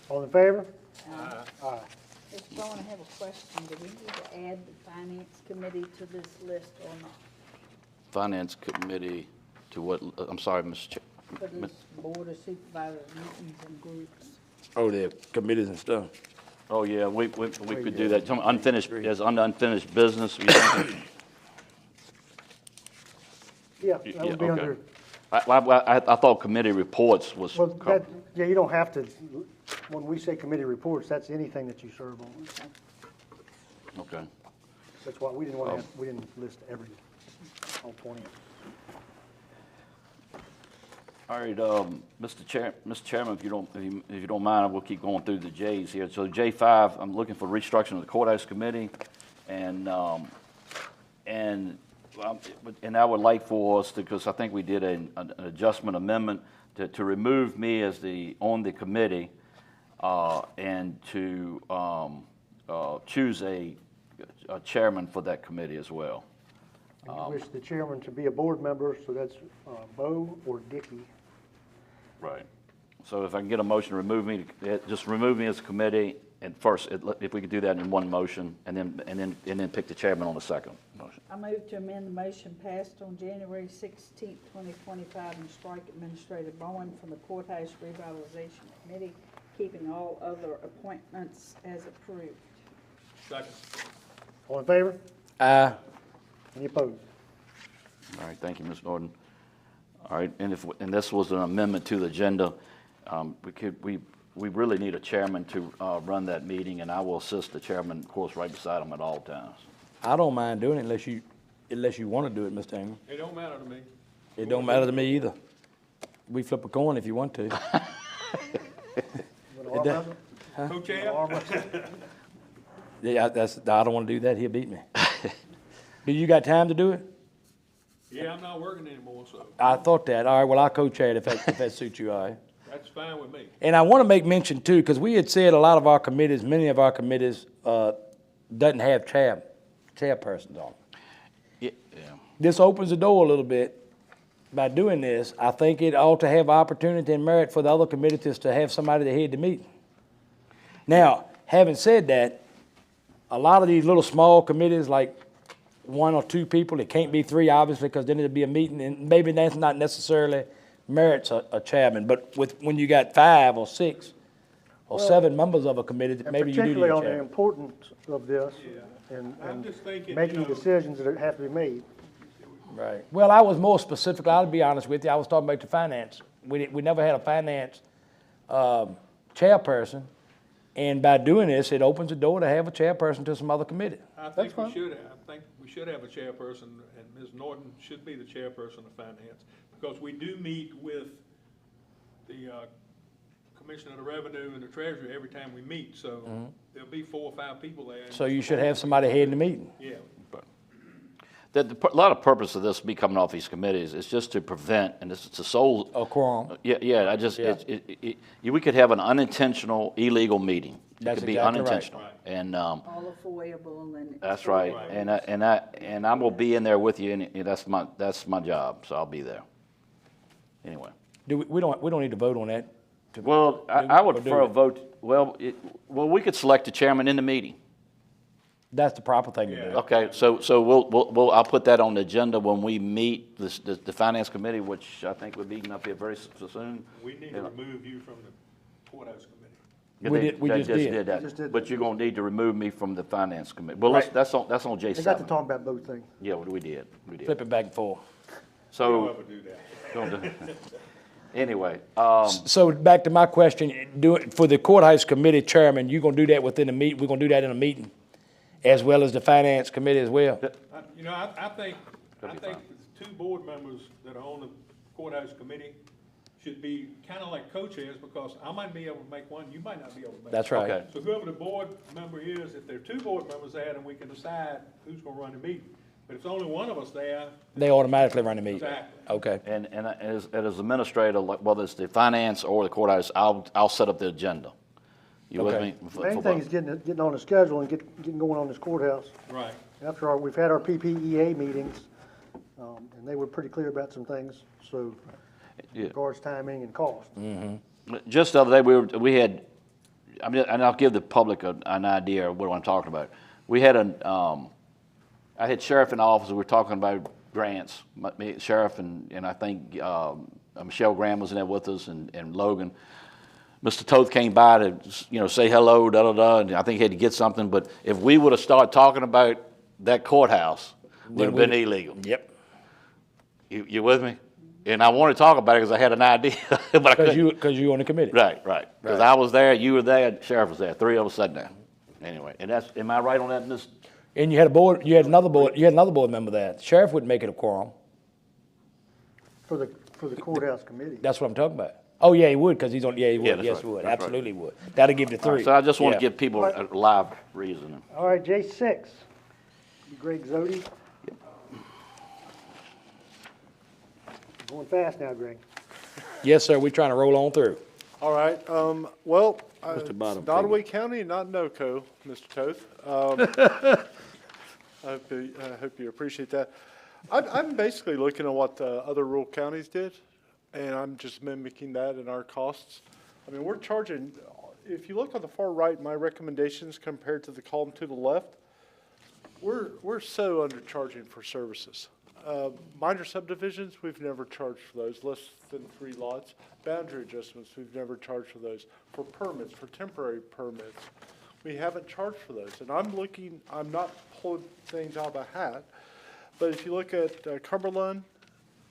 All in favor? Aye. Mr. Bowen, I have a question. Do we need to add the finance committee to this list or not? Finance committee to what, I'm sorry, Mr. Chair. For this board of supervisors meetings and groups? Oh, the committees and stuff. Oh, yeah, we could do that. Some unfinished, there's unfinished business. You think? Yeah, that would be okay. under, I thought committee reports was. well, that, yeah, you don't have to, when we say committee reports, that's anything that you serve on. Okay. That's why we didn't want to have, we didn't list all 20. All right, Mr. Chairman, if you don't mind, we'll keep going through the J's here. So J5, I'm looking for restructuring of the courthouse committee, and I would like for us to, because I think we did an adjustment amendment to remove me as on the committee, and to choose a chairman for that committee as well. And you wish the chairman to be a board member, so that's Bo or Dickey. Right. So if I can get a motion to remove me, just remove me as a committee, and first, if we could do that in one motion, and then pick the chairman on the second motion. I move to amend the motion passed on January 16th, 2025, and strike Administrator Bowen from the Courthouse Revitalization Committee, keeping all other appointments as approved. Second. All in favor? Aye. Any opposed? All right, thank you, Ms. Norton. All right, and this was an amendment to the agenda, we really need a chairman to run that meeting, and I will assist the chairman, of course, right beside him at all times. I don't mind doing it unless you want to do it, Mr. Ingram. It don't matter to me. It don't matter to me either. We flip a coin if you want to. It does- Co-chair? Yeah, I don't want to do that. He'll beat me. Do you got time to do it? Yeah, I'm not working anymore, so I thought that. All right, well, I'll co-chair it if that suits you, all right. that's fine with me. And I want to make mention too, because we had said a lot of our committees, many of our committees, doesn't have chairpersons on. Yeah. This opens the door a little bit. By doing this, I think it ought to have opportunity and merit for the other committees to have somebody to head the meeting. Now, having said that, a lot of these little small committees, like one or two people, it can't be three, obviously, because then it'd be a meeting, and maybe that's not necessarily merits a chairman. But when you got 5 or 6 or 7 members of a committee, And maybe you do particularly need a on the chairman. importance of this I'm and just thinking, making decisions that have to be made. Right. Well, I was more specific, I'll be honest with you, I was talking about the finance. We never had a finance chairperson, and by doing this, it opens the door to have a chairperson to some other committee. I think we should have a chairperson, and Ms. Norton should be the chairperson of finance, because we do meet with the Commissioner of the Revenue and the Treasurer every time we meet, so there'll be 4 or 5 people there. So you should have somebody heading the meeting. Yeah. A lot of purpose of this, me coming off these committees, is just to prevent, and this is the sole. A quorum. Yeah, I just, we could have an unintentional, illegal meeting. It That's could be exactly right. unintentional. And, All avoidable and. that's right, and I'm gonna be in there with you, and that's my job, so I'll be there. Anyway. We don't need to vote on that. Well, I would prefer a vote, well, we could select a chairman in the meeting. That's the proper thing to do. Okay, so I'll put that on the agenda when we meet the finance committee, which I think we're meeting up here very soon. We need to remove you from the courthouse committee. We just did. that. But you're gonna need to remove me from the finance committee. Well, that's on J7. They got to talk about both things. Yeah, we did. Flip it back and forth. So. Don't ever do that. Don't do- Anyway, So back to my question, for the courthouse committee chairman, you gonna do that within the meet, we're gonna do that in a meeting, as well as the finance committee as well? You know, I think the 2 board members that are on the courthouse committee should be kind of like co-chairs, because I might be able to make one, you might not be able to make. That's right. Okay. So whoever the board member is, if there are 2 board members there, then we can decide who's gonna run the meeting. But if there's only one of us there, They automatically run the meeting? exactly. Okay. and as administrator, like, whether it's the finance or the courthouse, I'll set up the agenda. You with Okay. me? Main thing is getting on the schedule and getting going on this courthouse. Right. We've had our PPEA meetings, and they were pretty clear about some things, so Yeah. regards timing and cost. Just the other day, we had, I mean, and I'll give the public an idea of what I'm talking about. We had I had sheriff in the office, we were talking about grants, sheriff and I think Michelle Graham was in there with us and Logan. Mr. Toth came by to, say hello, da-da-da, and I think he had to get something, but if we would have started talking about that courthouse, it would have been illegal. Yep. You with me? And I wanted to talk about it because I had an idea, but I couldn't. Because you on the committee. Right. Because I was there, you were there, sheriff was there, 3 of us sat there. Anyway, and am I right on that, Ms.? And you had another board member there. The sheriff wouldn't make it a quorum. For the courthouse committee. That's what I'm talking about. Oh, yeah, he would, because he's on, yeah, he would. Yeah, that's Yes, right. he would. That's right. Absolutely would. That'll give you 3. So I just want to Yeah. give people a live reason. All right, J6, Greg Zodi. Going fast now, Greg. Yes, sir, we're trying to roll on through. All right, Mr. Bottom Nottoway County, not NOCO, Mr. Toth. I hope you appreciate that. I'm basically looking at what other rural counties did, and I'm just mimicking that in our costs. I mean, we're charging, if you look on the far right, my recommendations compared to the column to the left, we're so undercharging for services. Minor subdivisions, we've never charged for those, less than 3 lots. Boundary adjustments, we've never charged for those. For permits, for temporary permits, we haven't charged for those. And I'm not pulling things out of a hat, but if you look at Cumberland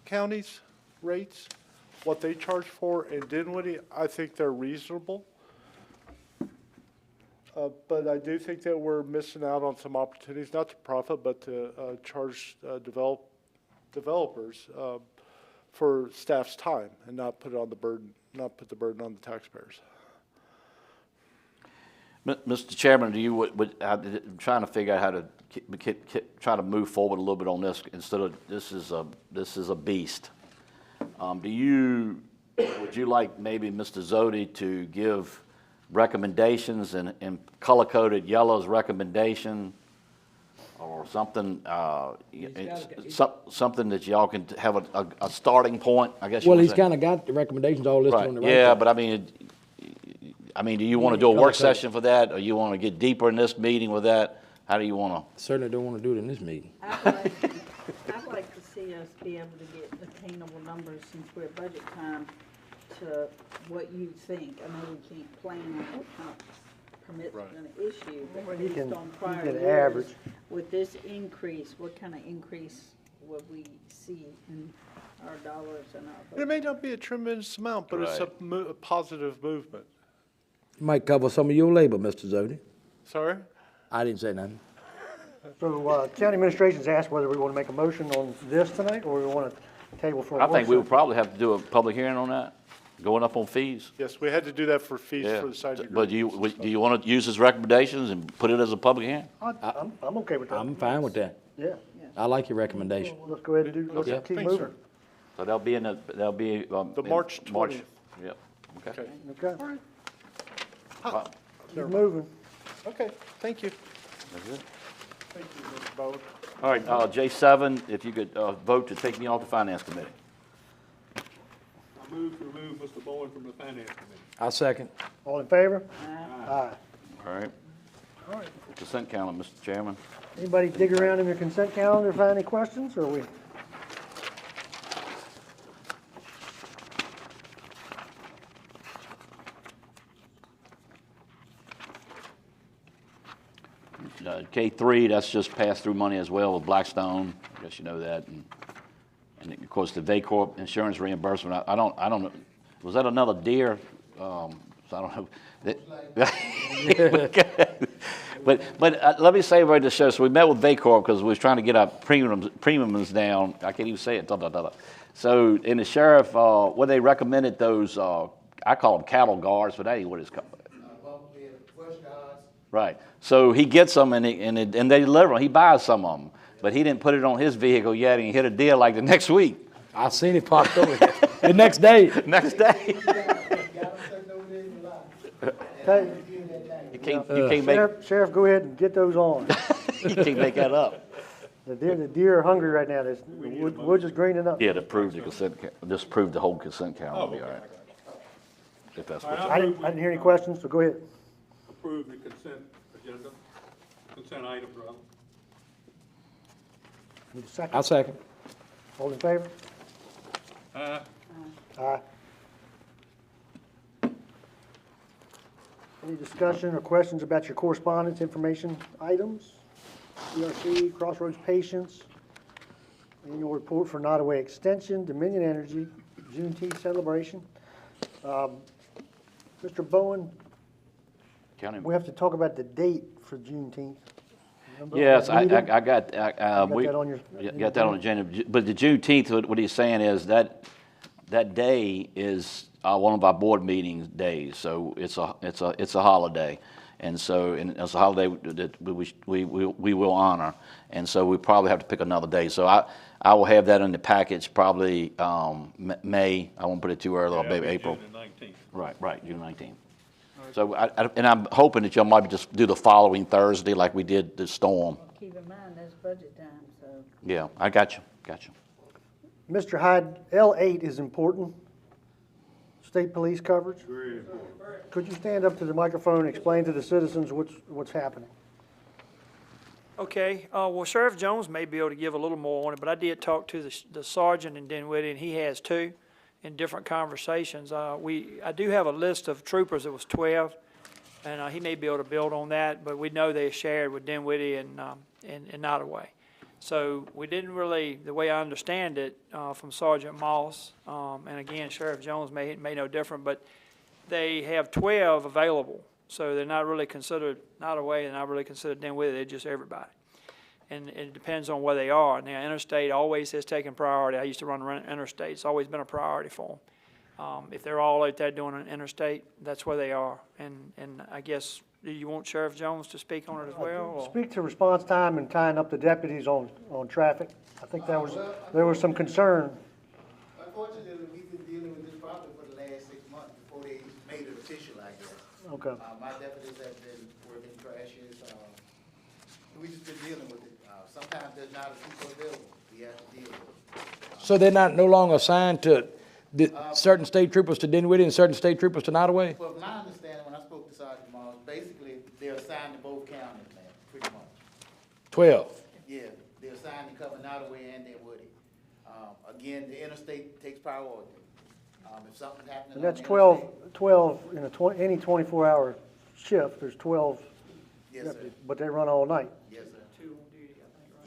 County's rates, what they charge for, and Dinwiddie, I think they're reasonable. But I do think that we're missing out on some opportunities, not to profit, but to charge developers for staff's time and not put the burden on the taxpayers. Mr. Chairman, I'm trying to figure out how to try to move forward a little bit on this instead of this is a beast. Would you like maybe Mr. Zodi to give recommendations and color-coded yellow's recommendation or something, something that y'all can have a starting point, I guess you Well, would he's say. kind of got the recommendations all listed on the right. Yeah, but I mean, do you want to do a work session for that, or you want to get deeper in this meeting with that? How do you want to? Certainly don't want to do it in this meeting. I'd like to see us be able to get attainable numbers since we're at budget time to what you think. I know we can't plan on what kind of permits we're gonna issue, but You based can- on you prior can years, average. with this increase, what kind of increase would we see in our dollars and our? It may not be a tremendous amount, but it's a positive movement. Might cover some of your labor, Mr. Zodi. Sorry? I didn't say nothing. So, county administration's asked whether we want to make a motion on this tonight, or we want to table for a I think we would workshop. probably have to do a public hearing on that, going up on fees. Yes, we had to do that for fees Yeah, for the side degree. but do you want to use his recommendations and put it as a public hearing? I'm okay with that. I'm fine with that. Yeah, I like your recommendation. let's go ahead and do, let's Okay. keep Thanks, sir. moving. So that'll be in the, The in March 20th. Yep, okay. Okay, Okay, Wow, keep moving. okay, thank you. that's it. Thank you, Mr. Bowen. All right, J7, if you could vote to take me off the finance committee. I move to remove Mr. Bowen from the finance committee. I'll second. All in favor? Aye. All right. Consent calendar, Mr. Chairman. Anybody dig around in their consent calendar, find any questions, or we? K3, that's just pass-through money as well with Blackstone. I guess you know that. And of course, the VACORP insurance reimbursement, I don't know, was that another deer? So I don't know. But let me say right to show, so we met with VACORP because we was trying to get our premiums down. I can't even say it. So in the sheriff, what they recommended those, I call them cattle guards, but that ain't what it's called. Right. So he gets them and they deliver them. He buys some of them, but he didn't put it on his vehicle yet, and he hit a deal like the next week. I seen it parked over here. The next day. Next day. Okay, You can't make Sheriff, go ahead and get those on. you can't make that up. The deer are hungry right now, the woods is greening up. Yeah, to prove the consent, just prove the whole consent calendar will be all right. If that's what I didn't hear any questions, so go ahead. Approve the consent agenda, consent items, rather. Need a second? I'll second. All in favor? Aye. Aye. Any discussion or questions about your correspondence information items? CRC, Crossroads Patients, annual report for Nottoway Extension, Dominion Energy, Juneteenth celebration. Mr. Bowen, County. we have to talk about the date for Juneteenth. Remember Yes, that I meeting? got, we that on your- got that on the agenda. But the Juneteenth, what he's saying is that day is one of our board meeting days, so it's a holiday. And so, and it's a holiday that we will honor. And so we probably have to pick another day. So I will have that in the package probably May. I won't put it too early, or maybe April. June the 19th. Right, June 19th. So, and I'm hoping that y'all might just do the following Thursday like we did the storm. Keep in mind, that's budget time, so. Yeah, I got you. Mr. Hyde, L8 is important. State police coverage. Very important. Could you stand up to the microphone and explain to the citizens what's happening? Okay, well, Sheriff Jones may be able to give a little more on it, but I did talk to the sergeant in Dinwiddie, and he has too, in different conversations. I do have a list of troopers, it was 12, and he may be able to build on that, but we know they shared with Dinwiddie and Nottoway. So we didn't really, the way I understand it, from Sergeant Moss, and again, Sheriff Jones may know different, but they have 12 available. So they're not really considered Nottoway, they're not really considered Dinwiddie, they're just everybody. And it depends on where they are. Now, interstate always has taken priority. I used to run interstate. It's always been a priority for them. If they're all out there doing an interstate, that's where they are. And I guess, do you want Sheriff Jones to speak on it as well? Or? Speak to response time and tying up the deputies on traffic. I think there was some concern. Unfortunately, we've been dealing with this problem for the last 6 months before they made it official, I guess. Okay. My deputies have been working crashes. We just been dealing with it. Sometimes there's not a people available. We have to deal with it. So they're no longer assigned to certain state troopers to Dinwiddie and certain state troopers to Nottoway? Well, my understanding, when I spoke to Sergeant Moss, basically they're assigned to both counties, man, pretty much. 12. Yeah, they're assigned to cover Nottoway and Dinwiddie. Again, the interstate takes priority. If something happened. And that's 12 in any 24-hour shift, there's 12 Yes, sir. deputies, but they run all night. Yes, sir.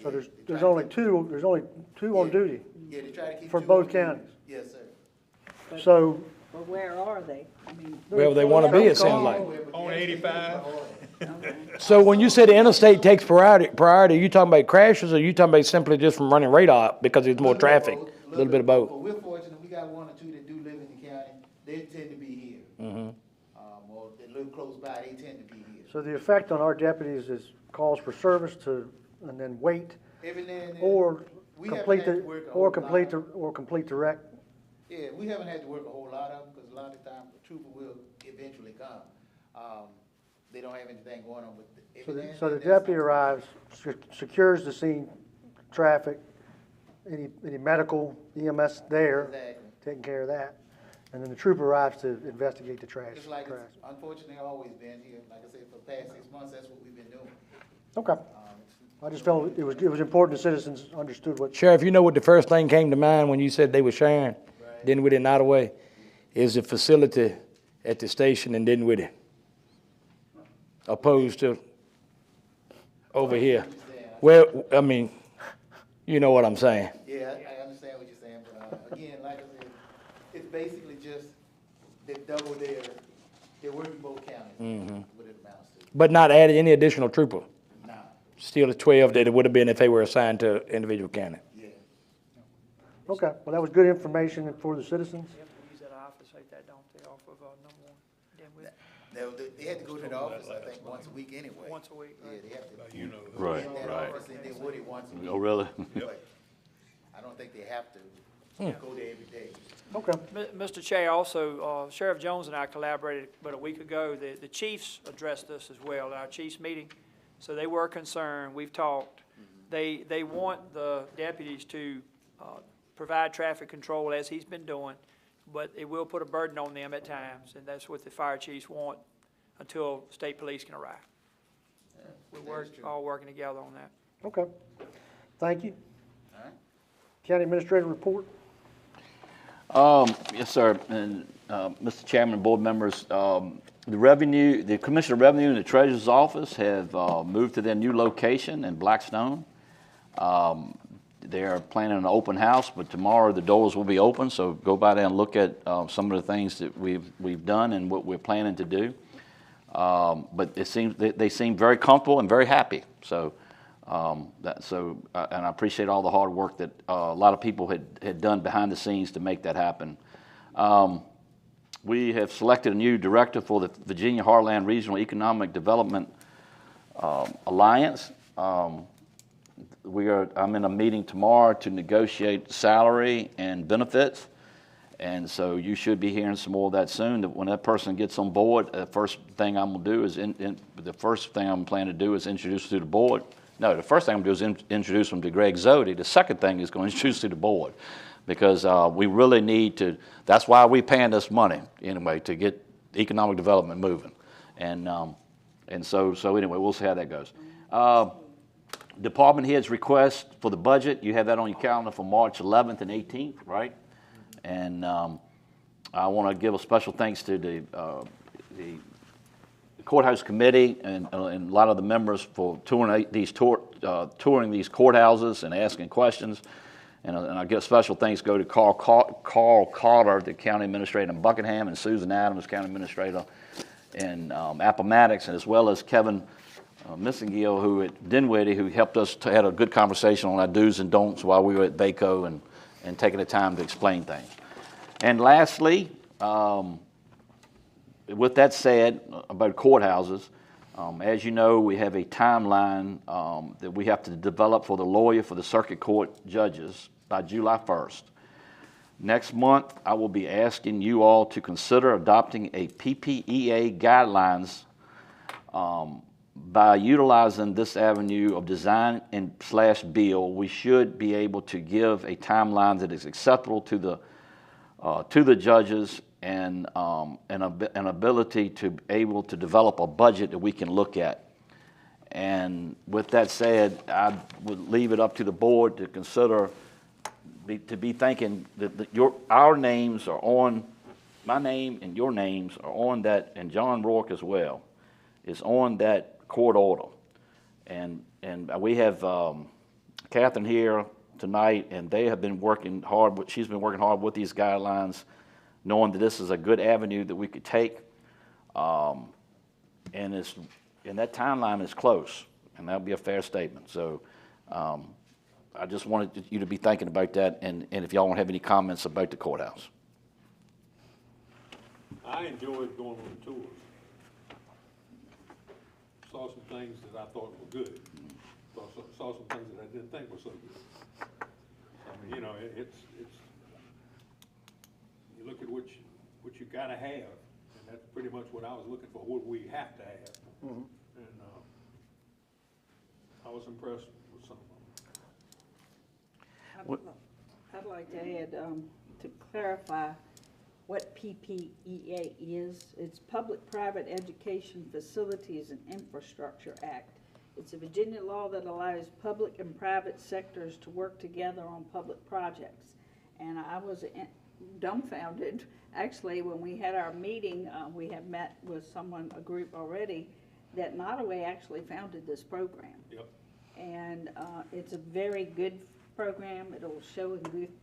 So Yeah, there's only two on duty Yeah, they try to keep for two both on duty. counties. Yes, sir. So, But where are they? I mean. Wherever they want to be, it sounds like. On 85. So when you say the interstate takes priority, you talking about crashes, or you talking about simply just from running radar because there's more traffic? A little bit of both. But we're fortunate, we got one or two that do live in the county, they tend to be here. Or they live close by, they tend to be here. so the effect on our deputies is calls for service and then wait, Every now and then. or we haven't complete had to work a whole lot. complete the wreck. Yeah, we haven't had to work a whole lot of them, because a lot of the time, the trooper will eventually come. They don't have anything going on, but every now and So the then, deputy arrives, secures the scene, traffic, any medical EMS there, Exactly. taking care of that. And then the trooper arrives to investigate the trash. It's like, crash. it's unfortunately always been here, like I said, for the past 6 months, that's what we've been doing. Okay. I just felt it was important the citizens understood what. Sheriff, you know what the first thing came to mind when you said they were sharing Dinwiddie and Nottoway? Is the facility at the station in Dinwiddie, opposed to over here. Well, I mean, you know what I'm saying. Yeah, I understand what you're saying, but again, like I said, it's basically just they double they're working both counties, what it amounts to. But not adding any additional trooper. Nah, Still the 12 that it would have been if they were assigned to individual county. yeah. Okay, well, that was good information for the citizens. Yep, we use that office like that, don't they, off of number one? They had to go to the office, I think, once a week anyway. Once a week, Yeah, right? they have to. Right, be in that right. office and then Woody once a week. Oh, really? But I don't think they have to go there every day. Okay. Mr. Chair, also, Sheriff Jones and I collaborated about a week ago. The chiefs addressed this as well at our chiefs meeting. So they were concerned. We've talked. They want the deputies to provide traffic control as he's been doing, but it will put a burden on them at times, and that's what the fire chiefs want until state police can arrive. We're all working together on that. Okay. Thank you. All right. County Administrator report. Yes, sir. And, Mr. Chairman, board members, the Commissioner of Revenue and the Treasurer's Office have moved to their new location in Blackstone. They are planning an open house, but tomorrow the doors will be open, so go by there and look at some of the things that we've done and what we're planning to do. But it seems they seem very comfortable and very happy. So, and I appreciate all the hard work that a lot of people had done behind the scenes to make that happen. We have selected a new director for the Virginia Heartland Regional Economic Development Alliance. I'm in a meeting tomorrow to negotiate salary and benefits, and so you should be hearing some more of that soon. When that person gets on board, the first thing I'm going to do is planning to do is introduce to the board. No, the first thing I'm going to do is introduce them to Greg Zodi. The second thing is going to introduce to the board, because we really need to. That's why we're paying this money anyway, to get economic development moving, and so anyway, we'll see how that goes. Department heads' request for the budget, you have that on your calendar for March 11th and 18th, right? And I want to give a special thanks to the courthouse committee and a lot of the members for touring these courthouses and asking questions. And I give special thanks go to Carl Carter, the county administrator in Buckingham, and Susan Adams, county administrator in Appomattox, and as well as Kevin Missingill, who at Dinwiddie, who helped us to had a good conversation on our do's and don'ts while we were at VACO and taking the time to explain things. And lastly, with that said, about courthouses, as you know, we have a timeline that we have to develop for the lawyer for the circuit court judges by July 1st. Next month, I will be asking you all to consider adopting a PPEA guidelines by utilizing this avenue of design and / bill. We should be able to give a timeline that is acceptable to the judges and an ability to be able to develop a budget that we can look at. And with that said, I would leave it up to the board to consider, to be thinking that our names are on my name and your names are on that, and John Rourke as well, is on that court order. And we have Catherine here tonight, and they have been working hard, she's been working hard with these guidelines, knowing that this is a good avenue that we could take. And that timeline is close, and that'll be a fair statement. So I just wanted you to be thinking about that, and if y'all don't have any comments about the courthouse. I enjoyed going on the tours. Saw some things that I thought were good. Saw some things that I didn't think were so good. I mean, you know, it's you look at what you gotta have, and that's pretty much what I was looking for, what we have to have. Mhm. And I was impressed with some of them. I'd like to add, to clarify what PPEA is. It's Public-Private Education Facilities and Infrastructure Act. It's a Virginia law that allows public and private sectors to work together on public projects. And I was dumbfounded, actually, when we had our meeting, we have met with a group already, that Nottoway actually founded this program. Yep. And it's a very good program. It'll show a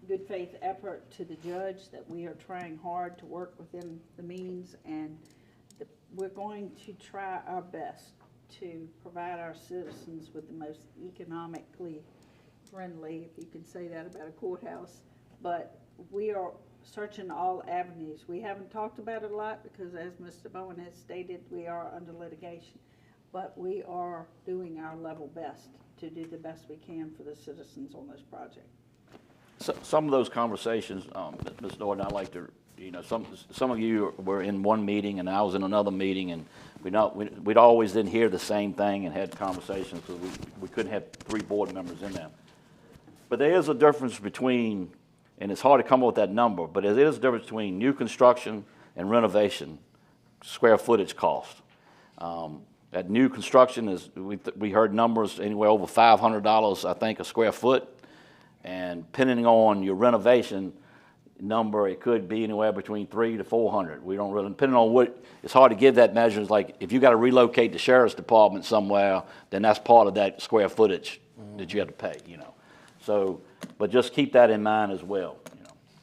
good faith effort to the judge that we are trying hard to work within the means, and we're going to try our best to provide our citizens with the most economically friendly, if you can say that about a courthouse, but we are searching all avenues. We haven't talked about it a lot because, as Mr. Bowen has stated, we are under litigation, but we are doing our level best to do the best we can for the citizens on this project. So, some of those conversations, Ms. Norton, I'd like to, some of you were in one meeting and I was in another meeting, and we'd always didn't hear the same thing and had conversations because we couldn't have 3 board members in there. But there is a difference between, and it's hard to come up with that number, but there is a difference between new construction and renovation square footage cost. That new construction is, we heard numbers anywhere over $500, I think, a square foot. And depending on your renovation number, it could be anywhere between $300 to $400. We don't really, depending on what, it's hard to give that measure. It's like if you got to relocate the sheriff's department somewhere, then that's part of that square footage that you have to pay, So, but just keep that in mind as well,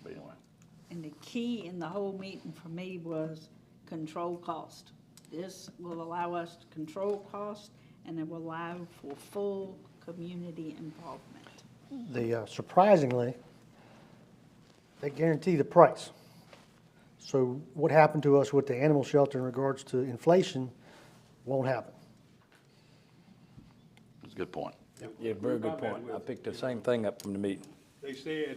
But anyway. And the key in the whole meeting for me was control cost. This will allow us to control cost, and it will allow for full community involvement. Surprisingly, they guarantee the price. So what happened to us with the animal shelter in regards to inflation won't happen. That's a good point. Yeah, very good point. I picked the same thing up from the meeting. They said,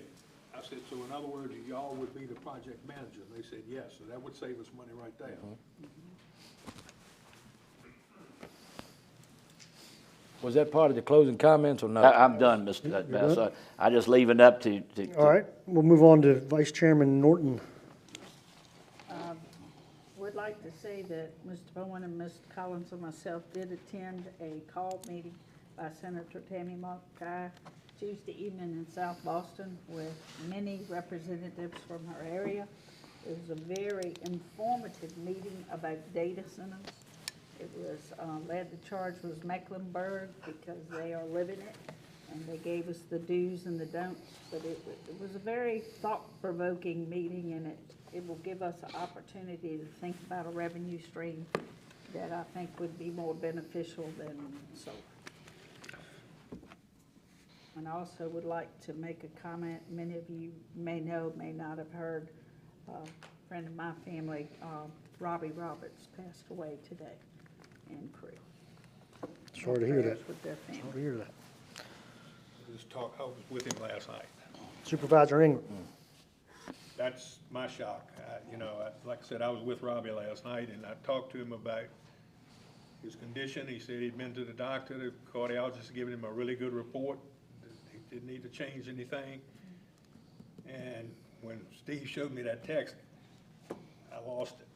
I said, so in other words, y'all would be the project manager? They said, yes, so that would save us money right there. Was that part of the closing comments or not? I'm done, Mr. Bass. I just leave it up to. All right, we'll move on to Vice Chairman Norton. Would like to say that Mr. Bowen and Mr. Collins and myself did attend a call meeting by Senator Tammy Mockey Tuesday evening in South Boston with many representatives from her area. It was a very informative meeting about data centers. It was the charge was Mecklenburg because they are living it, and they gave us the do's and the don'ts. But it was a very thought-provoking meeting, and it will give us an opportunity to think about a revenue stream that I think would be more beneficial than solar. And I also would like to make a comment. Many of you may know, may not have heard, a friend of my family, Robbie Roberts, passed away today in Crewe. Sorry to hear that. With their family. Sorry to hear that. I was with him last night. Supervisor Ingram. That's my shock. Like I said, I was with Robbie last night, and I talked to him about his condition. He said he'd been to the doctor, the cardiologist giving him a really good report. He didn't need to change anything. And when Steve showed me that text, I lost it.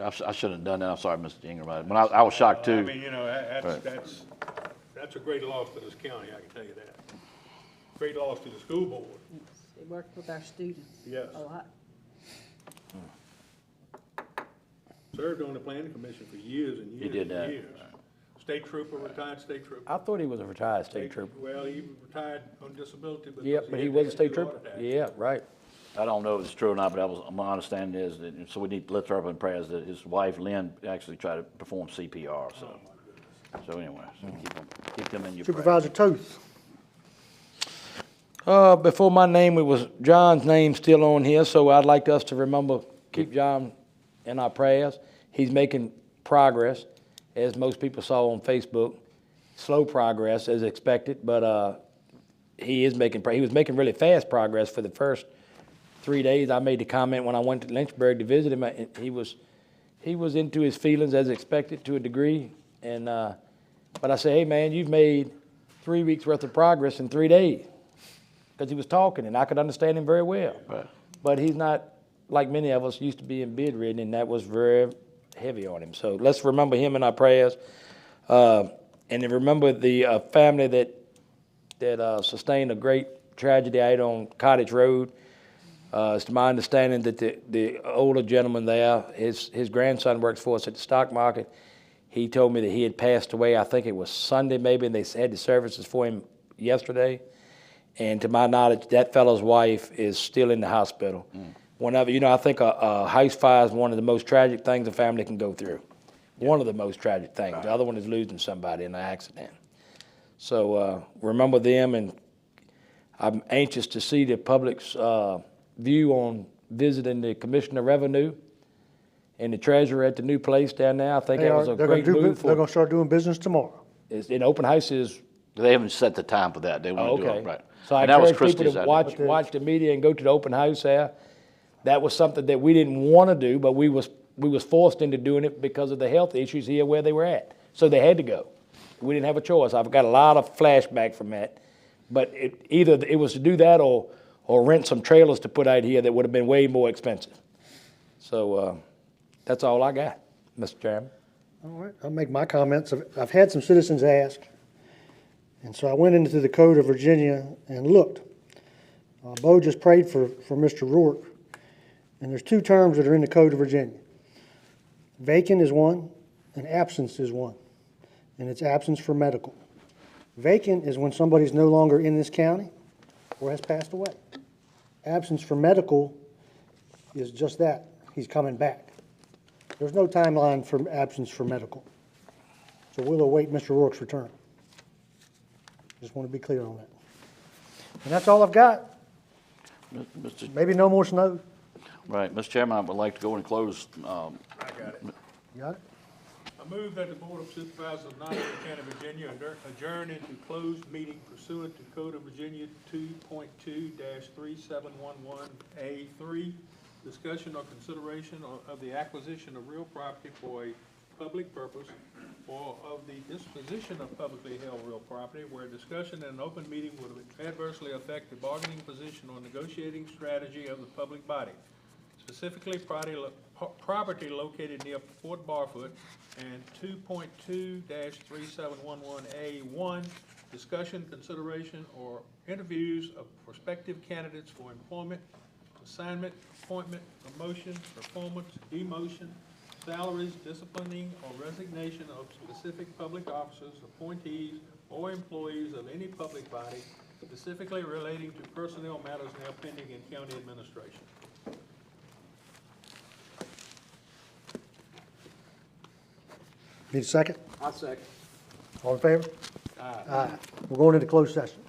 I shouldn't have done that. I'm sorry, Mr. Ingram. I was shocked too. I mean, that's a great loss to this county, I can tell you that. Great loss to the school board. They work with our students Yes. a lot. served on the planning commission for years and years did and that. years. State trooper, retired state trooper. I thought he was a retired state trooper. Well, he retired on disability, but. Yeah, but he was a state trooper. Yeah, right. I don't know if it's true or not, but that was, my understanding is that, so we need to lift her up in prayers that his wife Lynn actually tried to perform CPR, so. So anyway, so keep them in your prayers. Supervisor Toth. Before my name, it was John's name still on here, so I'd like us to remember, keep John in our prayers. He's making progress, as most people saw on Facebook. Slow progress as expected, but he was making really fast progress for the first 3 days. I made the comment when I went to Lynchburg to visit him. He was into his feelings as expected to a degree, and but I said, hey man, you've made 3 weeks worth of progress in 3 days, because he was talking and I could understand him very well. Right. But he's not like many of us used to being bedridden, and that was very heavy on him. So let's remember him in our prayers, and then remember the family that sustained a great tragedy out on Cottage Road. It's to my understanding that the older gentleman there, his grandson works for us at the stock market. He told me that he had passed away, I think it was Sunday maybe, and they had the services for him yesterday. And to my knowledge, that fellow's wife is still in the hospital. Whenever, I think a house fire is one of the most tragic things a family can go through. One of the most tragic things. The other one is losing somebody in an accident. So remember them, and I'm anxious to see the public's view on visiting the Commissioner of Revenue and the treasurer at the new place down there. I think that was a great move. They're gonna start doing business tomorrow. In open house is. They haven't set the time for that. They want to do it, right. So I And that was encourage people Christie's to idea. watch the media and go to the open house there. That was something that we didn't want to do, but we was forced into doing it because of the health issues here where they were at. So they had to go. We didn't have a choice. I've got a lot of flashback from that. But either it was to do that or rent some trailers to put out here that would have been way more expensive. So that's all I got, Mr. Chairman. All right, I'll make my comments. I've had some citizens ask, and so I went into the Code of Virginia and looked. Bo just prayed for Mr. Rourke, and there's 2 terms that are in the Code of Virginia. Vacant is one, and absence is one, and it's absence for medical. Vacant is when somebody's no longer in this county or has passed away. Absence for medical is just that, he's coming back. There's no timeline for absence for medical. So we'll await Mr. Rourke's return. Just want to be clear on that. And that's all I've got. Mr. Maybe no more snow. Right, Mr. Chairman, I would like to go and close. I got it. You got it? I move that the Board of Supervisors of Nottoway County, Virginia adjourn into closed meeting pursuant to Code of Virginia 2.2-3711A3, discussion or consideration of the acquisition of real property for a public purpose or of the disposition of publicly held real property where discussion in an open meeting would adversely affect the bargaining position or negotiating strategy of the public body. Specifically, property located near Fort Barfoot, and 2.2-3711A1, discussion, consideration, or interviews of prospective candidates for employment, assignment, appointment, promotion, performance, demotion, salaries, disciplining, or resignation of specific public officers, appointees, or employees of any public body, specifically relating to personnel matters now pending in county administration. Need a second? I second. All in favor? Aye. We're going into closed session.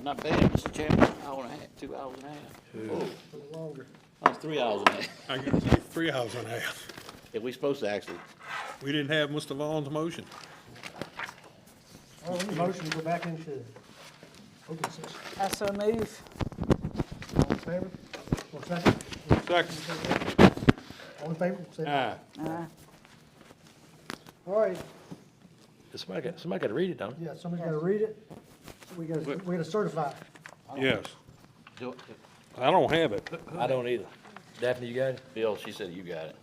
Not bad, Mr. Chairman, hour and a half, 2 hours and a half. Oh, A little longer. that's 3 hours and a half. I can say 3 hours and a half. Yeah, we supposed to actually, We didn't have Mr. Vaughn's motion. All right, we need a motion to go back into open session. I so move. All in favor? One second. Second. All in favor? Say Aye. All right, Somebody got to read it, don't yeah, somebody's gotta read it. We gotta certify. Yes. do, I don't have it. I don't either. Daphne, you got it? Bill, she said you got it.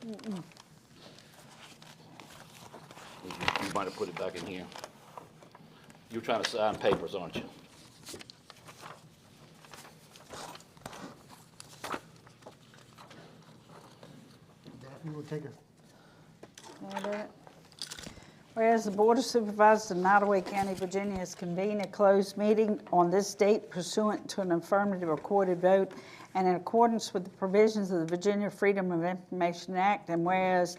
You might have put it back in here. You're trying to sign papers, aren't you? Daphne will take a Got it. Whereas the Board of Supervisors of Nottoway County, Virginia has convened a closed meeting on this date pursuant to an affirmative recorded vote and in accordance with the provisions of the Virginia Freedom of Information Act, and whereas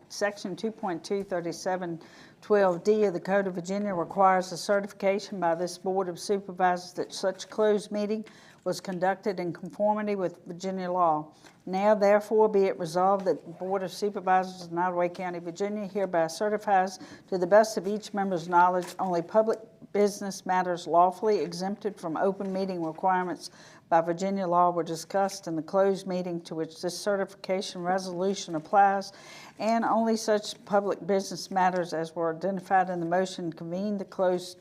Section 2.23712D of the Code of Virginia requires a certification by this Board of Supervisors that such closed meeting was conducted in conformity with Virginia law. Now therefore be it resolved that the Board of Supervisors of Nottoway County, Virginia hereby certifies to the best of each member's knowledge only public business matters lawfully exempted from open meeting requirements by Virginia law were discussed in the closed meeting to which this certification resolution applies, and only such public business matters as were identified in the motion convened the closed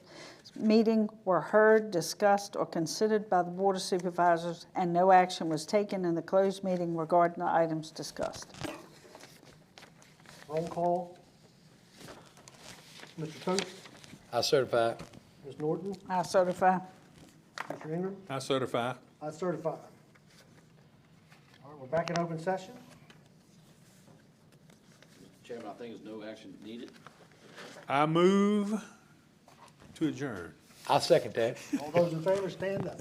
meeting were heard, discussed, or considered by the Board of Supervisors, and no action was taken in the closed meeting regarding the items discussed. roll call. Mr. Coates, I certify. Ms. Norton, I certify. Mr. Ingram, I certify. I certify. All right, we're back in open session. Chairman, I think there's no action needed. I move to adjourn. I second that. All those in favor, stand up.